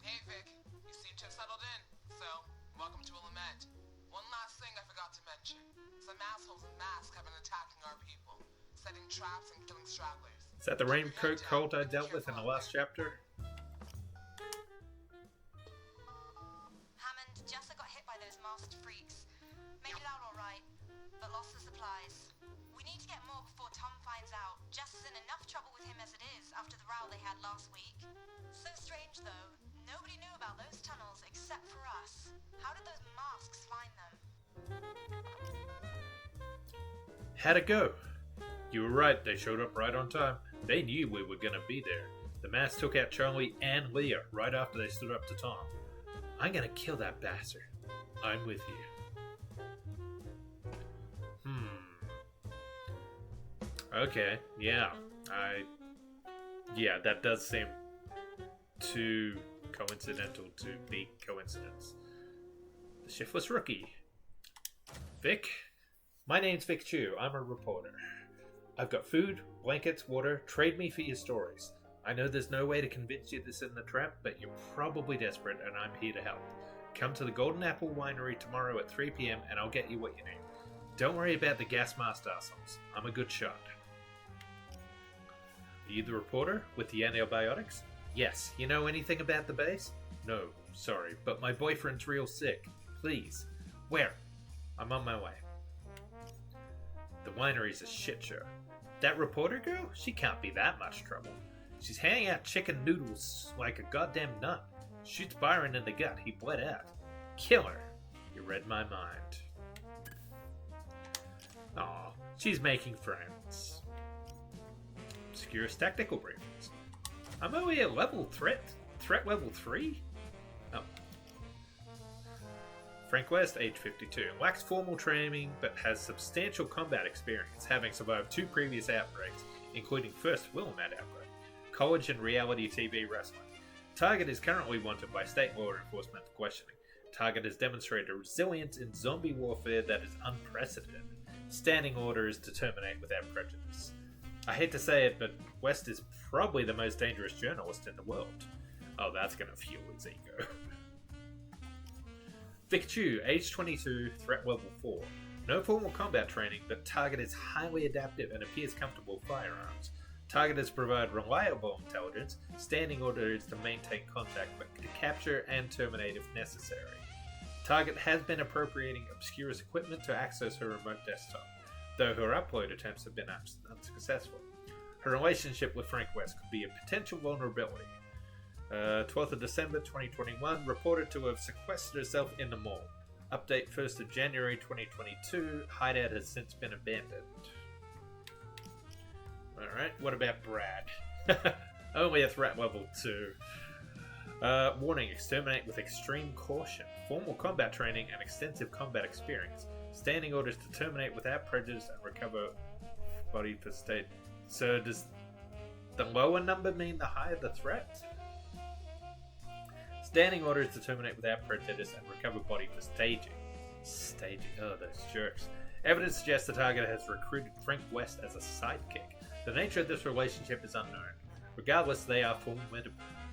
Hey Vic, you seem to have settled in, so welcome to Willamette. One last thing I forgot to mention. Some assholes in masks have been attacking our people, setting traps and killing stragglers. Is that the raincoat cult I dealt with in the last chapter? Hammond, Jessa got hit by those masked freaks. Made it out alright, but lost the supplies. We need to get more before Tom finds out. Jess is in enough trouble with him as it is after the row they had last week. So strange though, nobody knew about those tunnels except for us. How did those masks find them? How'd it go? You were right, they showed up right on time. They knew we were gonna be there. The masks took out Charlie and Leah right after they stood up to Tom. I'm gonna kill that bastard. I'm with you. Okay, yeah. Yeah, that does seem too coincidental to be coincidence. The shiftless rookie. Vic? My name's Vic Chu. I'm a reporter. I've got food, blankets, water. Trade me for your stories. I know there's no way to convince you this isn't a trap, but you're probably desperate and I'm here to help. Come to the Golden Apple Winery tomorrow at 3 p.m. and I'll get you what you need. Don't worry about the gas mask assholes. I'm a good shot. Are you the reporter with the antibiotics? Yes. You know anything about the base? No, sorry, but my boyfriend's real sick. Please. Where? I'm on my way. The winery's a shit show. That reporter girl? She can't be that much trouble. She's handing out chicken noodles like a goddamn nut. Shoots Byron in the gut. He bled out. Kill her. You read my mind. Aw, she's making friends. Obscurest tactical briefings. I'm only a level threat level 3? Oh. Frank West, age 52, lacks formal training but has substantial combat experience, having survived 2 previous outbreaks, including first Willamette outbreak, college and reality TV wrestling. Target is currently wanted by state law enforcement for questioning. Target has demonstrated a resilience in zombie warfare that is unprecedented. Standing order is to terminate without prejudice. I hate to say it, but West is probably the most dangerous journalist in the world. Oh, that's gonna fuel his ego. Vic Chu, age 22, threat level 4. No formal combat training, but Target is highly adaptive and appears comfortable with firearms. Target is to provide reliable intelligence. Standing order is to maintain contact, but to capture and terminate if necessary. Target has been appropriating Obscura's equipment to access her remote desktop, though her upload attempts have been unsuccessful. Her relationship with Frank West could be a potential vulnerability. 12th of December 2021, reported to have sequestered herself in the mall. Update 1st of January 2022, hideout has since been abandoned. Alright, what about Brad? Only a threat level 2. Warning, exterminate with extreme caution. Formal combat training and extensive combat experience. Standing orders to terminate without prejudice and recover body for state. So does the lower number mean the higher the threat? Standing orders to terminate without prejudice and recover body for staging. Staging, oh those jerks. Evidence suggests the target has recruited Frank West as a sidekick. The nature of this relationship is unknown. Regardless, they are former...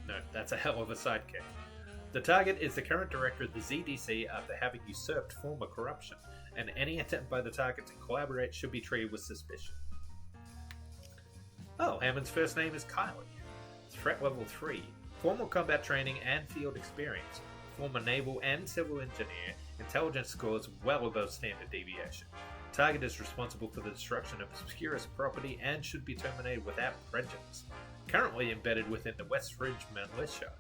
No, that's a hell of a sidekick. The target is the current director of the ZDC after having usurped former corruption, and any attempt by the target to collaborate should be treated with suspicion. Oh, Hammond's first name is Kylie. Threat level 3. Formal combat training and field experience. Former naval and civil engineer. Intelligence scores well above standard deviation. Target is responsible for the destruction of Obscurus property and should be terminated without prejudice. Currently embedded within the West Ridge militia.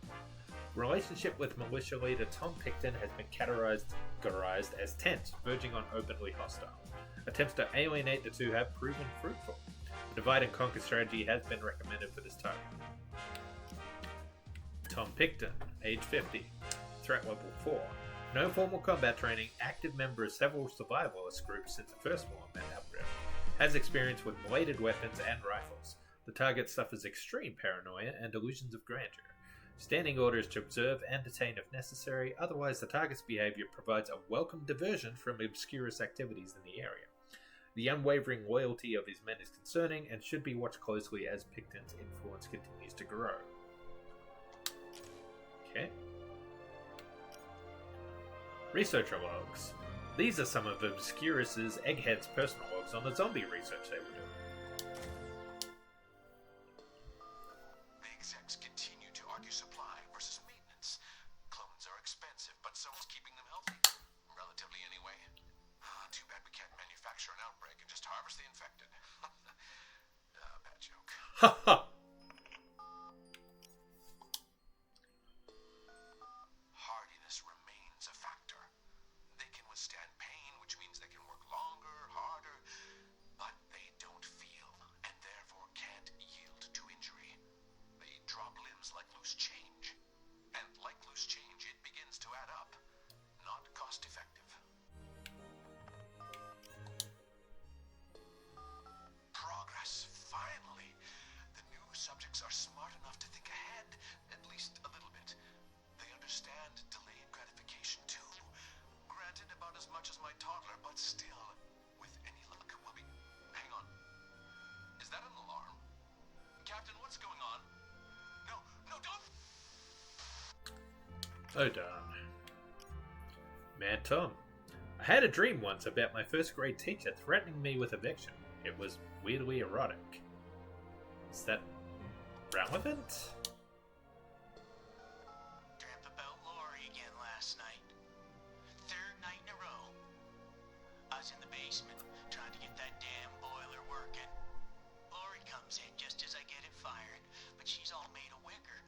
Relationship with militia leader Tom Picton has been categorized as tense, verging on openly hostile. Attempts to alienate the two have proven fruitful. A divide and conquer strategy has been recommended for this target. Tom Picton, age 50, threat level 4. No formal combat training, active member of several survivalist groups since the first Warman outbreak. Has experience with bladed weapons and rifles. The target suffers extreme paranoia and delusions of grandeur. Standing orders to observe and detain if necessary, otherwise the target's behavior provides a welcome diversion from obscurus activities in the area. The unwavering loyalty of his men is concerning and should be watched closely as Picton's influence continues to grow. Okay. Researcher logs. These are some of Obscurus's Egghead's personal logs on the zombie research they were doing. The execs continue to argue supply versus maintenance. Clones are expensive, but so is keeping them healthy. Relatively, anyway. Too bad we can't manufacture an outbreak and just harvest the infected. Bad joke. Ha ha! Hardiness remains a factor. They can withstand pain, which means they can work longer, harder, but they don't feel, and therefore can't yield to injury. They drop limbs like loose change. And like loose change, it begins to add up. Not cost effective. Progress, finally! The new subjects are smart enough to think ahead, at least a little bit. They understand delayed gratification too. Granted, about as much as my toddler, but still, with any luck, we'll be... Hang on. Is that an alarm? Captain, what's going on? No, don't... Oh darn. Man Tom. I had a dream once about my first grade teacher threatening me with eviction. It was weirdly erotic. Is that relevant? Dreamt about Lori again last night. Third night in a row. I was in the basement, trying to get that damn boiler working. Lori comes in just as I get it fired, but she's all made of wicker.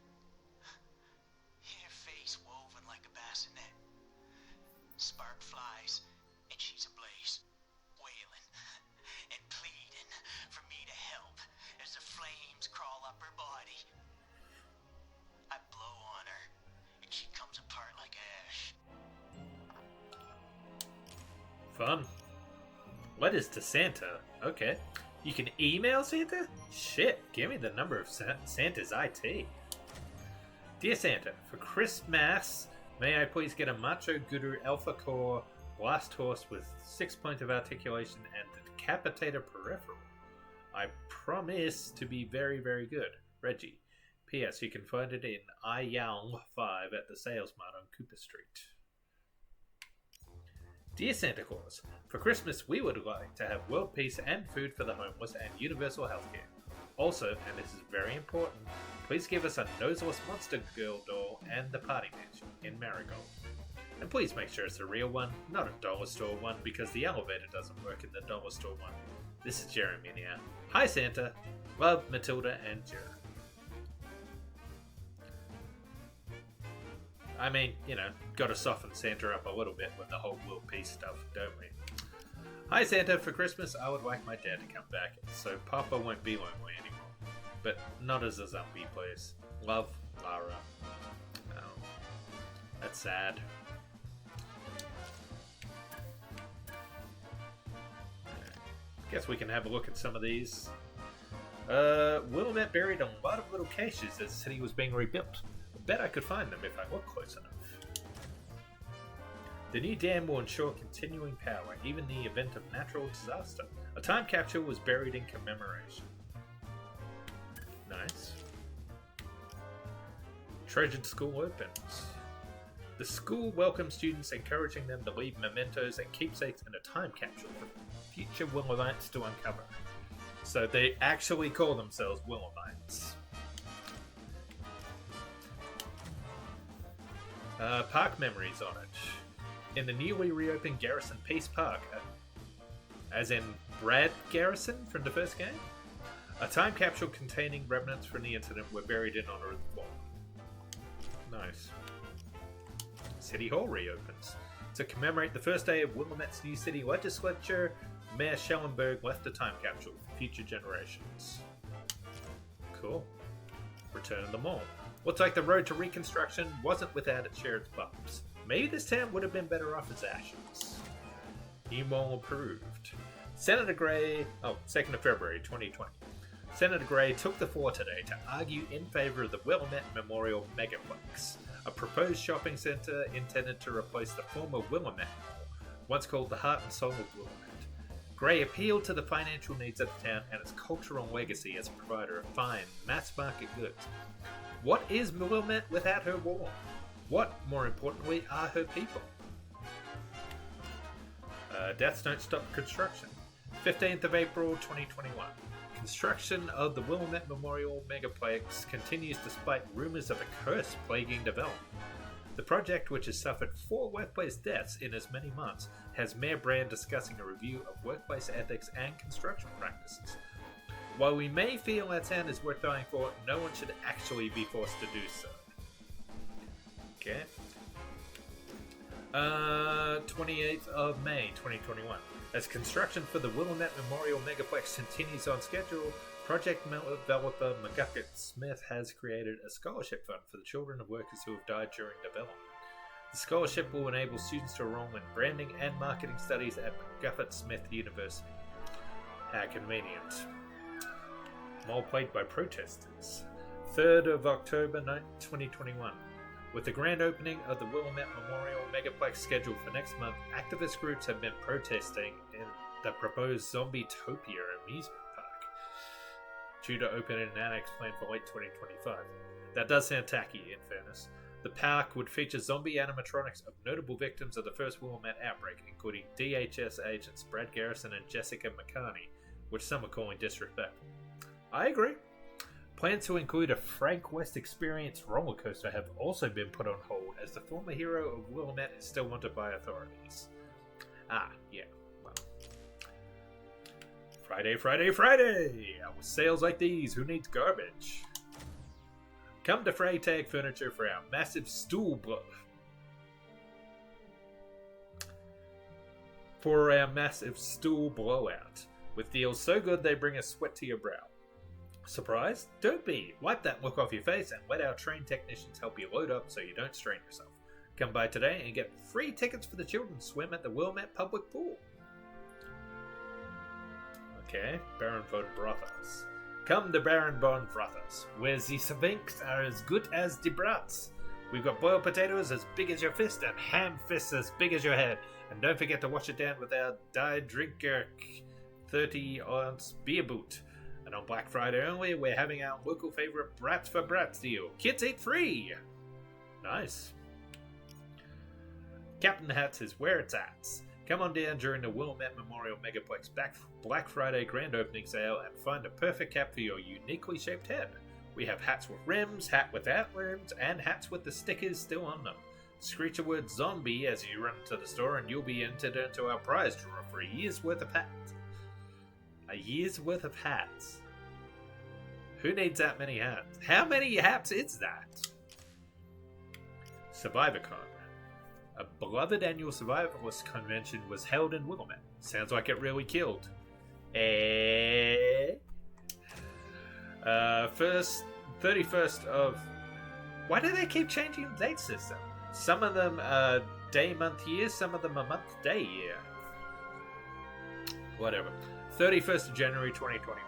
Her face woven like a bassinet. Spark flies, and she's ablaze, wailing and pleading for me to help as the flames crawl up her body. I blow on her, and she comes apart like ash. Fun. Letters to Santa. Okay. You can email Santa? Shit, give me the number of Santa's IT. Dear Santa, for Christmas, may I please get a Macho Guru Alpha Core Blast Horse with 6 points of articulation and the Decapitator Peripheral? I promise to be very, very good. Reggie. P.S. You can find it in iYoung 5 at the Sales Mart on Cooper Street. Dear Santa Claus, for Christmas we would like to have world peace and food for the homeless and universal healthcare. Also, and this is very important, please give us a noseless monster girl doll and the party mansion in Marigold. And please make sure it's a real one, not a dollar store one, because the elevator doesn't work in the dollar store one. This is Jeremy now. Hi Santa. Love, Matilda and Jeremy. I mean, you know, gotta soften Santa up a little bit with the whole world peace stuff, don't we? Hi Santa, for Christmas I would like my dad to come back, so Papa won't be lonely anymore. But not as a zombie, please. Love, Lara. Oh, that's sad. Guess we can have a look at some of these. Willamette buried a lot of little caches as the city was being rebuilt. I bet I could find them if I look close enough. The new dam will ensure continuing power, even in the event of natural disaster. A time capsule was buried in commemoration. Nice. Treasured School opens. The school welcomes students, encouraging them to leave mementos and keepsakes in a time capsule for future Willamites to uncover. So they actually call themselves Willamites. Park memories on it. In the newly reopened Garrison Peace Park, as in Brad Garrison from the first game, a time capsule containing remnants from the incident were buried in honor of the fallen. Nice. City Hall reopens. To commemorate the first day of Willamette's new city legislature, Mayor Schellenberg left a time capsule for future generations. Cool. Return of the mall. Looks like the road to reconstruction wasn't without its share of bumps. Maybe this town would have been better off as ashes. New mall approved. Senator Gray... 2nd of February 2020. Senator Gray took the floor today to argue in favour of the Willamette Memorial Megaplex, a proposed shopping centre intended to replace the former Willamette Mall, once called the heart and soul of Willamette. Gray appealed to the financial needs of the town and its cultural legacy as a provider of fine, mass-market goods. What is Willamette without her wall? What, more importantly, are her people? Deaths don't stop construction. 15th of April 2021. Construction of the Willamette Memorial Megaplex continues despite rumours of a curse plaguing development. The project, which has suffered 4 workplace deaths in as many months, has Mayor Brand discussing a review of workplace ethics and construction practices. While we may feel our town is worth dying for, no one should actually be forced to do so. Okay. 28th of May 2021. As construction for the Willamette Memorial Megaplex continues on schedule, project developer McGuffett Smith has created a scholarship fund for the children of workers who have died during development. The scholarship will enable students to enroll in branding and marketing studies at McGuffett Smith University. How convenient. Mall plagued by protesters. 3rd of October 2021. With the grand opening of the Willamette Memorial Megaplex scheduled for next month, activist groups have been protesting in the proposed Zombie-topia amusement park, due to open in an annex planned for late 2025. That does sound tacky, in fairness. The park would feature zombie animatronics of notable victims of the first Willamette outbreak, including DHS agents Brad Garrison and Jessica McCarney, which some are calling disrespectful. I agree. Plans to include a Frank West Experience roller coaster have also been put on hold as the former hero of Willamette is still wanted by authorities. Yeah, well. Friday! With sales like these, who needs garbage? Come to Freytag Furniture for our massive stool blowout. With deals so good they bring a sweat to your brow. Surprised? Don't be! Wipe that look off your face and let our trained technicians help you load up so you don't strain yourself. Come by today and get free tickets for the children's swim at the Willamette Public Pool. Okay, Baron von Brothos. Come to Baron von Brothos, where the Sphinx are as good as the brats. We've got boiled potatoes as big as your fist and ham fists as big as your head. And don't forget to wash it down with our Die Drinker 30-ounce beer boot. And on Black Friday only, we're having our local favorite Brats for Brats deal. Kids eat free! Nice. Captain Hats is where it's at. Come on down during the Willamette Memorial Megaplex Black Friday grand opening sale and find a perfect cap for your uniquely shaped head. We have hats with rims, hat without rims, and hats with the stickers still on them. Screech the word zombie as you run to the store and you'll be entered into our prize draw for a year's worth of hats. A year's worth of hats? Who needs that many hats? How many hats is that? SurvivorCon. A beloved annual survivalist convention was held in Willamette. Sounds like it really killed. 31st of... Why do they keep changing the date system? Some of them are day, month, year. Some of them are month, day, year. Whatever. 31st of January 2021.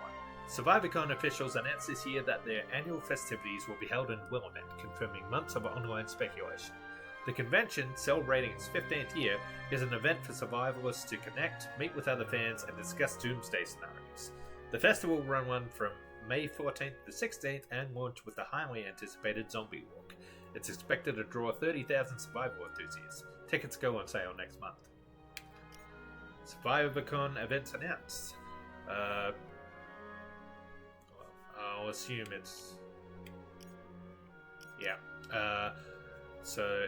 SurvivorCon officials announced this year that their annual festivities will be held in Willamette, confirming months of online speculation. The convention, celebrating its 15th year, is an event for survivalists to connect, meet with other fans, and discuss doomsday scenarios. The festival will run from May 14th to 16th and launch with the highly anticipated Zombie Walk. It's expected to draw 30,000 survival enthusiasts. Tickets go on sale next month. SurvivorCon events announced. I'll assume it's... Yeah. So,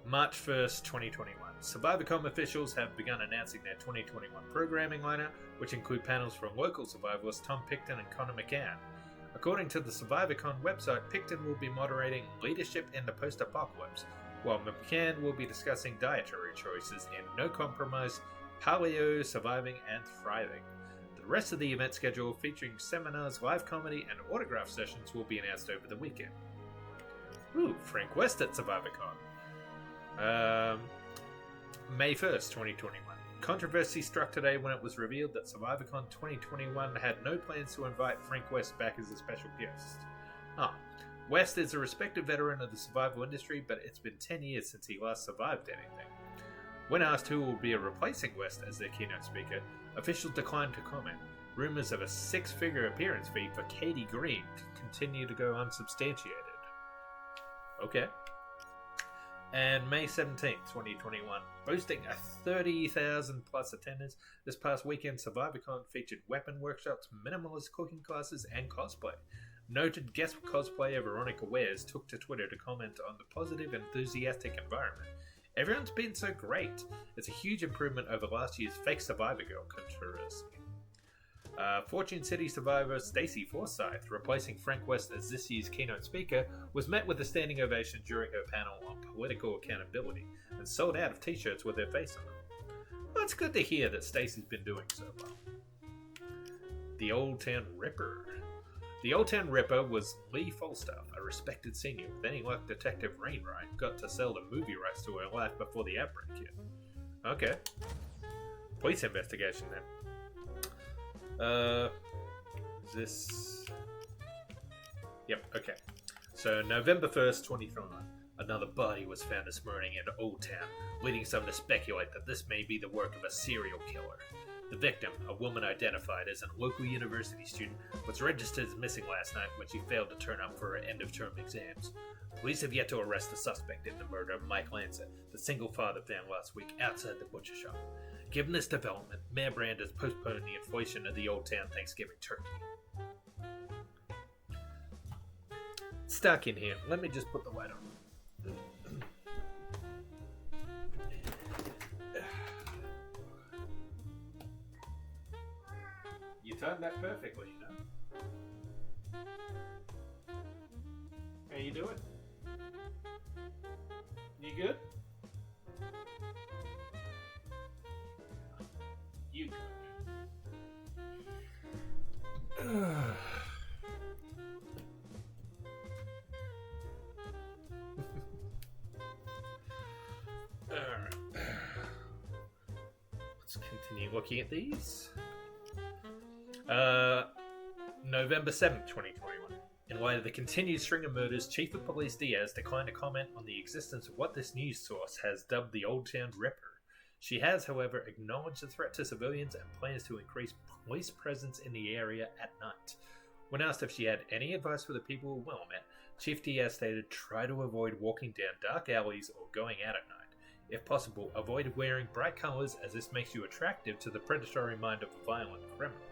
March 1st, 2021. SurvivorCon officials have begun announcing their 2021 programming lineup, which include panels from local survivalists Tom Picton and Connor McCann. A According to the SurvivorCon website, Picton will be moderating leadership in the post-apocalypse, while McCann will be discussing dietary choices in No Compromise, Paleo, Surviving, and Thriving. The rest of the event schedule, featuring seminars, live comedy, and autograph sessions, will be announced over the weekend. Ooh, Frank West at SurvivorCon. May 1st, 2021. Controversy struck today when it was revealed that SurvivorCon 2021 had no plans to invite Frank West back as a special guest. West is a respected veteran of the survival industry, but it's been 10 years since he last survived anything. When asked who will be replacing West as their keynote speaker, officials declined to comment. Rumors of a six-figure appearance fee for Katie Green continue to go unsubstantiated. Okay. And May 17th, 2021, boasting a 30,000 plus attendance, this past weekend SurvivorCon featured weapon workshops, minimalist cooking classes, and cosplay. Noted guest cosplayer Veronica Wares took to Twitter to comment on the positive, enthusiastic environment. Everyone's been so great. It's a huge improvement over last year's fake Survivor Girl controversy. Fortune City survivor Stacey Forsythe, replacing Frank West as this year's keynote speaker, was met with a standing ovation during her panel on political accountability and sold out of t-shirts with her face on them. Well, it's good to hear that Stacey's been doing so well. The Old Town Ripper. The Old Town Ripper was Lee Falstaff, a respected senior with any luck Detective Rainwright got to sell the movie rights to her life before the outbreak hit. Okay. Police investigation then. This... Yep, okay. So, November 1st, 2021. Another body was found this morning in Old Town, leading some to speculate that this may be the work of a serial killer. The victim, a woman identified as a local university student, was registered as missing last night when she failed to turn up for her end-of-term exams. Police have yet to arrest the suspect in the murder of Mike Lancer, the single father found last week outside the butcher shop. Given this development, Mayor Brand has postponed the inflation of the Old Town Thanksgiving turkey. Stuck in here. Let me just put the light on. You timed that perfectly, you know? How you doing? You good? You good? Alright. Let's continue looking at these. November 7th, 2021. In light of the continued string of murders, Chief of Police Diaz declined to comment on the existence of what this news source has dubbed the Old Town Ripper. She has, however, acknowledged the threat to civilians and plans to increase police presence in the area at night. When asked if she had any advice for the people who Willamette, Chief Diaz stated, "Try to avoid walking down dark alleys or going out at night. If possible, avoid wearing bright colors as this makes you attractive to the predatory mind of a violent criminal."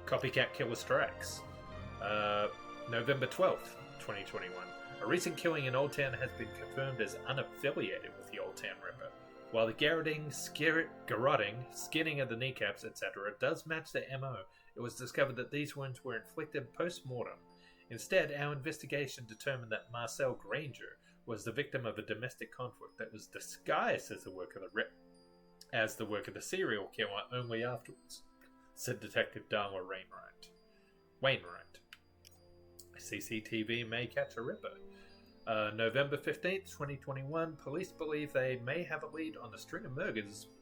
Copycat killer strikes. November 12th, 2021. A recent killing in Old Town has been confirmed as unaffiliated with the Old Town Ripper. While the garroting, skinning of the kneecaps, etc. does match the MO, it was discovered that these wounds were inflicted post-mortem. Instead, our investigation determined that Marcel Granger was the victim of a domestic conflict that was disguised as the work of the serial killer only afterwards, said Detective Darla Wainwright. CCTV may catch a ripper. November 15th, 2021, police believe they may have a lead on the string of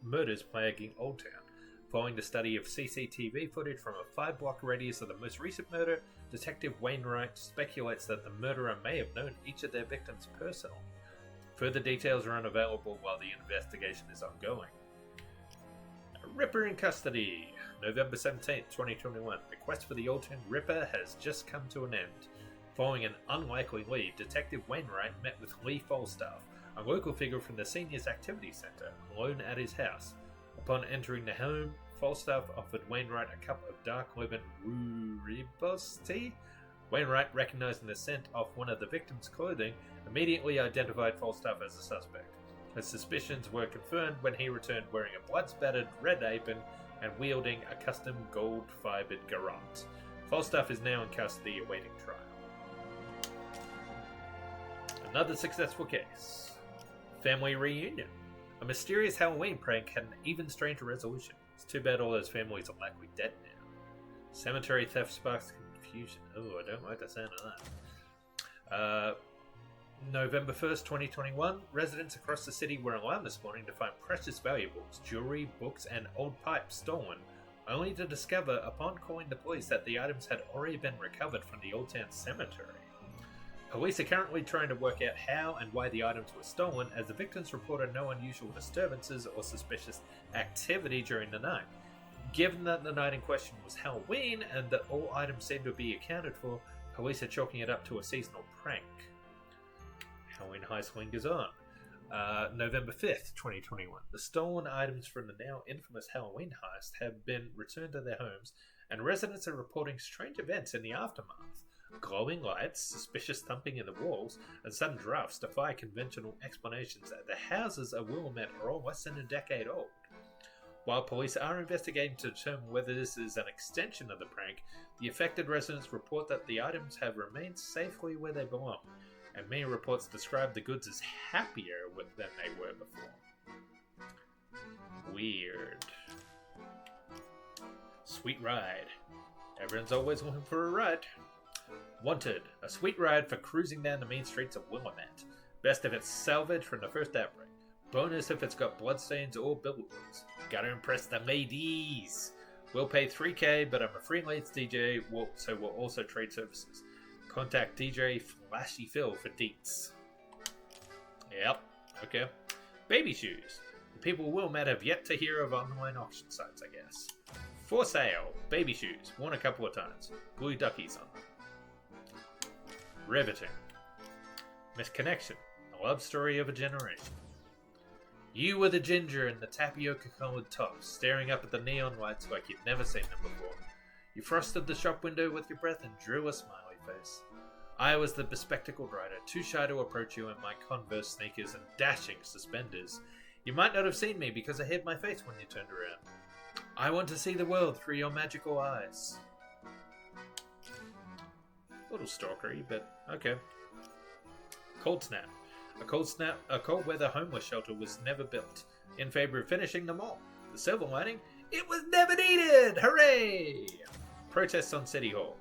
murders plaguing Old Town. Following the study of CCTV footage from a 5-block radius of the most recent murder, Detective Wainwright speculates that the murderer may have known each of their victims personally. Further details are unavailable while the investigation is ongoing. Ripper in custody. November 17th, 2021. The quest for the Old Town Ripper has just come to an end. Following an unlikely lead, Detective Wainwright met with Lee Falstaff, a local figure from the Seniors Activity Center, alone at his house. Upon entering the home, Falstaff offered Wainwright a cup of dark lemon rooibos tea. Wainwright, recognizing the scent off one of the victim's clothing, immediately identified Falstaff as the suspect. His suspicions were confirmed when he returned wearing a blood-spattered red apron and wielding a custom gold-fibered garrote. Falstaff is now in custody awaiting trial. Another successful case. Family reunion. A mysterious Halloween prank had an even stranger resolution. It's too bad all those families are likely dead now. Cemetery theft sparks confusion. Oh, I don't like the sound of that. November 1st, 2021, residents across the city were alarmed this morning to find precious valuables, jewelry, books, and old pipes stolen, only to discover upon calling the police that the items had already been recovered from the Old Town Cemetery. Police are currently trying to work out how and why the items were stolen, as the victims reported no unusual disturbances or suspicious activity during the night. Given that the night in question was Halloween and that all items seemed to be accounted for, police are chalking it up to a seasonal prank. Halloween heist lingers on. November 5th, 2021. The stolen items from the now infamous Halloween heist have been returned to their homes, and residents are reporting strange events in the aftermath. Glowing lights, suspicious thumping in the walls, and sudden drafts defy conventional explanations that the houses of Willamette are all less than a decade old. While police are investigating to determine whether this is an extension of the prank, the affected residents report that the items have remained safely where they belong, and many reports describe the goods as happier than they were before. Weird. Sweet ride. Everyone's always looking for a ride. Wanted. A sweet ride for cruising down the main streets of Willamette. Best if it's salvaged from the first outbreak. Bonus if it's got bloodstains or billboards. Gotta impress the ladies. We'll pay $3K, but I'm a freelance DJ, so we'll also trade services. Contact DJ Flashy Phil for deets. Yep, okay. Baby shoes. The people of Willamette have yet to hear of online auction sites, I guess. For sale. Baby shoes. Worn a couple of times. Blue duckies on them. Riveting. Misconnection. A love story of a generation. You were the ginger in the tapioca-colored top, staring up at the neon lights like you'd never seen them before. You frosted the shop window with your breath and drew a smiley face. I was the bespectacled rider, too shy to approach you in my Converse sneakers and dashing suspenders. You might not have seen me because I hid my face when you turned around. I want to see the world through your magical eyes. A little stalkery, but okay. Cold snap. A cold weather homeless shelter was never built, in favor of finishing them all. The silver lining, it was never needed! Hooray! Protests on City Hall.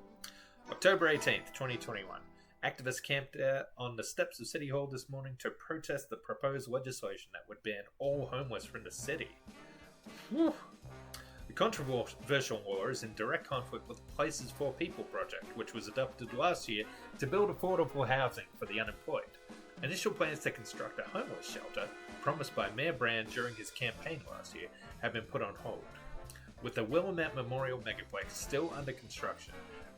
October 18th, 2021. Activists camped on the steps of City Hall this morning to protest the proposed legislation that would ban all homeless from the city. Whew. The controversial law is in direct conflict with the Places for People project, which was adopted last year to build affordable housing for the unemployed. Initial plans to construct a homeless shelter, promised by Mayor Brand during his campaign last year, have been put on hold. With the Willamette Memorial Megaplex still under construction,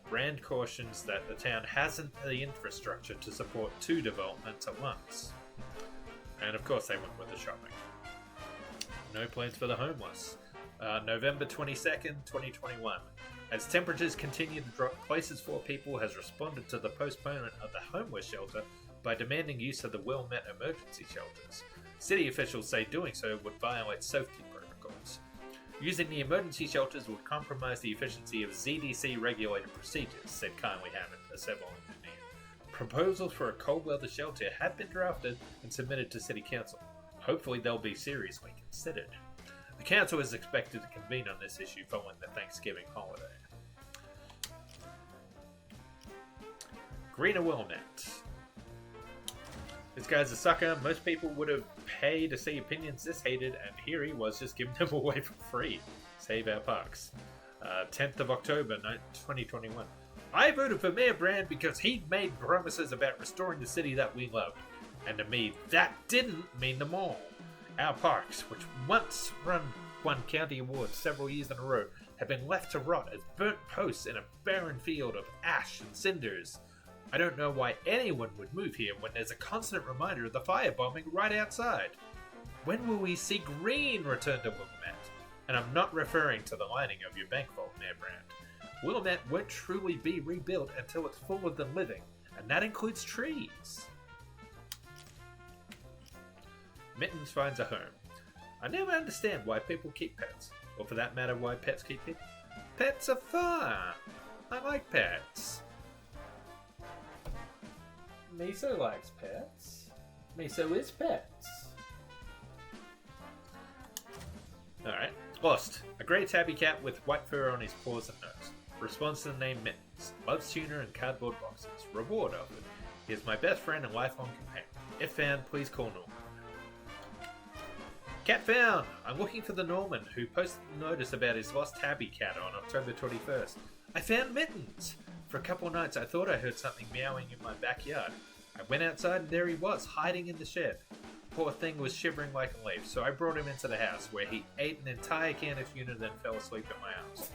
Brand cautions that the town hasn't the infrastructure to support two developments at once. And of course they went with the shopping. No plans for the homeless. November 22nd, 2021. As temperatures continue to drop, Places for People has responded to the postponement of the homeless shelter by demanding use of the Willamette emergency shelters. City officials say doing so would violate safety protocols. Using the emergency shelters would compromise the efficiency of ZDC regulated procedures, said Kylie Hammond, a civil engineer. Proposals for a cold weather shelter have been drafted and submitted to City Council. Hopefully they'll be seriously considered. The Council is expected to convene on this issue following the Thanksgiving holiday. Greener Willamette. This guy's a sucker. Most people would have paid to see opinions this hated, and here he was just giving them away for free. Save our parks. 10th of October, 2021. I voted for Mayor Brand because he made promises about restoring the city that we loved. And to me, that didn't mean them all. Our parks, which once won county awards several years in a row, have been left to rot as burnt posts in a barren field of ash and cinders. I don't know why anyone would move here when there's a constant reminder of the firebombing right outside. When will we see green return to Willamette? And I'm not referring to the lining of your bank vault, Mayor Brand. Willamette won't truly be rebuilt until it's fuller than living, and that includes trees. Mittens finds a home. I never understand why people keep pets, or for that matter, why pets keep people. Pets are fun. I like pets. Miso likes pets. Miso is pets. Alright. Lost. A grey tabby cat with white fur on his paws and nose. Responds to the name Mittens. Loves tuna and cardboard boxes. Reward offered. He is my best friend and lifelong companion. If found, please call Norman. Cat found! I'm looking for the Norman who posted a notice about his lost tabby cat on October 21st. I found Mittens! For a couple of nights I thought I heard something meowing in my backyard. I went outside and there he was, hiding in the shed. Poor thing was shivering like a leaf, so I brought him into the house, where he ate an entire can of tuna and then fell asleep in my arms.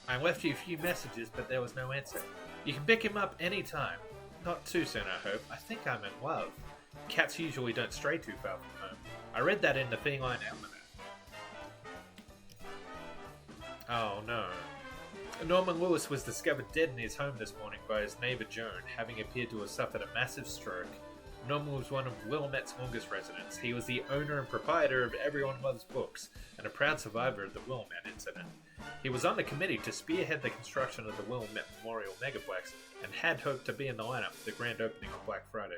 I left you a few messages, but there was no answer. You can pick him up anytime. Not too soon, I hope. I think I'm in love. Cats usually don't stray too far from home. I read that in the Feline Almanac. Oh no. Norman Lewis was discovered dead in his home this morning by his neighbour Joan, having appeared to have suffered a massive stroke. Norman was one of Wilmet's longest residents. He was the owner and proprietor of Everyone Loves Books, and a proud survivor of the Wilmet incident. He was on the committee to spearhead the construction of the Wilmet Memorial Megaplex, and had hoped to be in the lineup for the grand opening on Black Friday.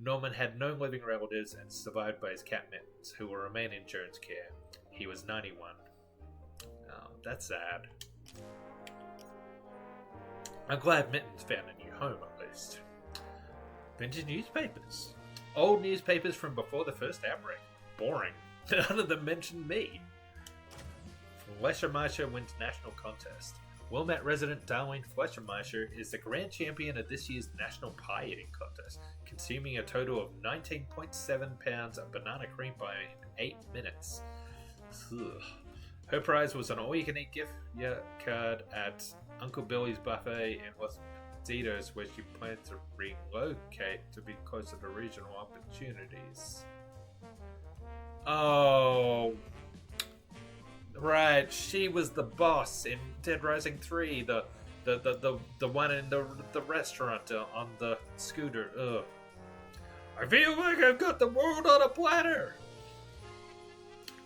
Norman had no living relatives and survived by his cat Mittens, who will remain in Joan's care. He was 91. Oh, that's sad. I'm glad Mittens found a new home, at least. Vintage newspapers. Old newspapers from before the first outbreak. Boring. None of them mentioned me. Fleischermeischer wins national contest. Wilmette resident Darlene Fleischermeischer is the grand champion of this year's national pie eating contest, consuming a total of 19.7 pounds of banana cream pie in 8 minutes. Ugh. Her prize was an all-you-can-eat gift card at Uncle Billy's Buffet in Los Petitos, where she plans to relocate to be closer to regional opportunities. Oh, right. She was the boss in Dead Rising 3, the one in the restaurant on the scooter. Ugh. I feel like I've got the world on a platter.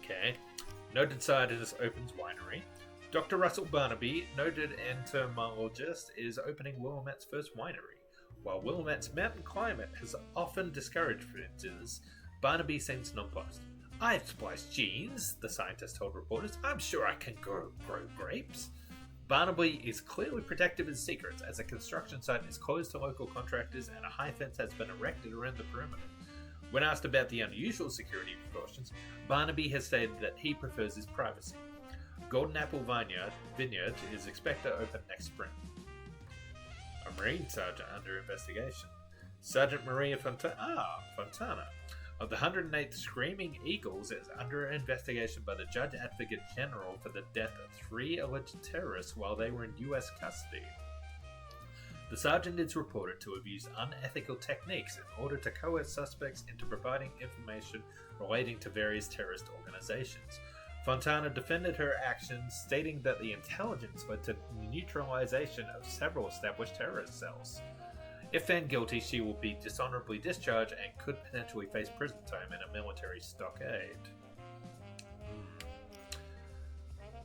Okay. Noted scientist opens winery. Dr. Russell Barnaby, noted entomologist, is opening Wilmet's first winery. While Wilmet's mountain climate has often discouraged visitors, Barnaby seems nonplussed. I've spliced genes, the scientist told reporters. I'm sure I can grow grapes. Barnaby is clearly protective of his secrets, as a construction site is closed to local contractors and a high fence has been erected around the perimeter. When asked about the unusual security precautions, Barnaby has stated that he prefers his privacy. Golden Apple Vineyard is expected to open next spring. A Marine Sergeant under investigation. Sergeant Maria Fontana of the 108th Screaming Eagles is under investigation by the Judge Advocate General for the death of 3 alleged terrorists while they were in U.S. custody. The sergeant is reported to have used unethical techniques in order to coerce suspects into providing information relating to various terrorist organizations. Fontana defended her actions, stating that the intelligence led to neutralization of several established terrorist cells. If found guilty, she will be dishonorably discharged and could potentially face prison time in a military stockade.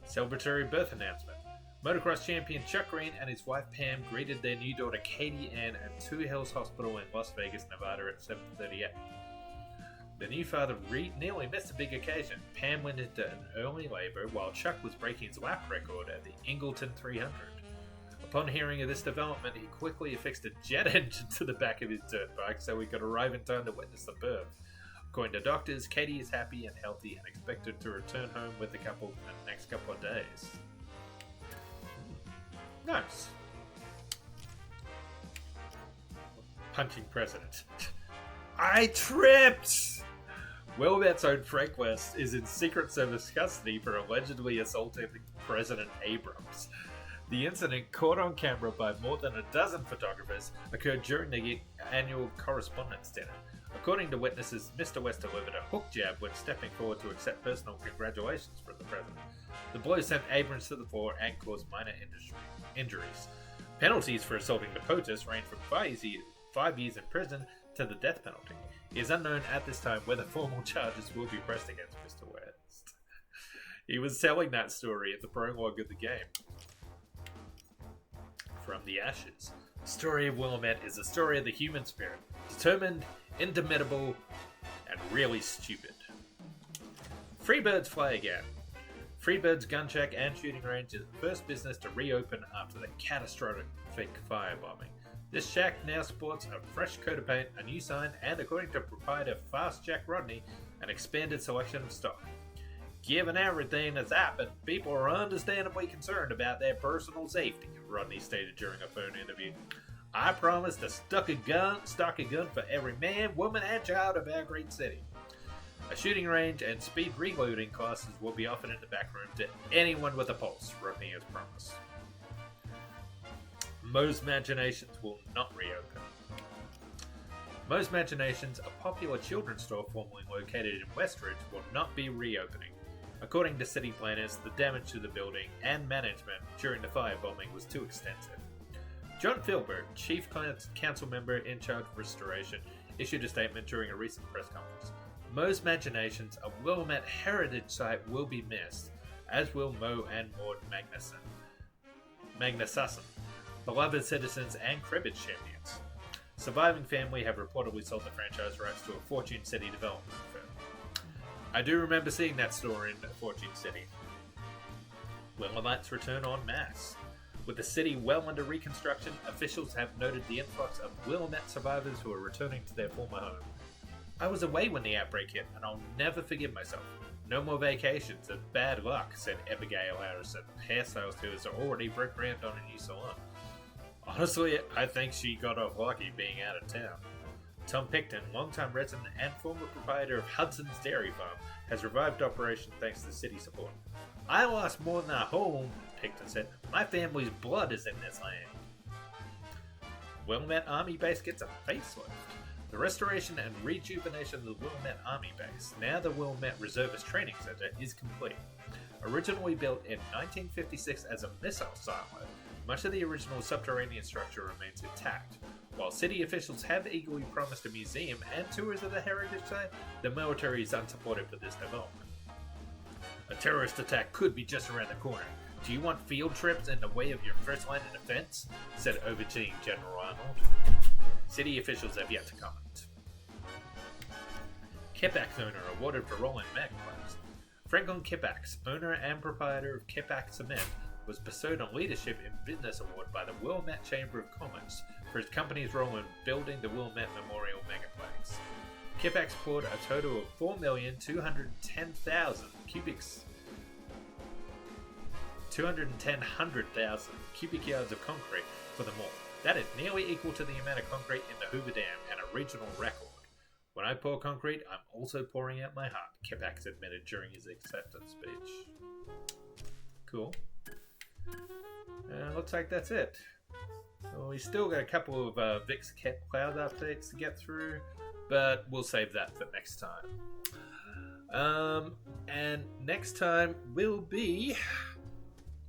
Celebratory birth announcement. Motocross champion Chuck Green and his wife Pam greeted their new daughter Katie Ann at Two Hills Hospital in Las Vegas, Nevada at 7:30 a.m. The new father nearly missed a big occasion. Pam went into an early labor while Chuck was breaking his lap record at the Ingleton 300. Upon hearing of this development, he quickly affixed a jet engine to the back of his dirt bike so he could arrive in time to witness the birth. According to doctors, Katie is happy and healthy and expected to return home with the couple in the next couple of days. Nice. Punching president. I tripped! Wilmet's own Frank West is in Secret Service custody for allegedly assaulting President Abrams. The incident, caught on camera by more than a dozen photographers, occurred during the annual Correspondents' Dinner. According to witnesses, Mr. West delivered a hook jab when stepping forward to accept personal congratulations from the president. The blow sent Abrams to the floor and caused minor injuries. Penalties for assaulting the POTUS range from 5 years in prison to the death penalty. It is unknown at this time whether formal charges will be pressed against Mr. West. He was telling that story at the prologue of the game. from the ashes. The story of Willamette is the story of the human spirit, determined, indomitable, and really stupid. Freebirds fly again. Freebird's gun shack and shooting range is the first business to reopen after the catastrophic firebombing. This shack now sports a fresh coat of paint, a new sign, and according to proprietor Fast Jack Rodney, an expanded selection of stock. Given everything that's happened, people are understandably concerned about their personal safety, Rodney stated during a phone interview. I promise to stock a gun for every man, woman, and child of our great city. A shooting range and speed reloading classes will be offered in the back room to anyone with a pulse, Rodney has promised. Moe's Machinations will not reopen. Moe's Machinations, a popular children's store formerly located in Westridge, will not be reopening. According to city planners, the damage to the building and management during the firebombing was too extensive. John Philbert, chief council member in charge of restoration, issued a statement during a recent press conference. Moe's Machinations, a Willamette heritage site, will be missed, as will Moe and Maud Magnuson, beloved citizens and cribbage champions. Surviving family have reportedly sold the franchise rights to a Fortune City development firm. I do remember seeing that store in Fortune City. Willamette's return en masse. With the city well under reconstruction, officials have noted the influx of Willamette survivors who are returning to their former home. I was away when the outbreak hit, and I'll never forgive myself. No more vacations and bad luck, said Abigail Harrison, hairstylist who has already rebranded on a new salon. Honestly, I think she got off lucky being out of town. Tom Picton, longtime resident and former proprietor of Hudson's Dairy Farm, has revived operation thanks to city support. I lost more than a home, Picton said. My family's blood is in this land. Willamette Army Base gets a facelift. The restoration and rejuvenation of the Willamette Army Base, now the Willamette Reservist Training Center, is complete. Originally built in 1956 as a missile silo, much of the original subterranean structure remains intact. While city officials have eagerly promised a museum and tours of the heritage site, the military is unsupportive for this development. A terrorist attack could be just around the corner. Do you want field trips in the way of your first line of defense? Said overseeing General Arnold. City officials have yet to comment. Kipax owner awarded for rolling magpies. Franklin Kipax, owner and proprietor of Kipax Cement, was bestowed a Leadership in Business Award by the Willamette Chamber of Commerce for his company's role in building the Willamette Memorial Megaplex. Kipax poured a total of 4,210,000 cubic yards of concrete for the mall. That is nearly equal to the amount of concrete in the Hoover Dam and a regional record. When I pour concrete, I'm also pouring out my heart, Kipax admitted during his acceptance speech. Cool. Looks like that's it. Well, we still got a couple of VIX Cloud updates to get through, but we'll save that for next time. And next time will be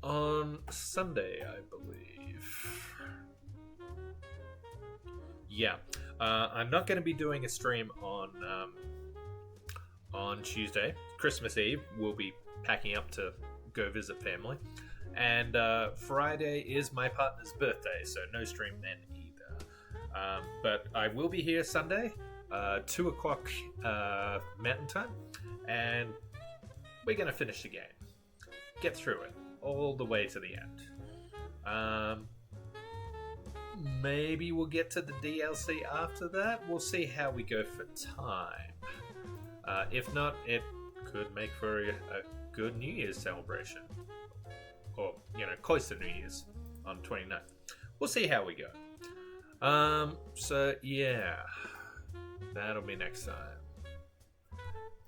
on Sunday, I believe. Yeah, I'm not going to be doing a stream on Tuesday. Christmas Eve, we'll be packing up to go visit family. And Friday is my partner's birthday, so no stream then either. But I will be here Sunday, 2 o'clock Mountain Time, and we're going to finish the game. Get through it, all the way to the end. Maybe we'll get to the DLC after that. We'll see how we go for time. If not, it could make for a good New Year's celebration. Or, close to New Year's on 29th. We'll see how we go. So, yeah. That'll be next time.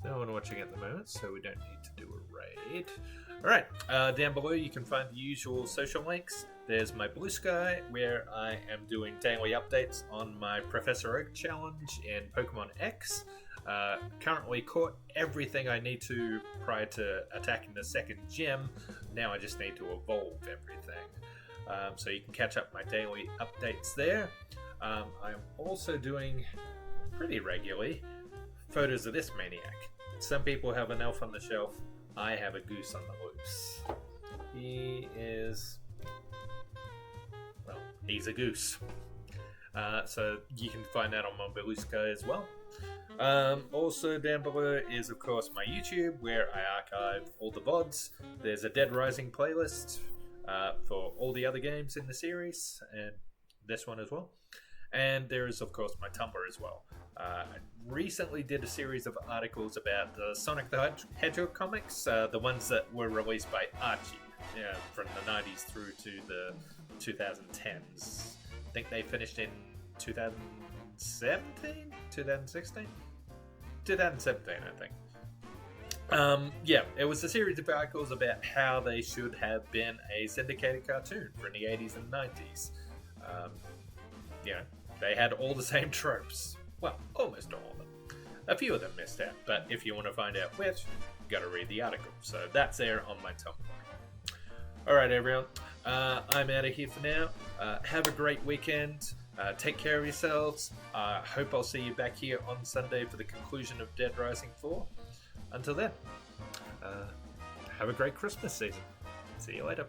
No one watching at the moment, so we don't need to do a raid. Alright, down below you can find the usual social links. There's my Blue Sky, where I am doing daily updates on my Professor Oak challenge in Pokemon X. Currently caught everything I need to prior to attacking the second gym. Now I just need to evolve everything. So you can catch up my daily updates there. I'm also doing, pretty regularly, photos of this maniac. Some people have an elf on the shelf. I have a goose on the loose. He is, well, he's a goose. So you can find that on my Blue Sky as well. Also down below is of course my YouTube, where I archive all the VODs. There's a Dead Rising playlist for all the other games in the series, and this one as well. And there is of course my Tumblr as well. I recently did a series of articles about the Sonic the Hedgehog comics, the ones that were released by Archie from the 90s through to the 2010s. I think they finished in 2017? 2016? 2017, I think. Yeah, it was a series of articles about how they should have been a syndicated cartoon from the 80s and 90s. They had all the same tropes. Well, almost all of them. A few of them missed out, but if you want to find out which, you gotta read the article. So that's there on my Tumblr. Alright, everyone. I'm out of here for now. Have a great weekend. Take care of yourselves. Hope I'll see you back here on Sunday for the conclusion of Dead Rising 4. Until then, have a great Christmas season. See you later.